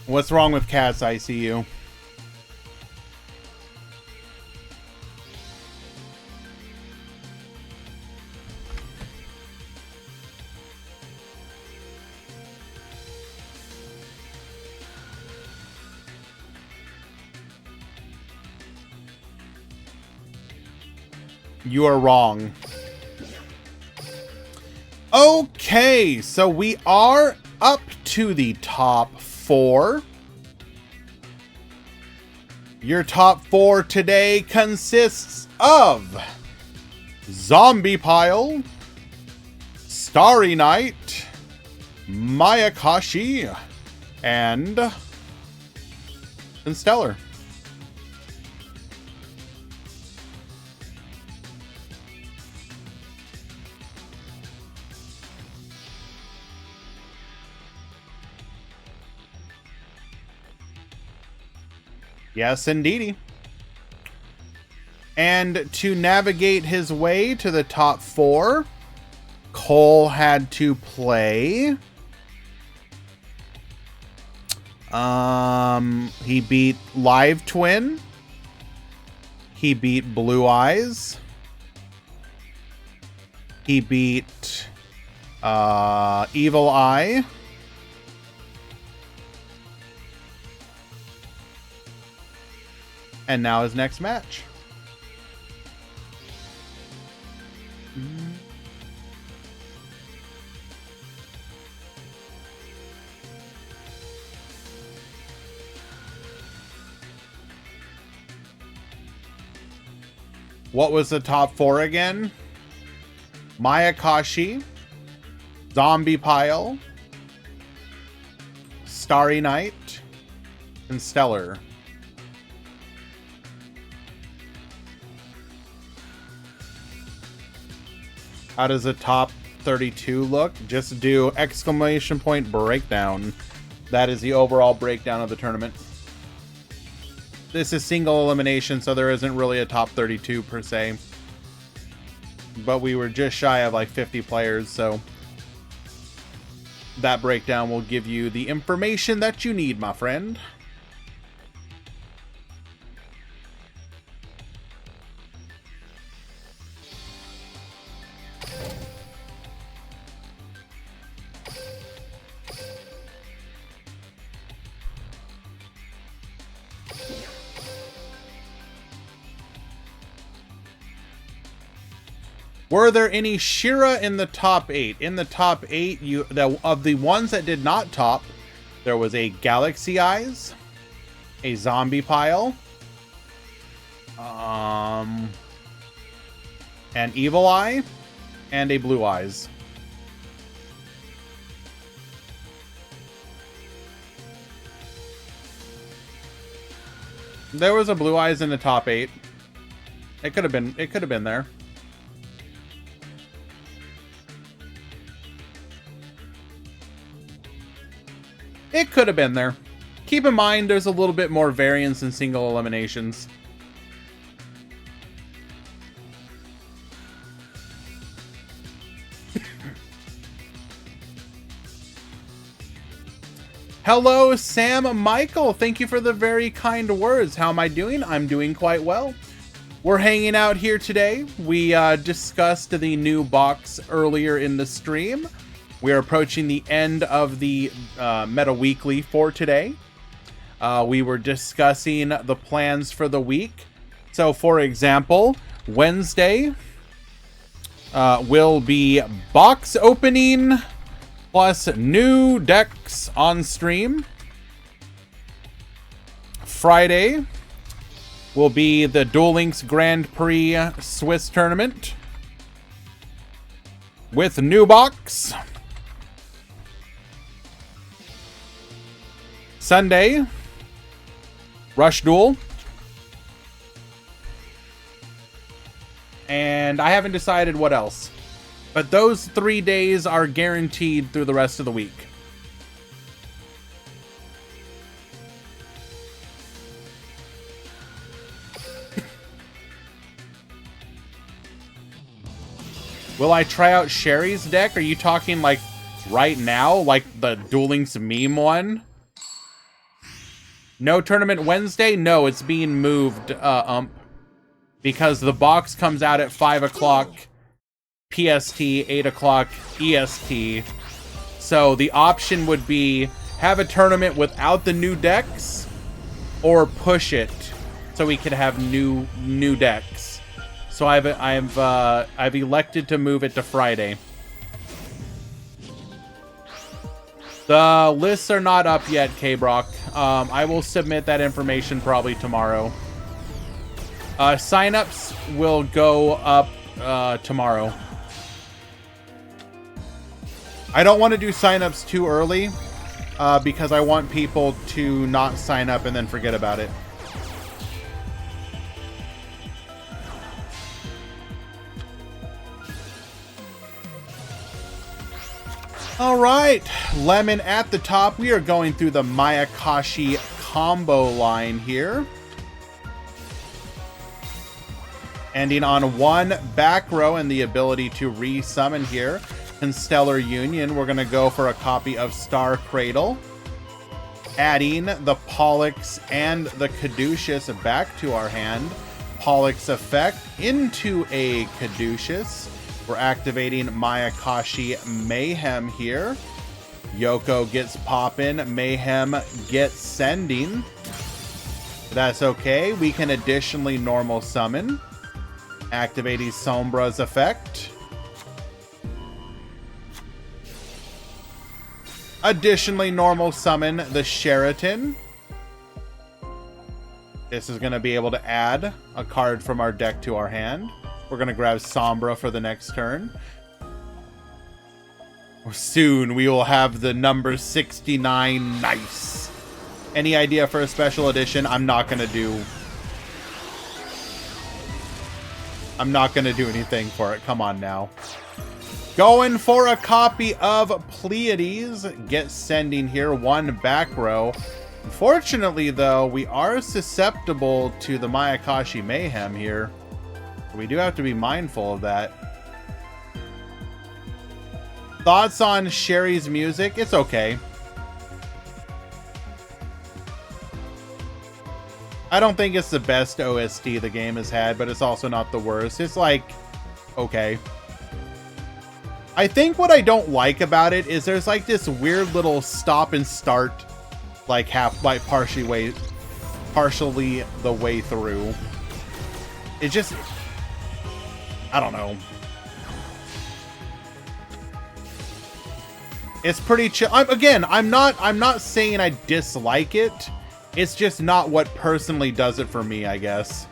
What's wrong with Cat's ICU? You are wrong. Okay, so we are up to the top 4. Your top 4 today consists of Zombie Pile, Starry Night, Mayakashi, and Stellar. Yes, indeedy. And to navigate his way to the top 4, Cole had to play. He beat Live Twin. He beat Blue Eyes. He beat Evil Eye. And now his next match. What was the top 4 again? Mayakashi, Zombie Pile, Starry Night, and Stellar. How does the top 32 look? Just do exclamation point breakdown. That is the overall breakdown of the tournament. This is single elimination, so there isn't really a top 32 per se. But we were just shy of like 50 players, so that breakdown will give you the information that you need, my friend. Were there any Shira in the top 8? In the top 8, of the ones that did not top, there was a Galaxy Eyes, a Zombie Pile, an Evil Eye, and a Blue Eyes. There was a Blue Eyes in the top 8. It could have been there. It could have been there. Keep in mind, there's a little bit more variance in single eliminations. Hello, Sam Michael. Thank you for the very kind words. How am I doing? I'm doing quite well. We're hanging out here today. We discussed the new box earlier in the stream. We are approaching the end of the Meta Weekly for today. We were discussing the plans for the week. So, for example, Wednesday will be box opening plus new decks on stream. Friday will be the Duel Links Grand Prix Swiss tournament with new box. Sunday, Rush Duel. And I haven't decided what else. But those 3 days are guaranteed through the rest of the week. Will I try out Sherry's deck? Are you talking like right now? Like the Duel Links meme one? No tournament Wednesday? No, it's being moved, because the box comes out at 5 o'clock PST, 8 o'clock EST. So the option would be have a tournament without the new decks, or push it so we could have new decks. So I've elected to move it to Friday. The lists are not up yet, K-Brock. I will submit that information probably tomorrow. Signups will go up tomorrow. I don't want to do signups too early because I want people to not sign up and then forget about it. All right, Lemon at the top. We are going through the Mayakashi combo line here. Ending on 1 back row and the ability to re-summon here. In Stellar Union, we're going to go for a copy of Star Cradle. Adding the Pollux and the Caduceus back to our hand. Pollux effect into a Caduceus. We're activating Mayakashi Mayhem here. Yoko gets poppin'. Mayhem gets sending. That's okay. We can additionally normal summon. Activating Sombra's effect. Additionally normal summon the Sheraton. This is going to be able to add a card from our deck to our hand. We're going to grab Sombra for the next turn. Soon we will have the number 69. Nice. Any idea for a special edition? I'm not going to do anything for it. Come on now. Going for a copy of Pleiades. Get sending here. 1 back row. Unfortunately, though, we are susceptible to the Mayakashi Mayhem here. We do have to be mindful of that. Thoughts on Sherry's music? It's okay. I don't think it's the best OST the game has had, but it's also not the worst. It's like, okay. I think what I don't like about it is there's like this weird little stop and start, like partially the way through. It just, I don't know. It's pretty chill. I'm not saying I dislike it. It's just not what personally does it for me, I guess.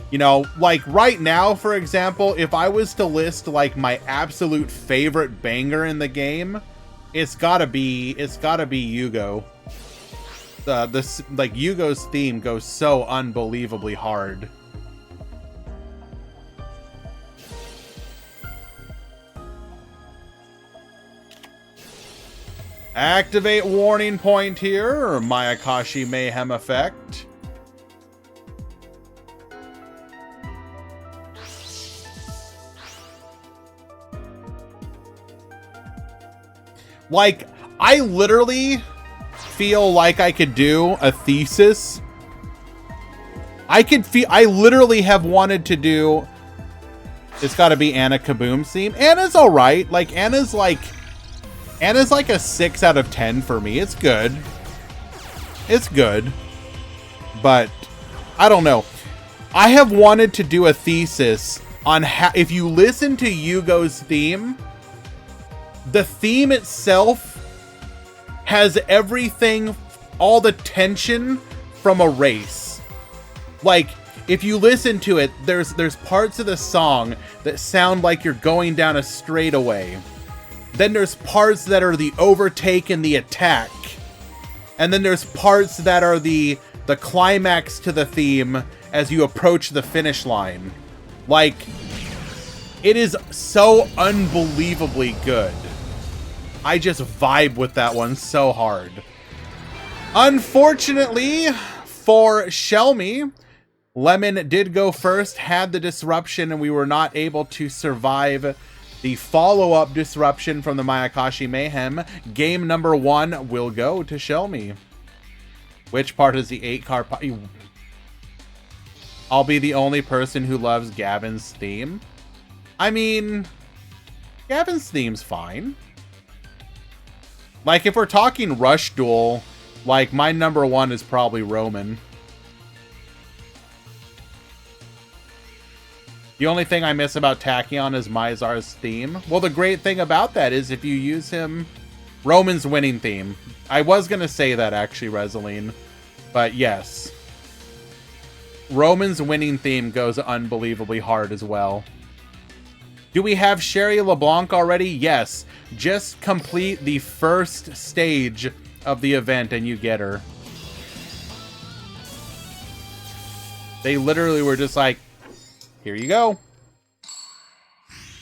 You know, like right now, for example, if I was to list like my absolute favorite banger in the game, it's gotta be Yugo. Like Yugo's theme goes so unbelievably hard. Activate warning point here, or Mayakashi Mayhem effect. Like, I literally feel like I could do a thesis. I literally have wanted to do, it's gotta be Anna Kaboom's theme. Anna's alright. Like, Anna's like a 6 out of 10 for me. It's good. It's good. But, I don't know. I have wanted to do a thesis on how, if you listen to Yugo's theme, the theme itself has everything, all the tension from a race. Like, if you listen to it, there's parts of the song that sound like you're going down a straightaway. Then there's parts that are the overtake and the attack. And then there's parts that are the climax to the theme as you approach the finish line. Like, it is so unbelievably good. I just vibe with that one so hard. Unfortunately for Shelmy, Lemon did go first, had the disruption, and we were not able to survive the follow-up disruption from the Mayakashi Mayhem. Game number 1 will go to Shelmy. Which part is the 8-card? I'll be the only person who loves Gavin's theme. I mean, Gavin's theme's fine. Like, if we're talking Rush Duel, like, my number 1 is probably Roman. The only thing I miss about Tachyon is Mizar's theme. Well, the great thing about that is if you use him, Roman's winning theme. I was going to say that, actually, Reseline. But yes. Roman's winning theme goes unbelievably hard as well. Do we have Sherry LeBlanc already? Yes. Just complete the first stage of the event and you get her. They literally were just like, here you go.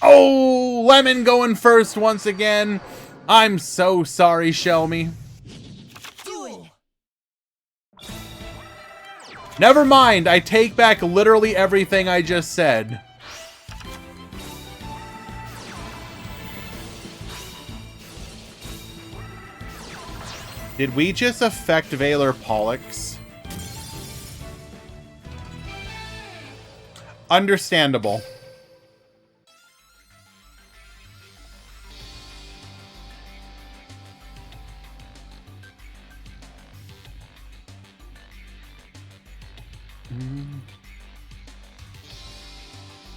Oh, Lemon going first once again. I'm so sorry, Shelmy. Duel. Never mind. I take back literally everything I just said. Did we just affect Valor Pollux? Understandable.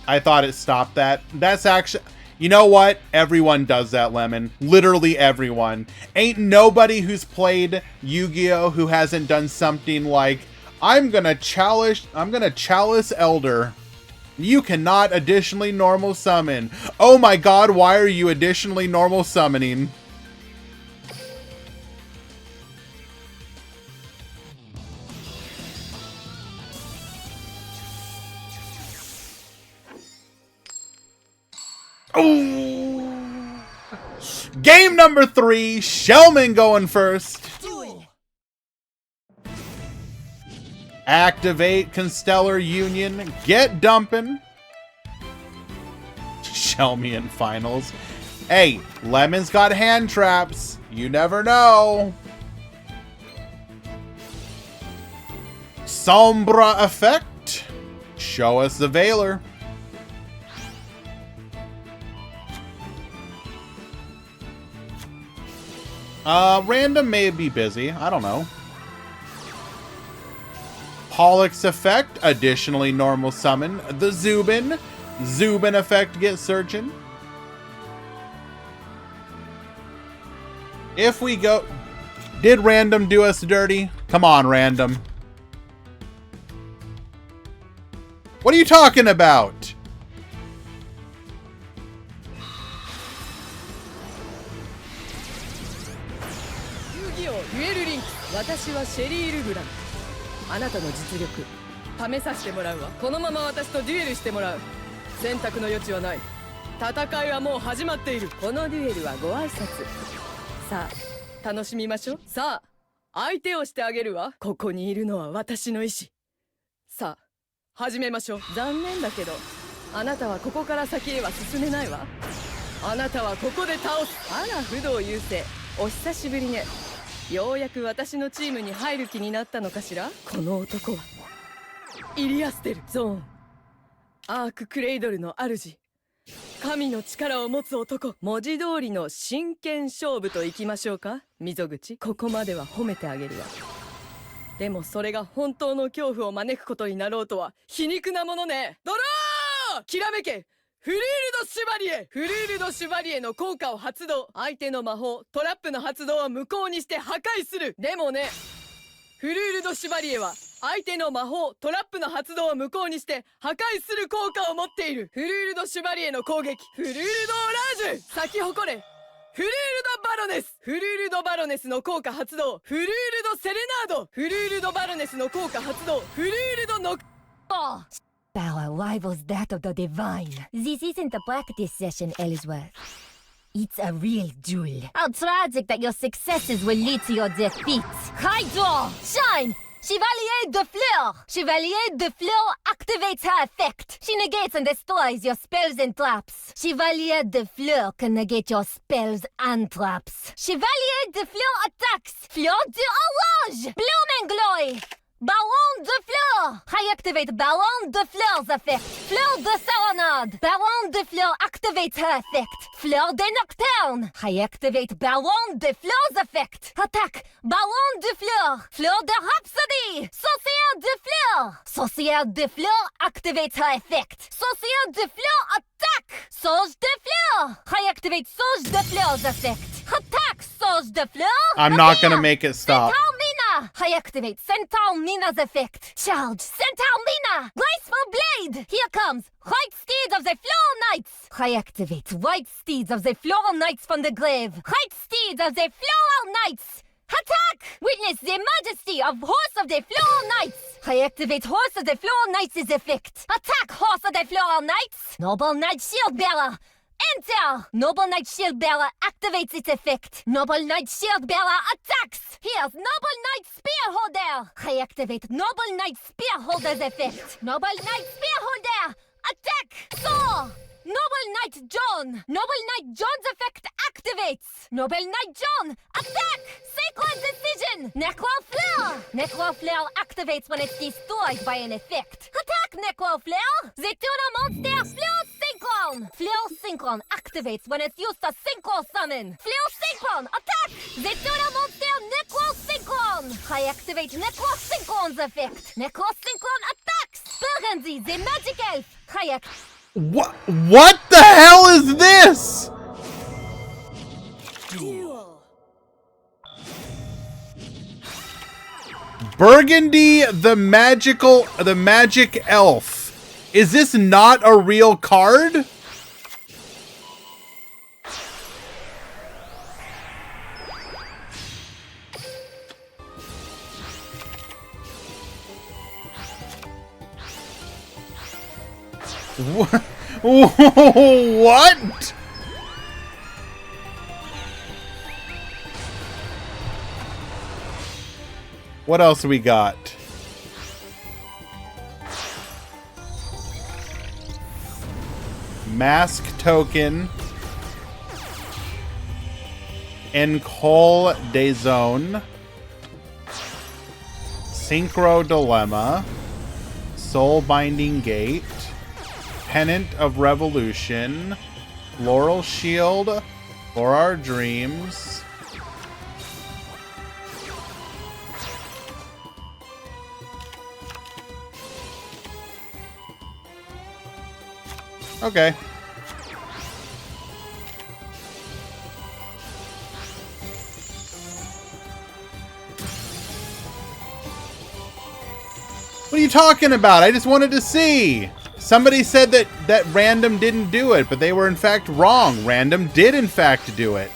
I thought it stopped that. That's actually... You know what? Everyone does that, Lemon. Literally everyone. Ain't nobody who's played Yu-Gi-Oh! Who hasn't done something like, I'm gonna chalice Elder. You cannot additionally normal summon. Oh my god, why are you additionally normal summoning? Oh! Game number 3, Shellman going first. Duel. Activate Constellar Union. Get dumping. Shellman finals. Hey, Lemon's got hand traps. You never know. Sombra effect. Show us the Veiler. Random may be busy. I don't know. Pollux effect. Additionally normal summon. The Zubin. Zubin effect, get searching. If we go... Did Random do us dirty? Come on, Random. What are you talking about? Duelリンク。私はシェリー・ルグラン。あなたの実力試させてもらうわ。このまま私とデュエルしてもらう。選択の余地はない。戦いはもう始まっている。このデュエルはご挨拶。さあ楽しみましょう。さあ相手をしてあげるわ。ここにいるのは私の意志。さあ始めましょう。残念だけどあなたはここから先へは進めないわ。あなたはここで倒す。あら不動優勢、お久しぶりね。ようやく私のチームに入る気になったのかしら。この男はイリアステル・ゾーン、アーククレイドルの主、神の力を持つ男。文字通りの真剣勝負といきましょうか。溝口、ここまでは褒めてあげるわ。でもそれが本当の恐怖を招くことになろうとは皮肉なものね。ドロー、きらめけフルールド・シュバリエ。フルールド・シュバリエの効果を発動。相手の魔法トラップの発動を無効にして破壊する。でもね、フルールド・シュバリエは相手の魔法トラップの発動を無効にして破壊する効果を持っている。フルールド・シュバリエの攻撃、フルールド・オラージュ、咲き誇れフルールド・バロネス。フルールド・バロネスの効果発動。フルールド・セレナード。フルールド・バロネスの効果発動。フルールド・ノクOh. Power rivals that of the divine. This isn't a practice session, Ellsworth. It's a real duel. How tragic that your successes will lead to your defeats. Hydro! Shine! Chevalier de Fleur! Chevalier de Fleur activates her effect. She negates and destroys your spells and traps. Chevalier de Fleur can negate your spells and traps. Chevalier de Fleur attacks. Fleur de Orange! Bloom and Glory! Baron de Fleur! I activate Baron de Fleur's effect. Fleur de Serenade. Baron de Fleur activates her effect. Fleur de Nocturne. I activate Baron de Fleur's effect. Attack! Baron de Fleur. Fleur de Rhapsody. Sorcière de Fleur. Sorcière de Fleur activates her effect. Sorcière de Fleur attack! Sauge de Fleur. I activate Sauge de Fleur's effect. Attack! Sauge de Fleur. I'm not gonna make it stop. Centaur Mina. I activate Centaur Mina's effect. Charge! Centaur Mina. Graceful Blade. Here comes White Steeds of the Floor Knights. I activate White Steeds of the Floor Knights from the grave. White Steeds of the Floor Knights. Attack! Witness the majesty of Horse of the Floor Knights. I activate Horse of the Floor Knights' effect. Attack, Horse of the Floor Knights. Noble Knight Shield Bearer. Enter! Noble Knight Shield Bearer activates its effect. Noble Knight Shield Bearer attacks! Here's Noble Knight Spearholder! I activate Noble Knight Spearholder's effect. Noble Knight Spearholder! Attack! Soar! Noble Knight John! Noble Knight John's effect activates! Noble Knight John! Attack! Sacred Decision! Necro Flare! Necro Flare activates when it's destroyed by an effect. Attack, Necro Flare! The Tuna Monster Flare Synchron! Flare Synchron activates when it's used to Synchro Summon. Flare Synchron! Attack! The Tuna Monster Necro Synchron! I activate Necro Synchron's effect. Necro Synchron attacks! Burgundy, the Magic Elf! I What the hell is this? Duel. Burgundy the magic elf. Is this not a real card? What? What else we got? Mask token. Encol des Zones. Synchro Dilemma. Soul Binding Gate. Pennant of Revolution. Laurel Shield. For Our Dreams. Okay. What are you talking about? I just wanted to see. Somebody said that Random didn't do it, but they were in fact wrong. Random did in fact do it.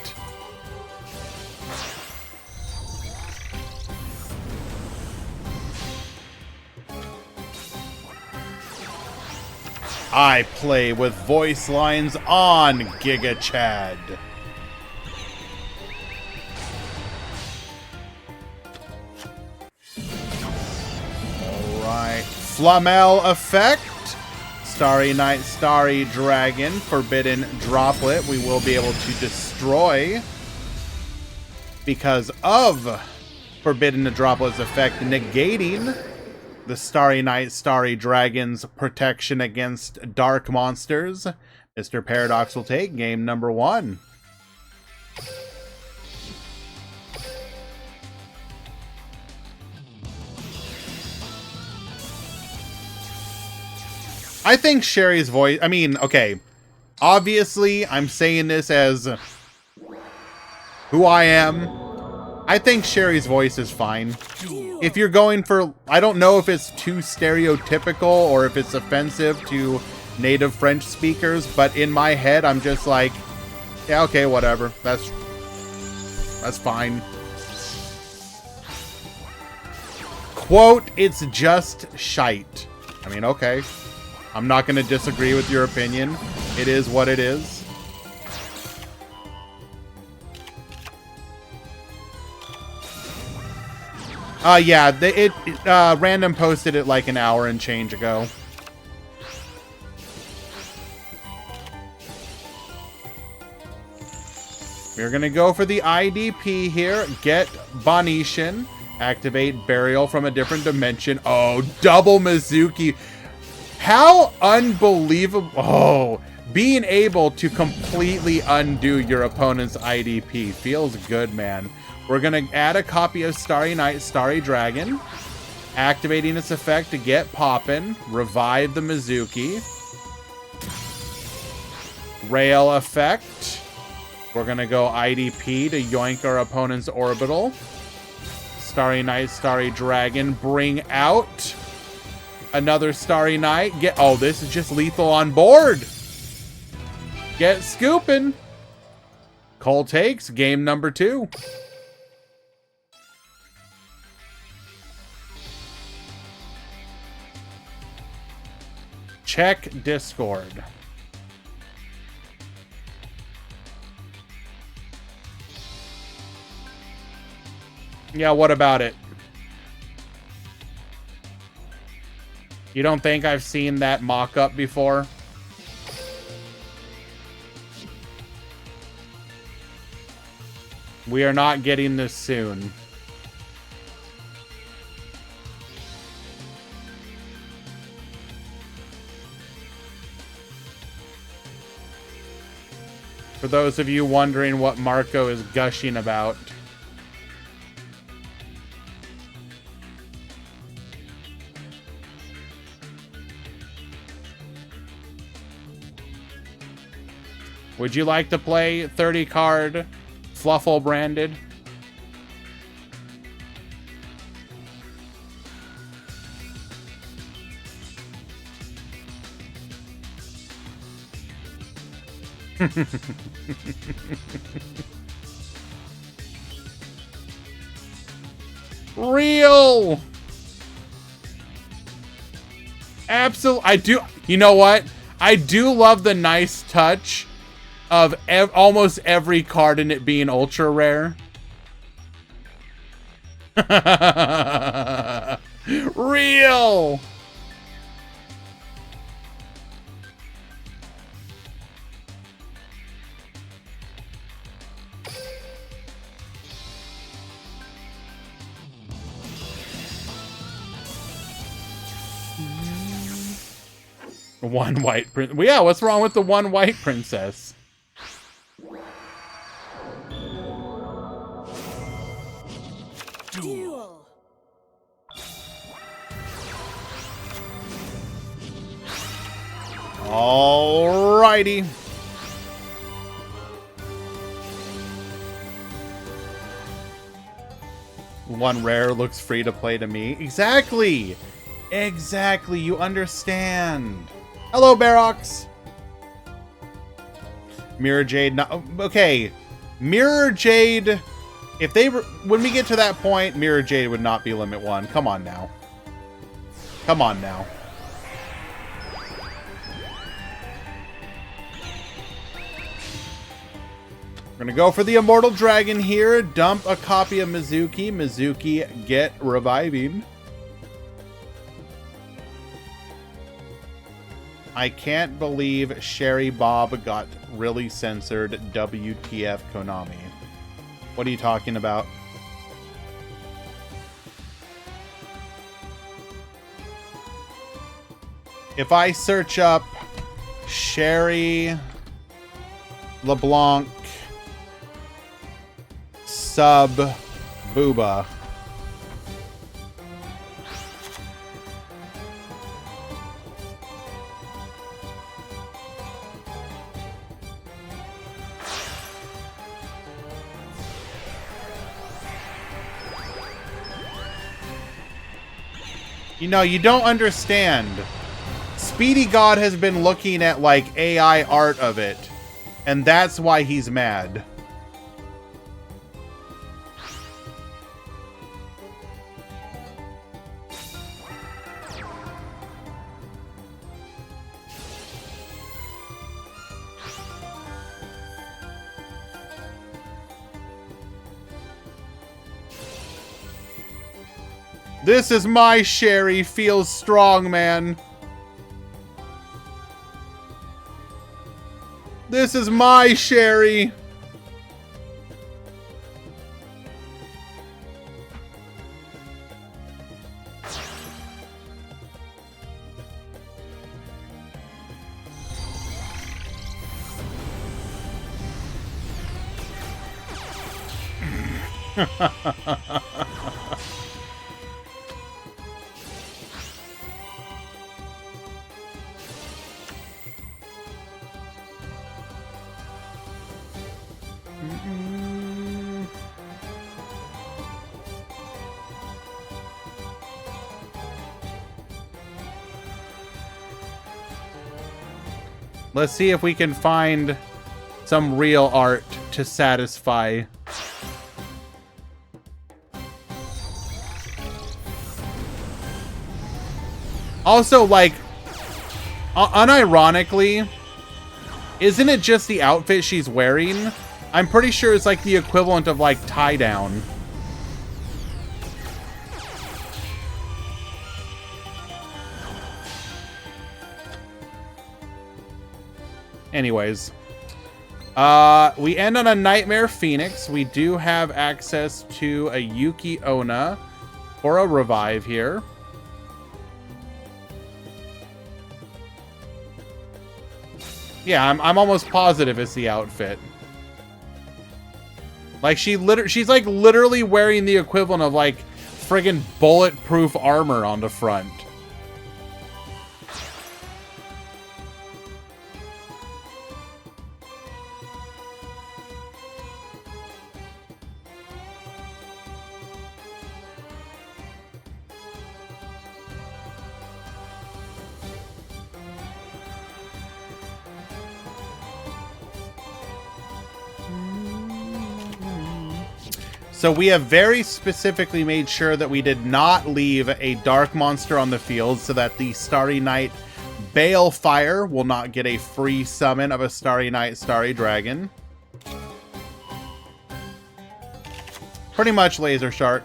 I play with voice lines on Giga Chad. Alright. Flamel Effect. Starry Night, Starry Dragon. Forbidden Droplet. We will be able to destroy because of Forbidden Droplet's effect, negating the Starry Night, Starry Dragon's protection against dark monsters. Mr. Paradox will take game number 1. I think Sherry's voice... I mean, okay. Obviously, I'm saying this as who I am. I think Sherry's voice is fine. If you're going for... I don't know if it's too stereotypical or if it's offensive to native French speakers, but in my head, I'm just like, yeah, okay, whatever. That's fine. Quote, it's just shite. I mean, okay. I'm not going to disagree with your opinion. It is what it is. Yeah, Random posted it like an hour and change ago. We're going to go for the IDP here. Get Bonetian. Activate Burial from a different dimension. Oh, double Mizuki. How unbelievable. Oh, being able to completely undo your opponent's IDP feels good, man. We're going to add a copy of Starry Night, Starry Dragon. Activating its effect to get poppin'. Revive the Mizuki. Rail effect. We're going to go IDP to yoink our opponent's orbital. Starry Night, Starry Dragon. Bring out another Starry Night. Oh, this is just lethal on board. Get scooping. Cole takes game number 2. Check Discord. Yeah, what about it? You don't think I've seen that mock-up before? We are not getting this soon. For those of you wondering what Marco is gushing about. Would you like to play 30 card Fluffle branded? Real. Absolutely. I do. You know what? I do love the nice touch of almost every card in it being ultra rare. Real. One white prince. Well, yeah, what's wrong with the one white princess? Duel. Alrighty. One rare looks free to play to me. Exactly. Exactly. You understand. Hello, Barox. Mirror Jade. No, okay. Mirror Jade. If they were, when we get to that point, Mirror Jade would not be limit 1. Come on now. Come on now. We're gonna go for the Immortal Dragon here. Dump a copy of Mizuki. Mizuki, get reviving. I can't believe Sherry Bob got really censored. WTF Konami. What are you talking about? If I search up Sherry LeBlanc sub Booba. You know, you don't understand. Speedy God has been looking at, like, AI art of it. And that's why he's mad. This is my Sherry, feels strong, man. This is my Sherry. Let's see if we can find some real art to satisfy. Also, like, unironically, isn't it just the outfit she's wearing? I'm pretty sure it's like the equivalent of like tie down. Anyways, we end on a Nightmare Phoenix. We do have access to a Yuki Onna for a revive here. Yeah, I'm almost positive it's the outfit. Like she's like literally wearing the equivalent of like friggin' bulletproof armor on the front. So we have very specifically made sure that we did not leave a dark monster on the field so that the Starry Night Balefire will not get a free summon of a Starry Night Starry Dragon. Pretty much Laser Shark.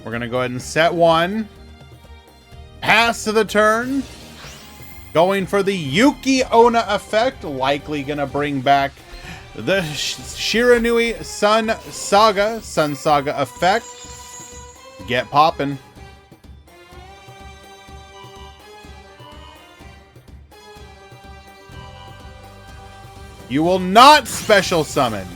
We're going to go ahead and set one. Pass to the turn. Going for the Yuki Onna effect. Likely going to bring back the Shiranui Sun Saga effect. Get poppin'. You will not special summon.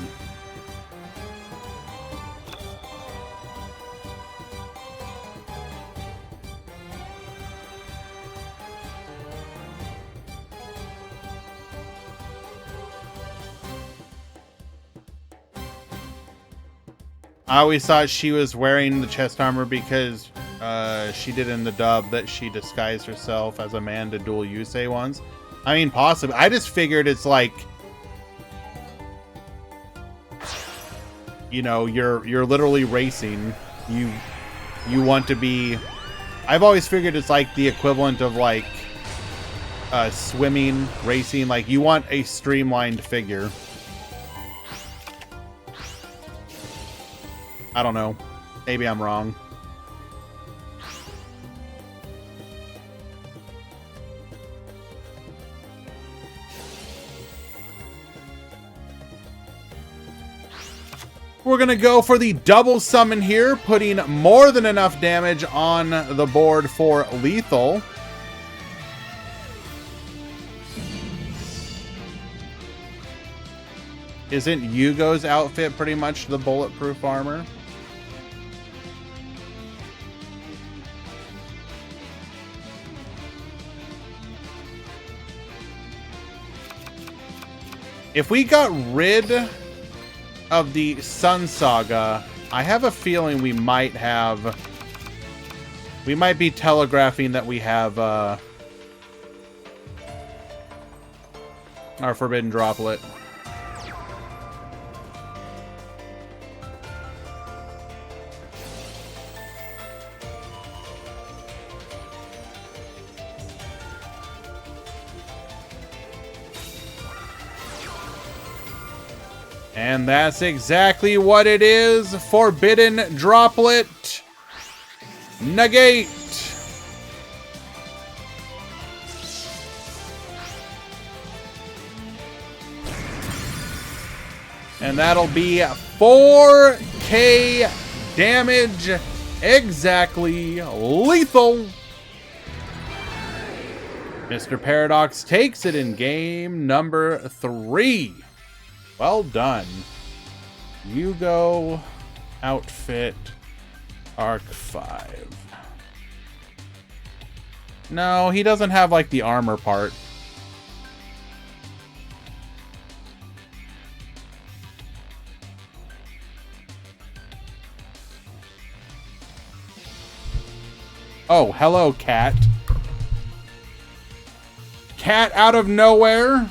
I always thought she was wearing the chest armor because she did in the dub that she disguised herself as a man to duel Yusei once. I mean, possibly. I just figured it's like, you know, you're literally racing. You want to be. I've always figured it's like the equivalent of like swimming, racing. Like you want a streamlined figure. I don't know. Maybe I'm wrong. We're going to go for the double summon here, putting more than enough damage on the board for lethal. Isn't Yugo's outfit pretty much the bulletproof armor? If we got rid of the Sun Saga, I have a feeling we might be telegraphing that we have our Forbidden Droplet. And that's exactly what it is. Forbidden Droplet. Negate. And that'll be 4K damage. Exactly. Lethal. Mr. Paradox takes it in game number 3. Well done. Yugo outfit Arc 5. No, he doesn't have like the armor part. Oh, hello, cat. Cat out of nowhere.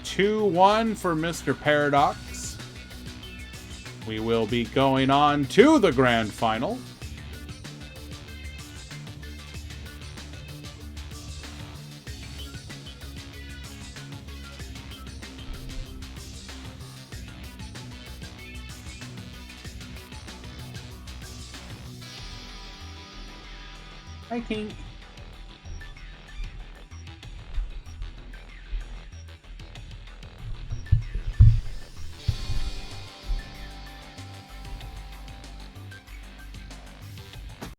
Two-one for Mr. Paradox. We will be going on to the grand final. Hi, King.